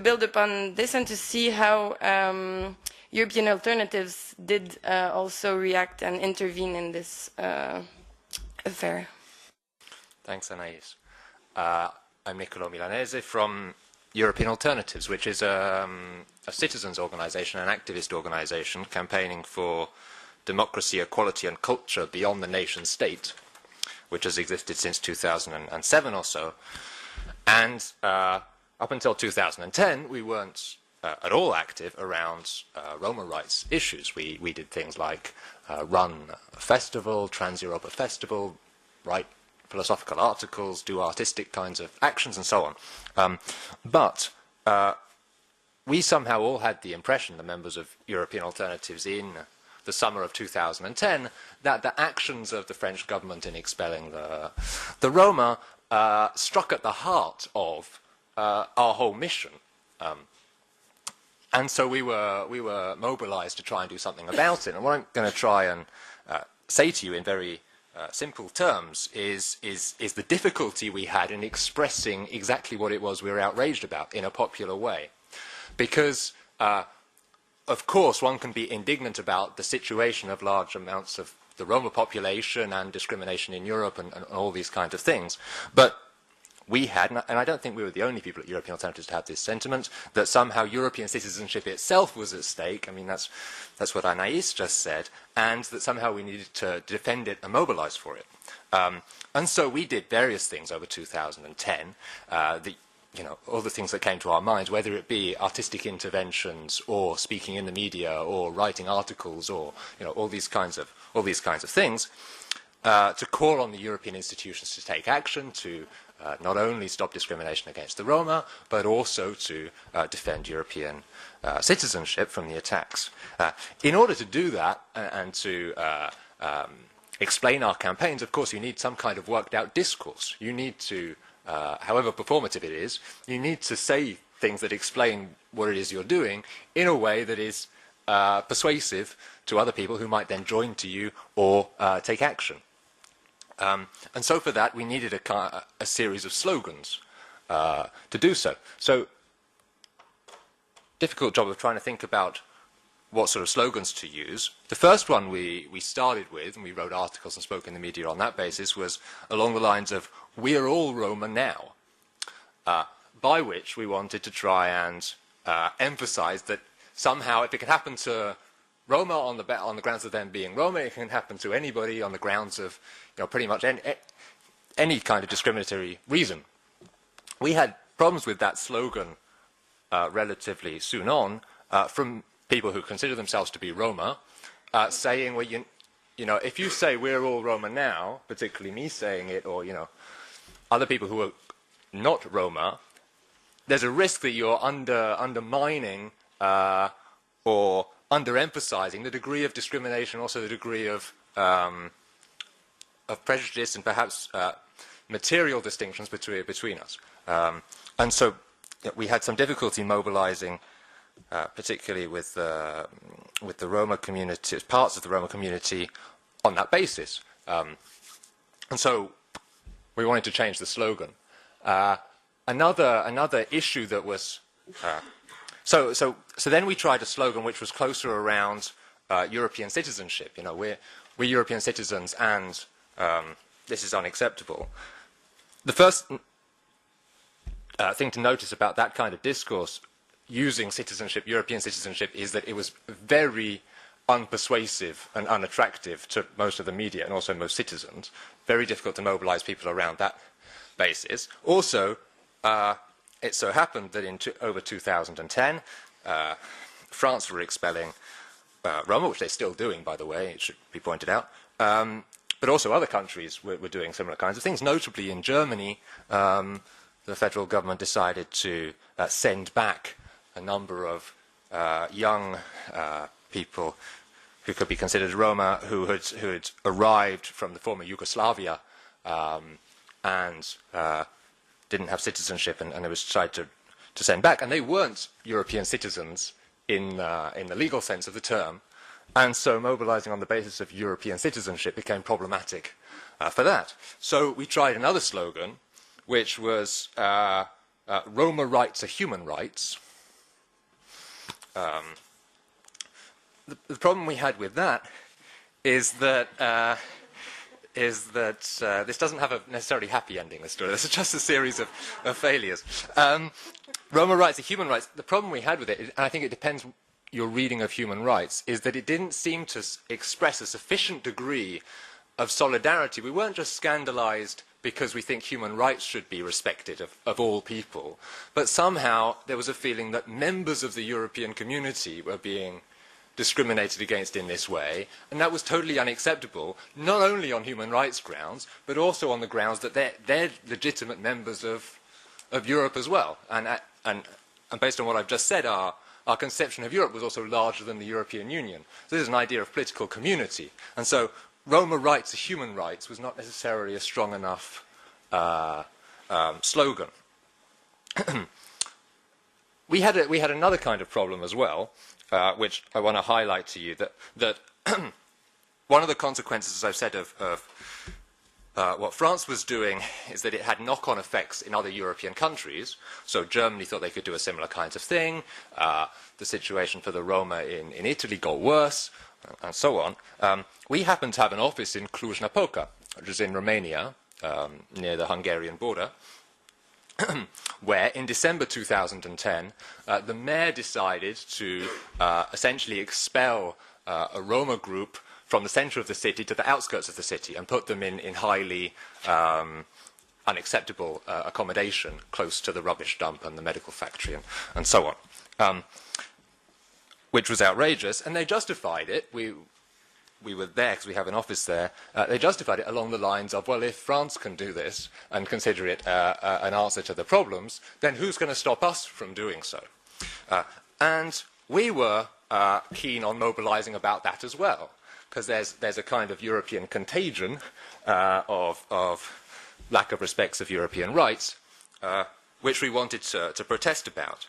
build upon this and to see how European alternatives did also react and intervene in this affair. Thanks, Anais. I'm Nicolo Milanese from European Alternatives, which is a citizens' organisation, an activist organisation campaigning for democracy, equality and culture beyond the nation state. which has existed since 2007 or so. And up until 2010, we weren't at all active around Roma rights issues. We did things like run a festival, Trans-Europa Festival, write philosophical articles, do artistic kinds of actions, and so on. But we somehow all had the impression, the members of European Alternatives in the summer of 2010, that the actions of the French government in expelling the Roma struck at the heart of our whole mission. And so we were mobilized to try and do something about it. And what I'm going to try and say to you in very simple terms is the difficulty we had in expressing exactly what it was we were outraged about in a popular way. Because, of course, one can be indignant about the situation of large amounts of the Roma population and discrimination in Europe and all these kinds of things. But we had, and I don't think we were the only people at European Alternatives to have this sentiment, that somehow European citizenship itself was at stake. I mean, that's what Anais just said, and that somehow we needed to defend it and mobilize for it. And so we did various things over 2010. All the things that came to our minds, whether it be artistic interventions or speaking in the media or writing articles or all these kinds of things, to call on the European institutions to take action to not only stop discrimination against the Roma, but also to defend European citizenship from the attacks. In order to do that and to explain our campaigns, of course, you need some kind of worked out discourse. You need to, however performative it is, you need to say things that explain what it is you're doing in a way that is persuasive to other people who might then join to you or take action. And so for that, we needed a series of slogans to do so. So, difficult job of trying to think about what sort of slogans to use. The first one we started with, and we wrote articles and spoke in the media on that basis, was along the lines of, "We're all Roma now," by which we wanted to try and emphasize that somehow if it can happen to Roma on the grounds of them being Roma, it can happen to anybody on the grounds of pretty much any kind of discriminatory reason. We had problems with that slogan relatively soon on from people who consider themselves to be Roma, saying, well, if you say we're all Roma now, particularly me saying it, or other people who are not Roma, there's a risk that you're undermining or underemphasizing the degree of discrimination, also the degree of prejudice and perhaps material distinctions between us. And so we had some difficulty mobilizing, particularly with the Roma community, parts of the Roma community, on that basis. And so we wanted to change the slogan. Another issue that was so then we tried a slogan which was closer around European citizenship. We're European citizens, and this is unacceptable. The first thing to notice about that kind of discourse using citizenship, European citizenship, is that it was very unpersuasive and unattractive to most of the media and also most citizens. Very difficult to mobilize people around that basis. Also, it so happened that in over 2010, France were expelling Roma, which they're still doing, by the way, it should be pointed out. But also other countries were doing similar kinds of things. Notably in Germany, the federal government decided to send back a number of young people who could be considered Roma, who had arrived from the former Yugoslavia and didn't have citizenship, and it was decided to send back. And they weren't European citizens in the legal sense of the term. And so mobilizing on the basis of European citizenship became problematic for that. So we tried another slogan, which was Roma rights are human rights. The problem we had with that is that this doesn't have a necessarily happy ending, this story. This is just a series of failures. Roma rights are human rights. The problem we had with it, and I think it depends your reading of human rights, is that it didn't seem to express a sufficient degree of solidarity. We weren't just scandalized because we think human rights should be respected of all people, but somehow there was a feeling that members of the European community were being discriminated against in this way, and that was totally unacceptable, not only on human rights grounds, but also on the grounds that they're legitimate members of Europe as well. And based on what I've just said, our conception of Europe was also larger than the European Union. So this is an idea of political community. And so Roma rights, human rights, was not necessarily a strong enough slogan. We had another kind of problem as well, which I want to highlight to you, that one of the consequences, as I've said, of what France was doing is that it had knock-on effects in other European countries. So Germany thought they could do a similar kind of thing. The situation for the Roma in Italy got worse, and so on. We happen to have an office in Cluj-Napoca, which is in Romania, near the Hungarian border, where in December 2010, the mayor decided to essentially expel a Roma group from the center of the city to the outskirts of the city and put them in highly unacceptable accommodation close to the rubbish dump and the medical factory and so on, which was outrageous. And they justified it. We were there because we have an office there. They justified it along the lines of, well, if France can do this and consider it an answer to the problems, then who's going to stop us from doing so? And we were keen on mobilizing about that as well, because there's a kind of European contagion of lack of respect of European rights, which we wanted to protest about.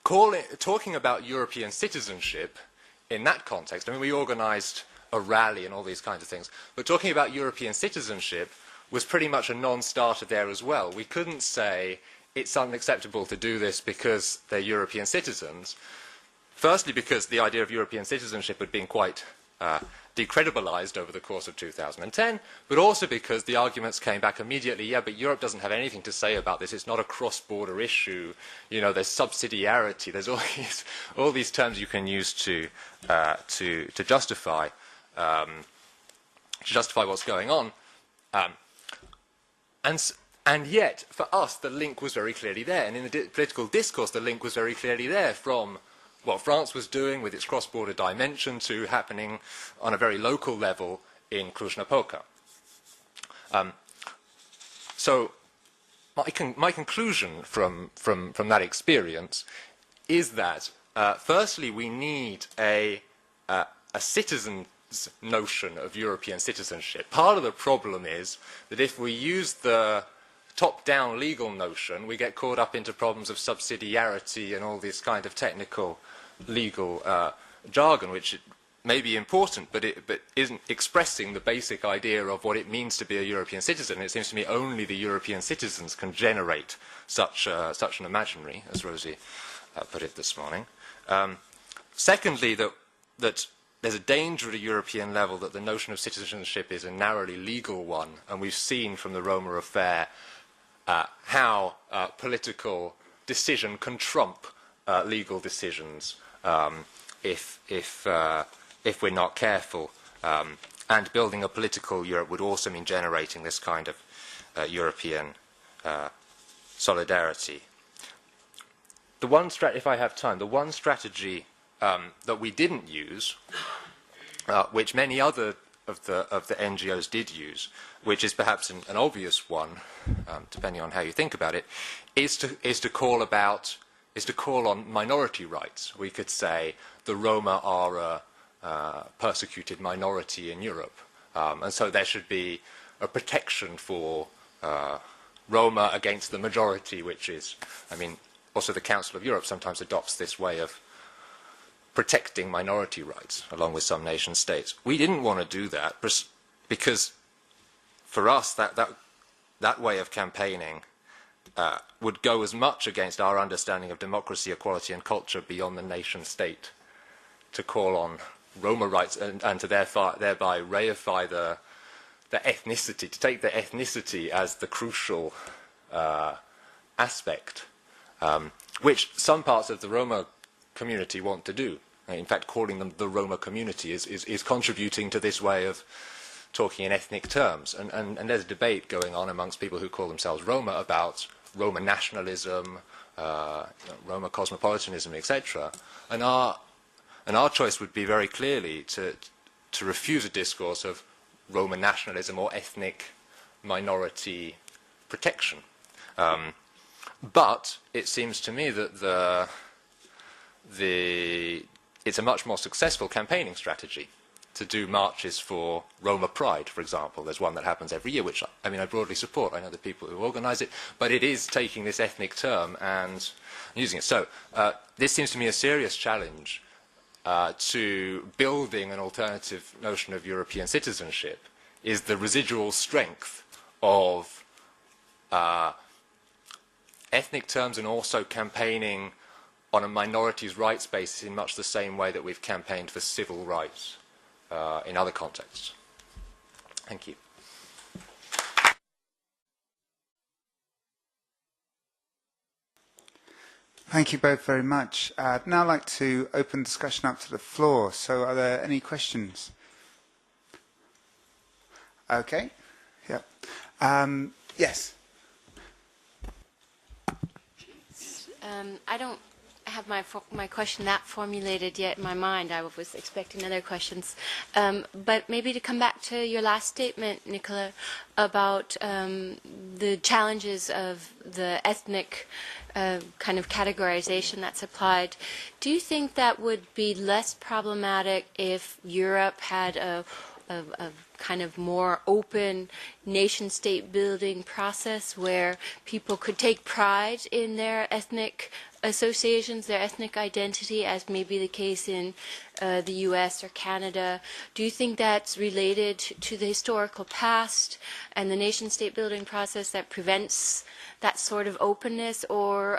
Talking about European citizenship in that context, I mean, we organized a rally and all these kinds of things, but talking about European citizenship was pretty much a non-starter there as well. We couldn't say it's unacceptable to do this because they're European citizens. Firstly, because the idea of European citizenship had been quite decredibilized over the course of 2010, but also because the arguments came back immediately, yeah, but Europe doesn't have anything to say about this, it's not a cross-border issue, you know, there's subsidiarity, there's all these terms you can use to justify what's going on. And yet, for us, the link was very clearly there, and in the political discourse, the link was very clearly there from what France was doing with its cross-border dimension to happening on a very local level in Cluj-Napoca. So my conclusion from that experience is that, firstly, we need a citizen's notion of European citizenship. Part of the problem is that if we use the top-down legal notion, we get caught up into problems of subsidiarity and all this kind of technical legal jargon, which may be important, but isn't expressing the basic idea of what it means to be a European citizen. It seems to me only the European citizens can generate such an imaginary, as Rosie put it this morning. Secondly, that there's a danger at a European level that the notion of citizenship is a narrowly legal one, and we've seen from the Roma affair how political decision can trump legal decisions if we're not careful. And building a political Europe would also mean generating this kind of European solidarity. If I have time, the one strategy that we didn't use, which many other of the NGOs did use, which is perhaps an obvious one, depending on how you think about it, is to call on minority rights. We could say the Roma are a persecuted minority in Europe, and so there should be a protection for Roma against the majority, which is, I mean, also the Council of Europe sometimes adopts this way of protecting minority rights, along with some nation states. We didn't want to do that because, for us, that way of campaigning would go as much against our understanding of democracy, equality, and culture beyond the nation state to call on Roma rights and to thereby reify the ethnicity, to take the ethnicity as the crucial aspect, which some parts of the Roma community want to do. In fact, calling them the Roma community is contributing to this way of talking in ethnic terms. And there's a debate going on amongst people who call themselves Roma about Roma nationalism, Roma cosmopolitanism, etc. And our choice would be very clearly to refuse a discourse of Roma nationalism or ethnic minority protection. But it seems to me that it's a much more successful campaigning strategy to do marches for Roma Pride, for example. There's one that happens every year, which I broadly support. I know the people who organise it, but it is taking this ethnic term and using it. So this seems to me a serious challenge to building an alternative notion of European citizenship, is the residual strength of ethnic terms and also campaigning on a minorities' rights basis in much the same way that we've campaigned for civil rights in other contexts. Thank you. Thank you both very much. I'd now like to open discussion up to the floor. So are there any questions? Okay. Yeah. Yes. I don't have my question that formulated yet in my mind. I was expecting other questions. But maybe to come back to your last statement, Nicola, about the challenges of the ethnic kind of categorization that's applied. Do you think that would be less problematic if Europe had a kind of more open nation-state building process where people could take pride in their ethnic associations, their ethnic identity, as may be the case in the US or Canada? Do you think that's related to the historical past and the nation-state building process that prevents that sort of openness, or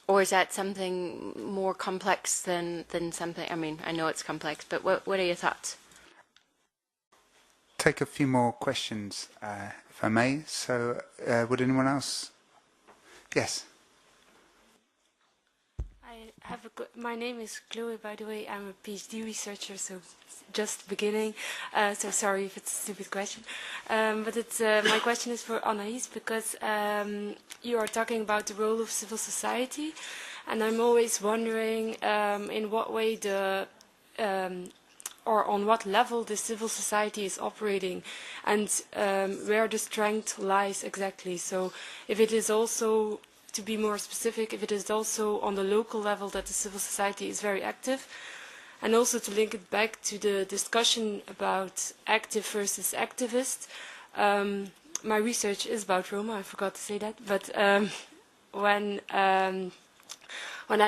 is that something more complex than something? I mean, I know it's complex, but what are your thoughts? Take a few more questions, if I may. So, would anyone else? Yes. My name is Chloe, by the way. I'm a PhD researcher, so just beginning. So sorry if it's a stupid question. But my question is for Anaïs, because you are talking about the role of civil society, and I'm always wondering in what way or on what level the civil society is operating, and where the strength lies exactly. So if it is also, to be more specific, if it is also on the local level that the civil society is very active, and also to link it back to the discussion about active versus activist. My research is about Roma, I forgot to say that, but when I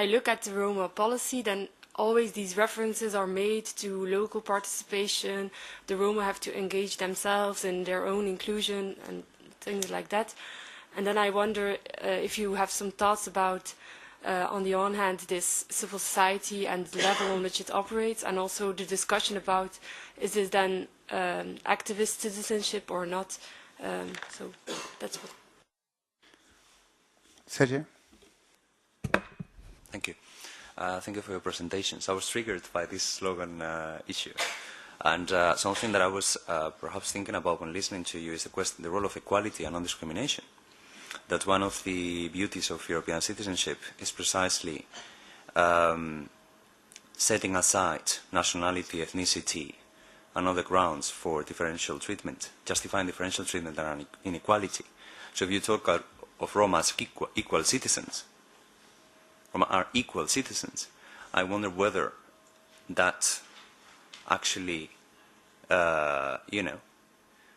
look at the Roma policy, then always these references are made to local participation. The Roma have to engage themselves in their own inclusion and things like that. And then I wonder if you have some thoughts about, on the one hand, this civil society and the level on which it operates, and also the discussion about, is this then activist citizenship or not? So that's what. Sergio? Thank you. Thank you for your presentations. I was triggered by this slogan issue. And something that I was perhaps thinking about when listening to you is the role of equality and non-discrimination. That one of the beauties of European citizenship is precisely setting aside nationality, ethnicity, and other grounds for differential treatment, justifying differential treatment and inequality. So if you talk of Roma as equal citizens, Roma are equal citizens, I wonder whether that actually,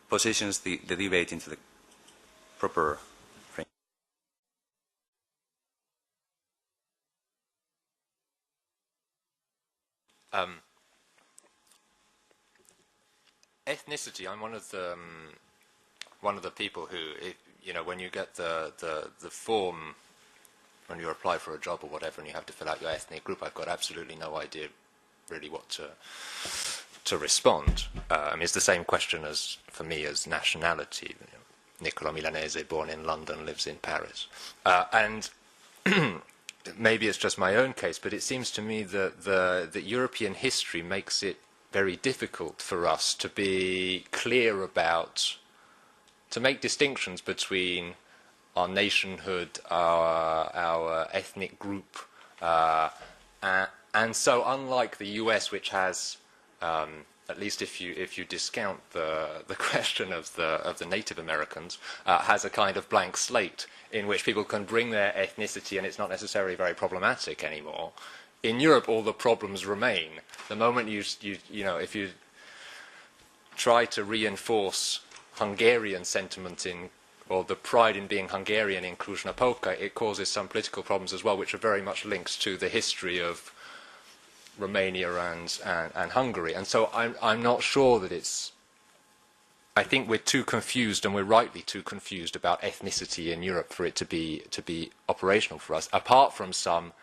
positions the debate into the proper frame. Ethnicity. I'm one of the people who, when you get the form when you apply for a job or whatever, and you have to fill out your ethnic group, I've got absolutely no idea really what to respond. It's the same question as for me as nationality. Nicola Milanese, born in London, lives in Paris, and maybe it's just my own case, but it seems to me that the European history makes it very difficult for us to be clear about, to make distinctions between our nationhood, our ethnic group, and so unlike the US, which has, at least if you discount the question of the Native Americans, has a kind of blank slate in which people can bring their ethnicity and it's not necessarily very problematic anymore. In Europe, all the problems remain. The moment if you try to reinforce Hungarian sentiment or the pride in being Hungarian in Cluj-Napoca, it causes some political problems as well, which are very much linked to the history of Romania and Hungary. And so I'm not sure that it's... I think we're too confused, and we're rightly too confused about ethnicity in Europe for it to be operational for us, apart from some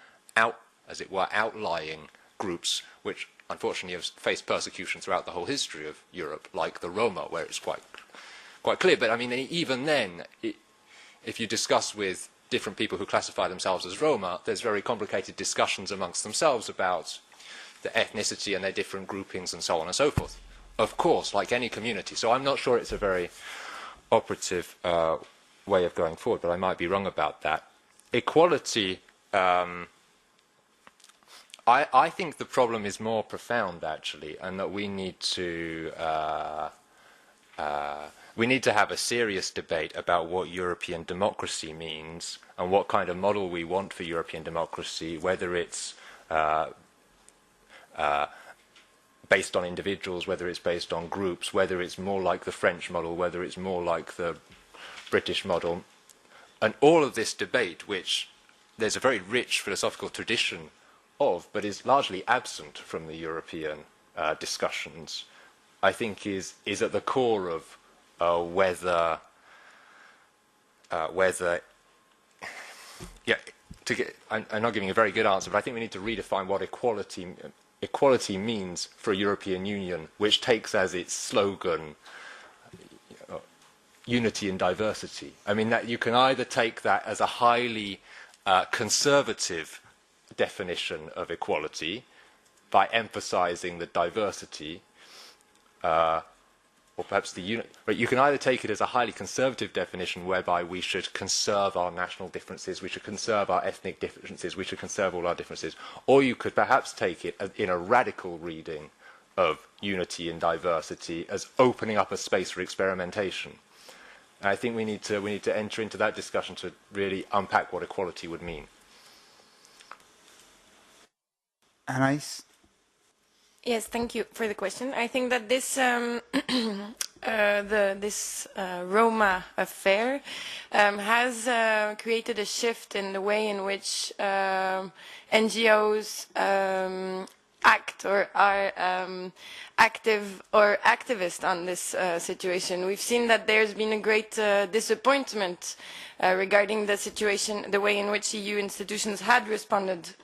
as it were, outlying groups which unfortunately have faced persecution throughout the whole history of Europe, like the Roma, where it's quite clear. But I mean, even then, if you discuss with different people who classify themselves as Roma, there's very complicated discussions amongst themselves about the ethnicity and their different groupings and so on and so forth. Of course, like any community. So I'm not sure it's a very operative way of going forward, but I might be wrong about that. Equality... I think the problem is more profound, actually, and that we need to have a serious debate about what European democracy means and what kind of model we want for European democracy, whether it's based on individuals, whether it's based on groups, whether it's more like the French model, whether it's more like the British model. And all of this debate, which there's a very rich philosophical tradition of, but is largely absent from the European discussions, I think is at the core of whether I'm not giving a very good answer, but I think we need to redefine what equality means for a European Union, which takes as its slogan unity in diversity. I mean, that you can either take that as a highly conservative definition of equality by emphasizing the diversity, or perhaps but you can either take it as a highly conservative definition whereby we should conserve our national differences, we should conserve our ethnic differences, we should conserve all our differences, or you could perhaps take it in a radical reading of unity in diversity as opening up a space for experimentation. And I think we need to enter into that discussion to really unpack what equality would mean. Anais? Yes, thank you for the question. I think that this Roma affair has created a shift in the way in which NGOs act or are active or activist on this situation. We've seen that there's been a great disappointment regarding the situation, the way in which EU institutions had responded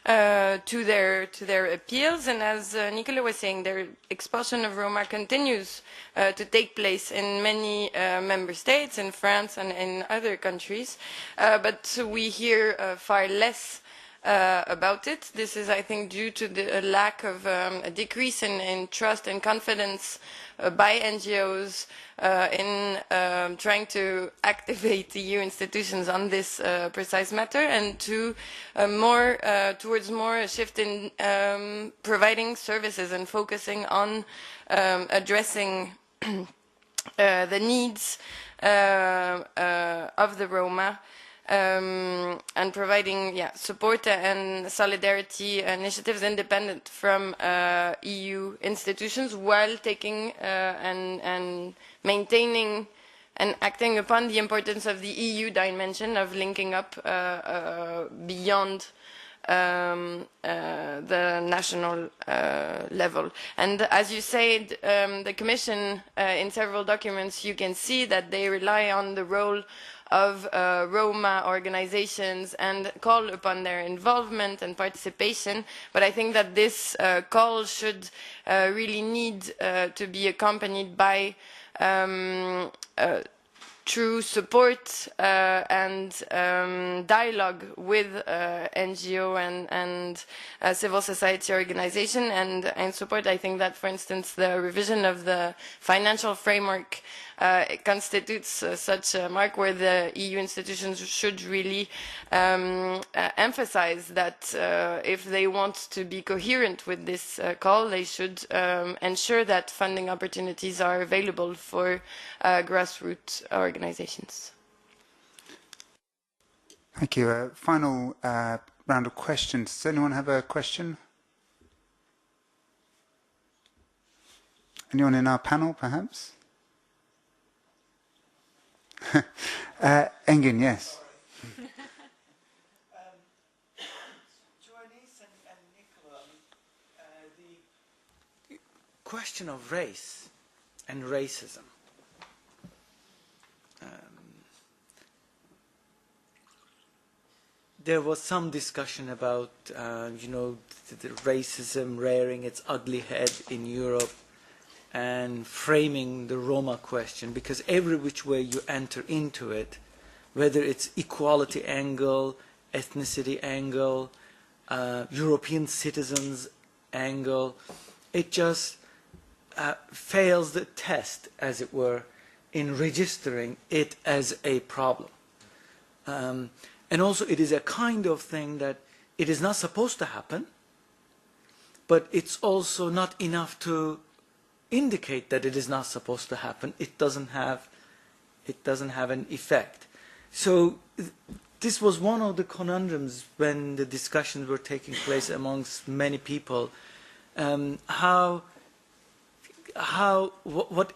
to their appeals, and as Nicola was saying, their expulsion of Roma continues to take place in many member states, in France and in other countries, but we hear far less about it. This is, I think, due to the lack of a decrease in trust and confidence by NGOs in trying to activate EU institutions on this precise matter, and to towards more a shift in providing services and focusing on addressing the needs of the Roma. And providing support and solidarity initiatives independent from EU institutions, while taking and maintaining and acting upon the importance of the EU dimension of linking up beyond the national level. And as you said, the Commission, in several documents, you can see that they rely on the role of Roma organizations and call upon their involvement and participation, but I think that this call should really need to be accompanied by through support and dialogue with NGO and civil society organization and support. I think that, for instance, the revision of the financial framework it constitutes such a mark where the EU institutions should really emphasize that if they want to be coherent with this call, they should ensure that funding opportunities are available for grassroots organizations. Thank you. Final round of questions. Does anyone have a question? Anyone in our panel, perhaps? Engin, yes. The question of race and racism. There was some discussion about, you know, the racism rearing its ugly head in Europe and framing the Roma question, because every which way you enter into it, whether it's equality angle, ethnicity angle, European citizens angle, it just fails the test, as it were, in registering it as a problem. And also it is a kind of thing that it is not supposed to happen, but it's also not enough to indicate that it is not supposed to happen. It doesn't have an effect. So this was one of the conundrums when the discussions were taking place amongst many people. What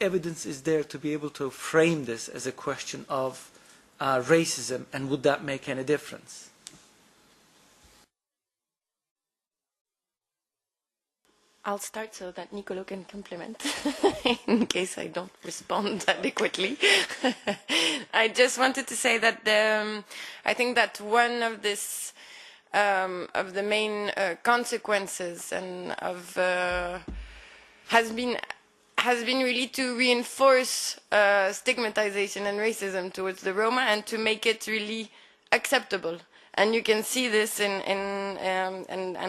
evidence is there to be able to frame this as a question of racism, and would that make any difference? I'll start so that Nicolo can complement in case I don't respond adequately. I just wanted to say that I think that one of this of the main consequences and of has been really to reinforce stigmatization and racism towards the Roma and to make it really acceptable. And you can see this and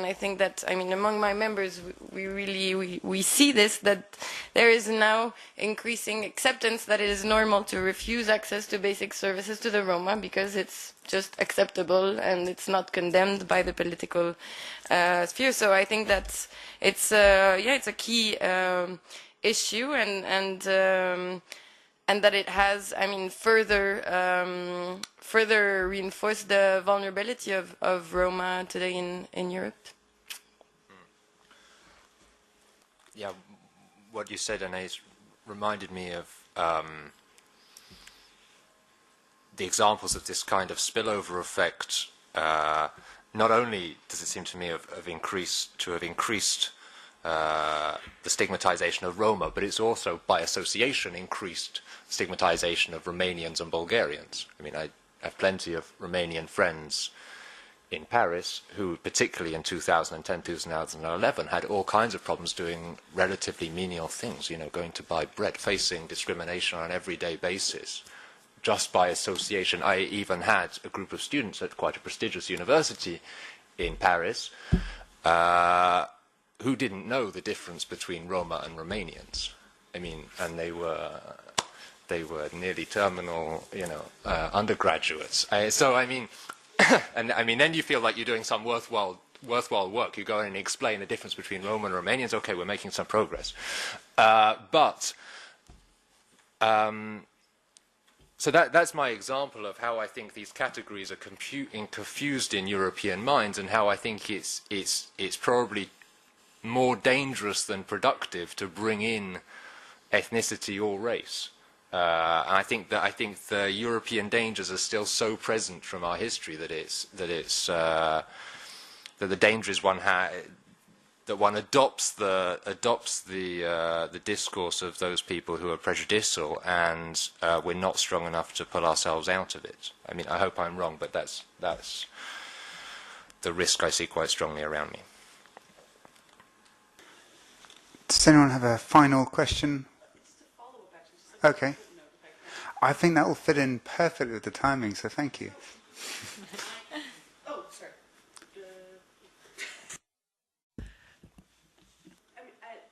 I think that, I mean, among my members, we see this, that there is now increasing acceptance that it is normal to refuse access to basic services to the Roma because it's just acceptable and it's not condemned by the political sphere. So I think that it's a key issue and that it has, I mean, further reinforced the vulnerability of Roma today in Europe. Yeah, what you said, Anais, reminded me of the examples of this kind of spillover effect. Not only does it seem to me have increased the stigmatization of Roma, but it's also, by association, increased stigmatization of Romanians and Bulgarians. I mean, I have plenty of Romanian friends in Paris who, particularly in 2010, 2011, had all kinds of problems doing relatively menial things, you know, going to buy bread, facing discrimination on an everyday basis, just by association. I even had a group of students at quite a prestigious university in Paris who didn't know the difference between Roma and Romanians. I mean, and they were nearly terminal, you know, undergraduates. So I mean, and I mean, then you feel like you're doing some worthwhile work. You go in and explain the difference between Roma and Romanians. Okay, we're making some progress, so that's my example of how I think these categories are confused in European minds, and how I think it's probably more dangerous than productive to bring in ethnicity or race. And I think the European dangers are still so present from our history that the danger is that one adopts the discourse of those people who are prejudicial, and we're not strong enough to pull ourselves out of it. I mean, I hope I'm wrong, but that's the risk I see quite strongly around me. Does anyone have a final question? Okay. I think that will fit in perfectly with the timing, so thank you. Oh, sorry.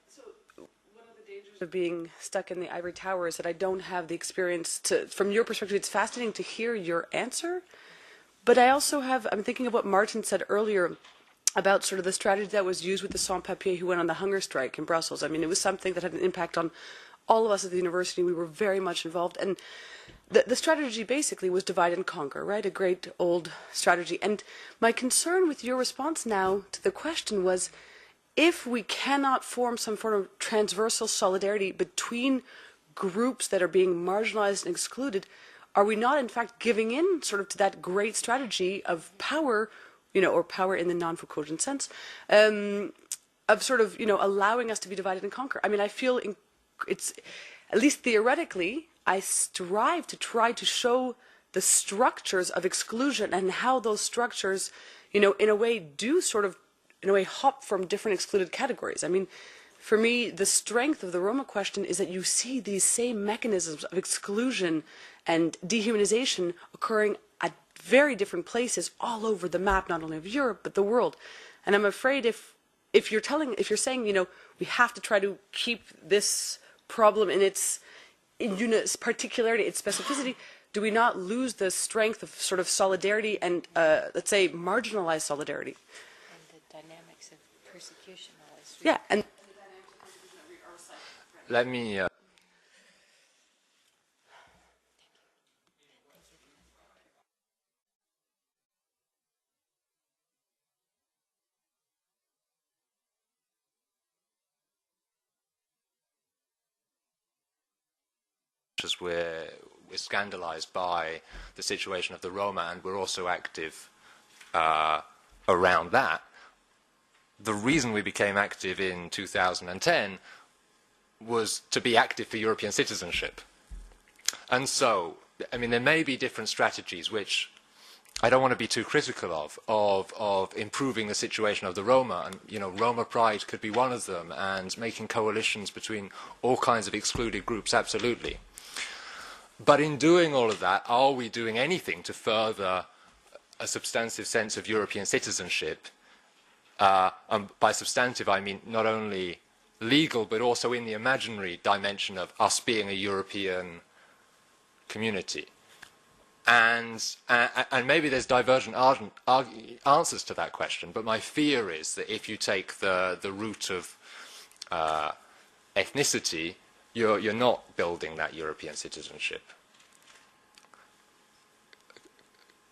So one of the dangers of being stuck in the ivory tower is that I don't have the experience to, from your perspective, it's fascinating to hear your answer, but I also have, I'm thinking of what Martin said earlier about sort of the strategy that was used with the sans-papiers who went on the hunger strike in Brussels. I mean, it was something that had an impact on all of us at the university. We were very much involved. And the strategy basically was divide and conquer, right? A great old strategy. And my concern with your response now to the question was, if we cannot form some sort of transversal solidarity between groups that are being marginalized and excluded, are we not in fact giving in sort of to that great strategy of power, you know, or power in the non-Foucauldian sense, of sort of, you know, allowing us to be divided and conquer? I mean, I feel it's, at least theoretically, I strive to try to show the structures of exclusion and how those structures, you know, in a way do sort of, in a way, hop from different excluded categories. I mean, for me, the strength of the Roma question is that you see these same mechanisms of exclusion and dehumanization occurring at very different places all over the map, not only of Europe, but the world. And I'm afraid if you're saying, you know, we have to try to keep this problem in its particularity, its specificity, do we not lose the strength of sort of solidarity and, let's say, marginalized solidarity? And the dynamics of persecution. Yeah, and let me we're scandalized by the situation of the Roma, and we're also active around that. The reason we became active in 2010 was to be active for European citizenship. And so, I mean, there may be different strategies which I don't want to be too critical of improving the situation of the Roma. And, you know, Roma pride could be one of them, and making coalitions between all kinds of excluded groups, absolutely. But in doing all of that, are we doing anything to further a substantive sense of European citizenship? And by substantive, I mean not only legal, but also in the imaginary dimension of us being a European community. And maybe there's divergent answers to that question, but my fear is that if you take the route of ethnicity, you're not building that European citizenship.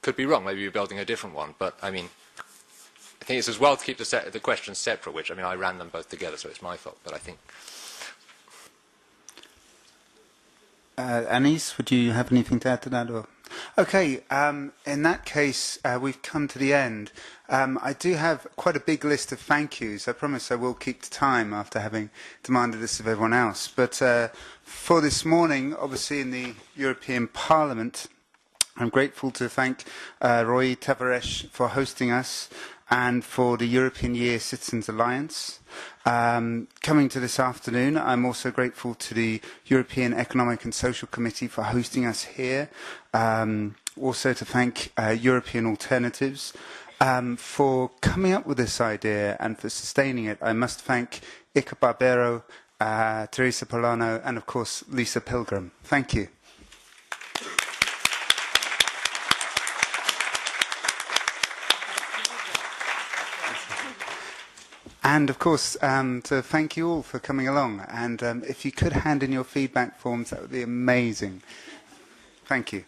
Could be wrong, maybe you're building a different one, but I mean, I think it's as well to keep the questions separate, which, I mean, I ran them both together, so it's my fault, but I think... Anis, would you have anything to add to that? Or? Okay, in that case, we've come to the end. I do have quite a big list of thank yous. I promise I will keep to time after having demanded this of everyone else. But for this morning, obviously in the European Parliament, I'm grateful to thank Roy Tavares for hosting us and for the European Year Citizens Alliance. Coming to this afternoon, I'm also grateful to the European Economic and Social Committee for hosting us here. Also to thank European Alternatives for coming up with this idea and for sustaining it. I must thank Ika Barbero, Teresa Polano, and of course Lisa Pilgrim. Thank you. And, of course, to thank you all for coming along. And if you could hand in your feedback forms, that would be amazing. Thank you.